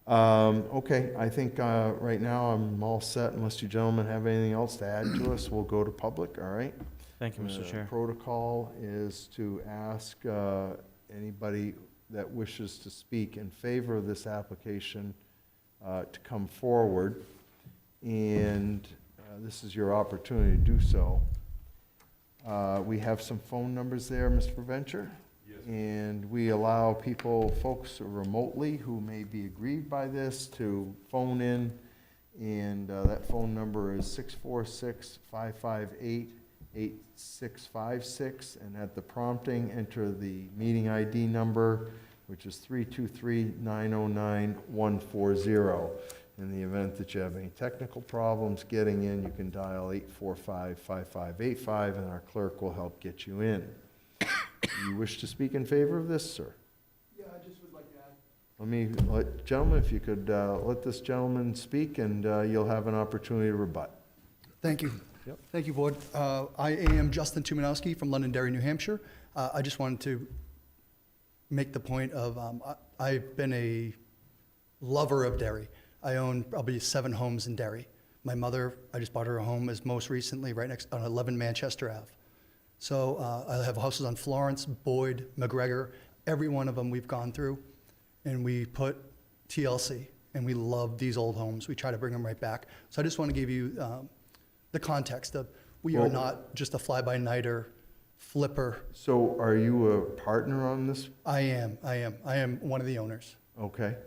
Okay, I think right now I'm all set, unless you gentlemen have anything else to add to us, we'll go to public, all right? Thank you, Mr. Chair. Protocol is to ask anybody that wishes to speak in favor of this application to come forward, and this is your opportunity to do so. We have some phone numbers there, Mr. Preventure. Yes. And we allow folks remotely who may be aggrieved by this to phone in, and that phone number is 646-558-8656, and at the prompting, enter the meeting ID number, which is 323-909-140. In the event that you have any technical problems getting in, you can dial 845-5585, and our clerk will help get you in. Do you wish to speak in favor of this, sir? Yeah, I just would like to add. Gentlemen, if you could let this gentleman speak, and you'll have an opportunity to rebut. Thank you. Yep. Thank you, Board. I am Justin Tumanowski from Londonderry, New Hampshire. I just wanted to make the point of I've been a lover of Derry. I own probably 7 homes in Derry. My mother, I just bought her a home as most recently right next on 11 Manchester Ave. So I have houses on Florence, Boyd, McGregor. Every one of them we've gone through, and we put TLC, and we love these old homes. We try to bring them right back. So I just want to give you the context of we are not just a fly-by-nighter flipper. So are you a partner on this? I am one of the owners. Okay.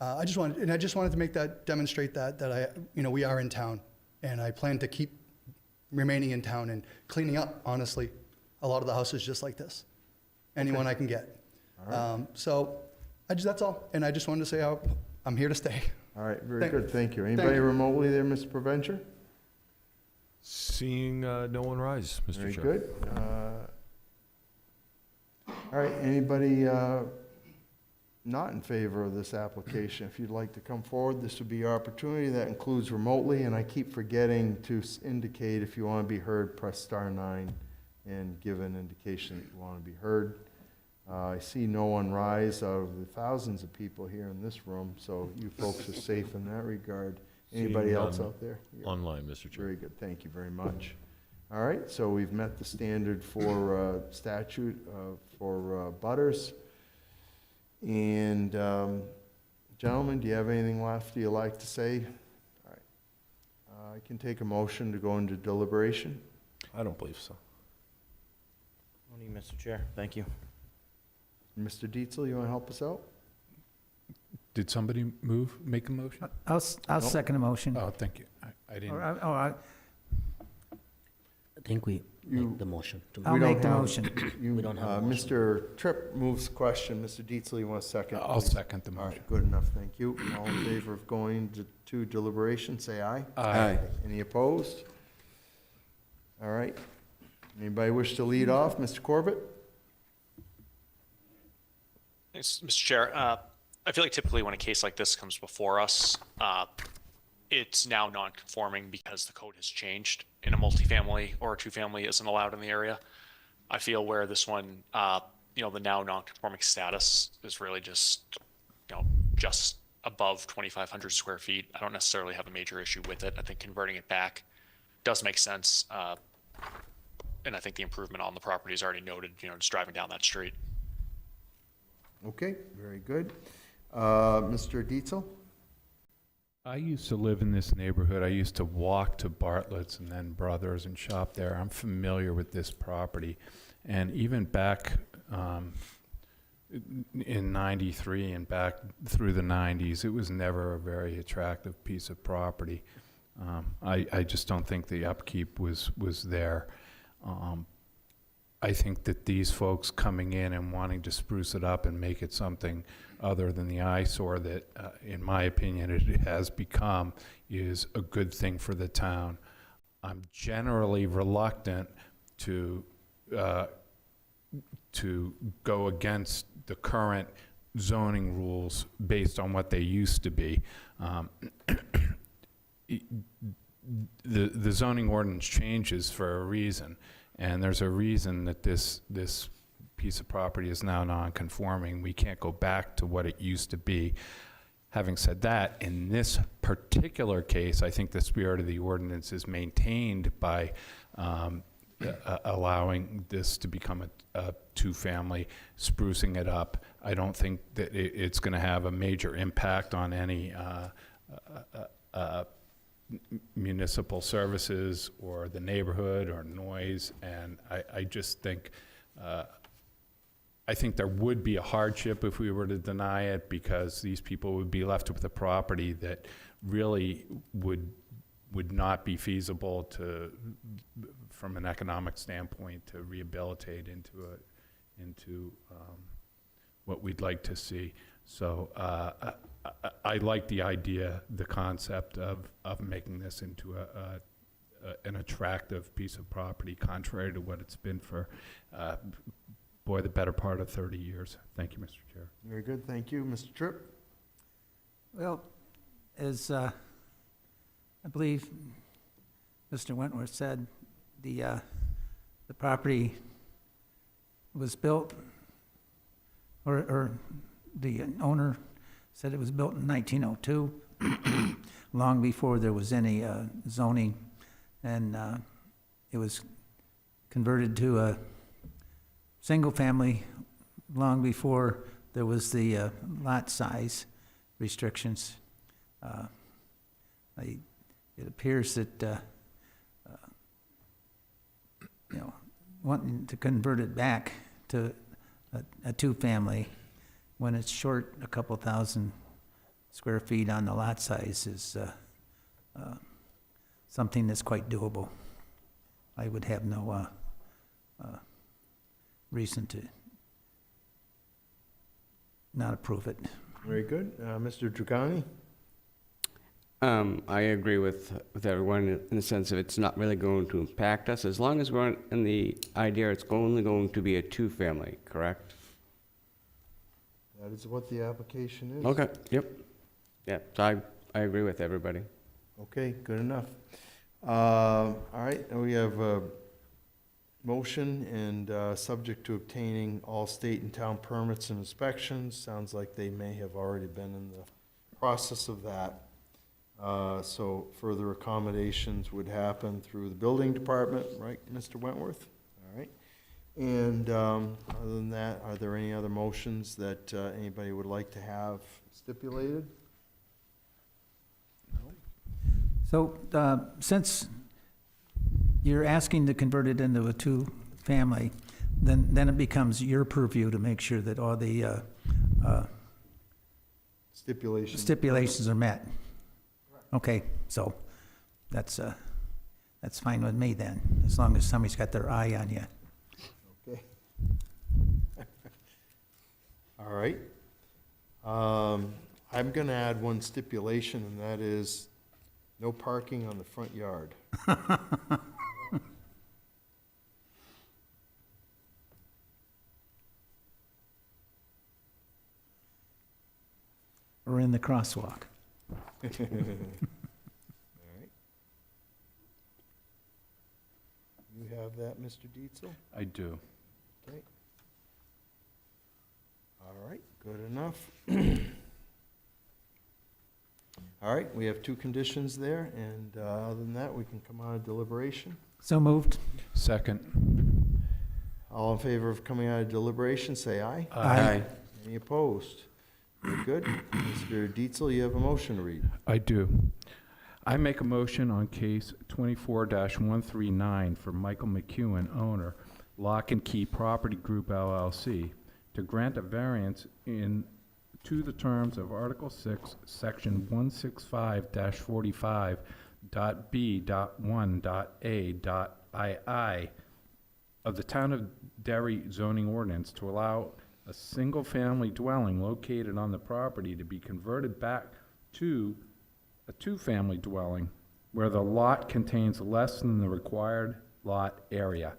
I just wanted to demonstrate that we are in town, and I plan to keep remaining in town and cleaning up, honestly, a lot of the houses just like this. Anyone I can get. All right. So that's all, and I just wanted to say I'm here to stay. All right, very good, thank you. Anybody remotely there, Mr. Preventure? Seeing no one rise, Mr. Very Chair. good. All right, anybody not in favor of this application, if you'd like to come forward, this would be your opportunity. That includes remotely, and I keep forgetting to indicate if you want to be heard, press *9 and give an indication that you want to be heard. I see no one rise out of the thousands of people here in this room, so you folks are safe in that regard. Anybody Seeing else none out there? Yeah. Online, Mr. Chair. Very good, thank you very much. All right, so we've met the standard for statute for butters. And gentlemen, do you have anything left you'd like to say? All right. I can take a motion to go into deliberation. I don't believe so. No need, Mr. Chair. Thank you. Mr. Dietzel, you want to help us out? Did somebody make a motion? I'll second the motion. Oh, thank you. I didn't. I think we make the motion. I'll make the motion. We don't have a motion. Mr. Tripp moves the question. Mr. Dietzel, you want a second? I'll second the All motion. right, good enough, thank you. All in favor of going to deliberation, say aye. Aye. Any opposed? All right. Anybody wish to lead off? Mr. Corbett? Thanks, Mr. Chair. I feel like typically when a case like this comes before us, it's now non-conforming because the code has changed and a multifamily or a 2-family isn't allowed in the area. I feel where this one, the now non-conforming status is really just, just above 2,500 square feet. I don't necessarily have a major issue with it. I think converting it back does make sense. And I think the improvement on the property is already noted, just driving down that street. Okay, very good. Mr. Dietzel? I used to live in this neighborhood. I used to walk to Bartlett's and then Brothers and shop there. I'm familiar with this property. And even back in 93 and back through the 90s, it was never a very attractive piece of property. I just don't think the upkeep was there. I think that these folks coming in and wanting to spruce it up and make it something other than the eyesore that, in my opinion, it has become, is a good thing for the town. I'm generally reluctant to go against the current zoning rules based on what they used to be. The zoning ordinance changes for a reason, and there's a reason that this piece of property is now non-conforming. We can't go back to what it used to be. Having said that, in this particular case, I think the spirit of the ordinance is maintained by allowing this to become a two-family, sprucing it up. I don't think that it's going to have a major impact on any municipal services or the neighborhood or noise, and I just think I think there would be a hardship if we were to deny it, because these people would be left with a property that really would not be feasible from an economic standpoint, to rehabilitate into what we'd like to see. So I like the idea, the concept of making this into an attractive piece of property, contrary to what it's been for the better part of 30 years. Thank you, Mr. Chair. Very good, thank you. Mr. Tripp? Well, as I believe Mr. Wentworth said, the property was built, or the owner said it was built in 1902, long before there was any zoning, and it was converted to a single family long before there was the lot size restrictions. It appears that wanting to convert it back to a two-family when it's short a couple thousand square feet on the lot size is something that's quite doable. I would have no reason to not approve it. Very good. Mr. Dragani? I agree with everyone in the sense of it's not really going to impact us, as long as we're in the idea it's only going to be a two-family, correct? That is what the application is. Okay, yep. Yeah, so I agree with everybody. Okay, good enough. All right, now we have a motion and subject to obtaining all state and town permits and inspections. Sounds like they may have already been in the process of that. So further accommodations would happen through the building department, right, Mr. Wentworth? All right. And other than that, are there any other motions that anybody would like to have stipulated? So since you're asking to convert it into a two-family, then it becomes your purview to make sure that all the stipulations are met. Okay, so that's fine with me then, as long as somebody's got their eye on you. Okay. All right. I'm going to add one stipulation, and that is no parking on the front yard. Or in the crosswalk. All right. You have have that, Mr. Dietzel? I do. Okay. All right, good enough. All right, we have two conditions there, and other than that, we can come out of deliberation. So moved. Second. All in favor of coming out of deliberation, say aye. Aye. Any opposed? Very good. Mr. Dietzel, you have a motion to read. I do. I make a motion on case 24-139 for Michael McEwen, owner, Lock and Key Property Group LLC, to grant a variance to the terms of Article 6, Section 165-45.B.1.A.II of the Town of Derry zoning ordinance to allow a single-family dwelling located on the property to be converted back to a two-family dwelling where the lot contains less than the required lot area.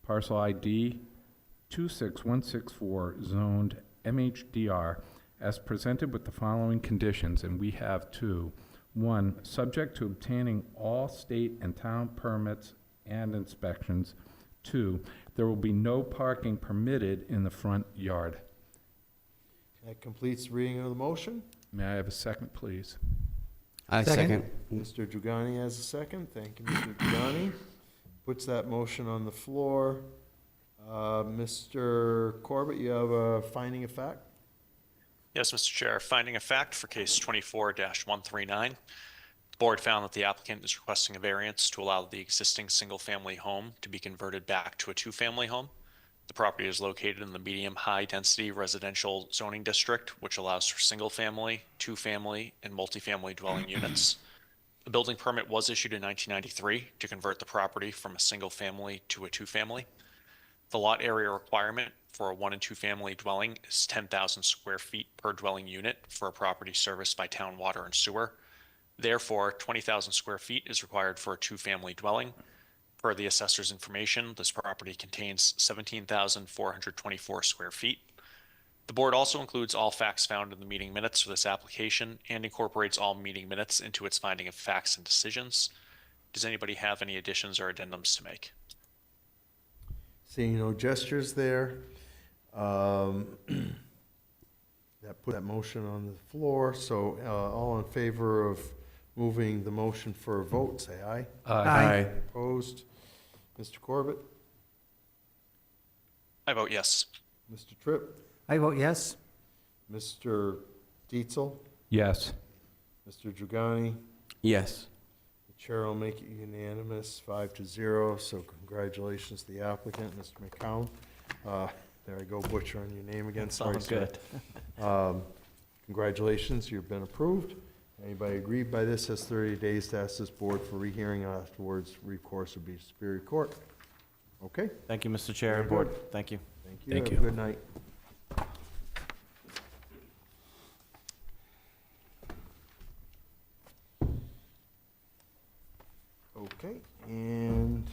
Parcel ID 26164, zoned MHDR, as presented with the following conditions, and we have two. One, subject to obtaining all state and town permits and inspections. Two, there will be no parking permitted in the front yard. That completes the reading of the motion. May I have a second, please? I second. Mr. Dragani has a second. Thank you, Mr. Dragani. Puts that motion on the floor. Mr. Corbett, you have a finding of fact? Yes, Mr. Chair. Finding of fact for case 24-139. The board found that the applicant is requesting a variance to allow the existing single-family home to be converted back to a two-family home. The property is located in the medium-high-density residential zoning district, which allows for single-family, two-family, and multifamily dwelling units. A building permit was issued in 1993 to convert the property from a single-family to a two-family. The lot area requirement for a 1- and 2-family dwelling is 10,000 square feet per dwelling unit for a property serviced by town water and sewer. Therefore, 20,000 square feet is required for a two-family dwelling. Per the assessor's information, this property contains 17,424 square feet. The board also includes all facts found in the meeting minutes for this application and incorporates all meeting minutes into its finding of facts and decisions. Does anybody have any additions or addendums to make? Seeing no gestures there, that put that motion on the floor. So all in favor of moving the motion for a vote, say aye. Aye. Opposed? Mr. Corbett? I vote yes. Mr. Tripp? I vote yes. Mr. Dietzel? Yes. Mr. Dragani? Yes. The chair will make it unanimous, 5-0, so congratulations to the applicant, Mr. McCown. There I go butchering your name again, sorry, Sounds sir. good. Congratulations, you've been approved. Anybody aggrieved by this has 30 days to ask this board for rehearing. Afterwards, recourse would be Superior Court. Okay? Thank you, Mr. Chair and Very Board. Thank you. Thank you. Thank Have a you. good night. Okay, and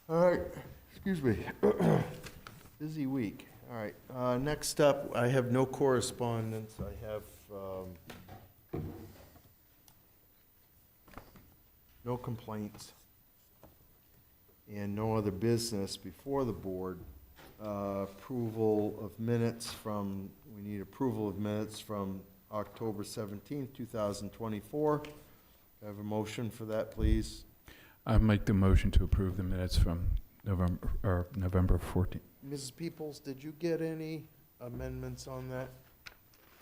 all right, excuse me. Busy week. All right, next up, I have no correspondence. I have no complaints and no other business before the board. Approval of minutes from, we need approval of minutes from October 17th, 2024. I have a motion for that, please. I make the motion to approve the minutes from November 14th. Mrs. Peoples, did you get any amendments on that?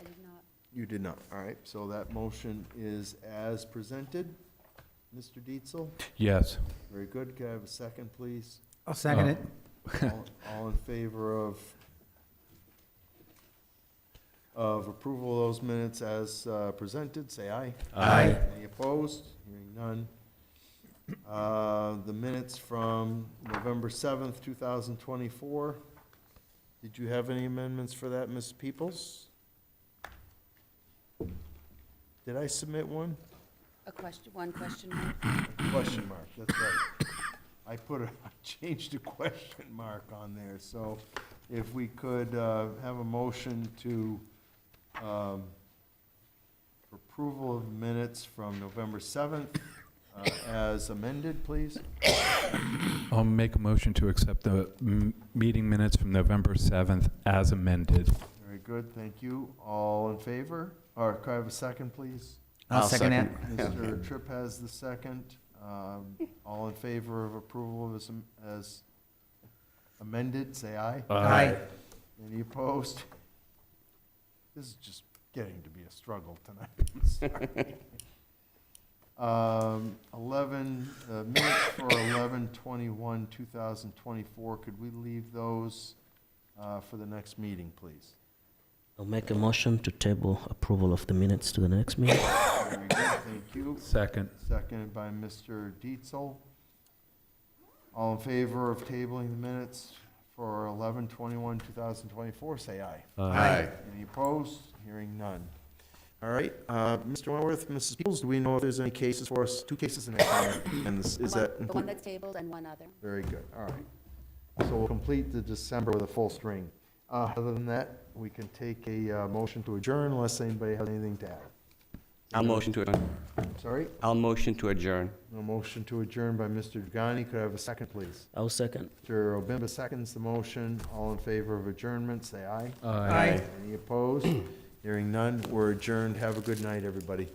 I did not. You did not. All right, so that motion is as presented. Mr. Dietzel? Yes. Very good. Can I have a second, please? I'll second it. All in favor of approval of those minutes as presented, say aye. Aye. Any opposed? Hearing none. The minutes from November 7th, 2024. Did you have any amendments for that, Ms. Peoples? Did I submit one? One question mark. Question mark, that's right. I changed a question mark on there, so if we could have a motion to approval of minutes from November 7th as amended, please. I'll make a motion to accept the meeting minutes from November 7th as amended. Very good, thank you. All in favor? Or could I have a second, please? I'll second that. Mr. Tripp has the second. All in favor of approval as amended, say aye. Aye. Any opposed? This is just getting to be a struggle tonight. Sorry. 11, minutes for 11/21/2024. Could we leave those for the next meeting, please? I'll make a motion to table approval of the minutes to the next meeting. Very good, thank you. Second. Seconded by Mr. Dietzel. All in favor of tabling the minutes for 11/21/2024, say aye. Aye. Any opposed? Hearing none. All right, Mr. Wentworth, Mrs. Peoples, do we know if there's any cases for us? 2 cases in that, and is that The one that's tabled and one other. Very good, all right. So we'll complete the December with a full string. Other than that, we can take a motion to adjourn unless anybody has anything to add. I'll motion to adjourn. Sorry? I'll motion to adjourn. A motion to adjourn by Mr. Dragani. Could I have a second, please? I'll second. Mr. Obimba seconds the motion. All in favor of adjournment, say aye. Aye. Any opposed? Hearing none, we're adjourned. Have a good night, everybody.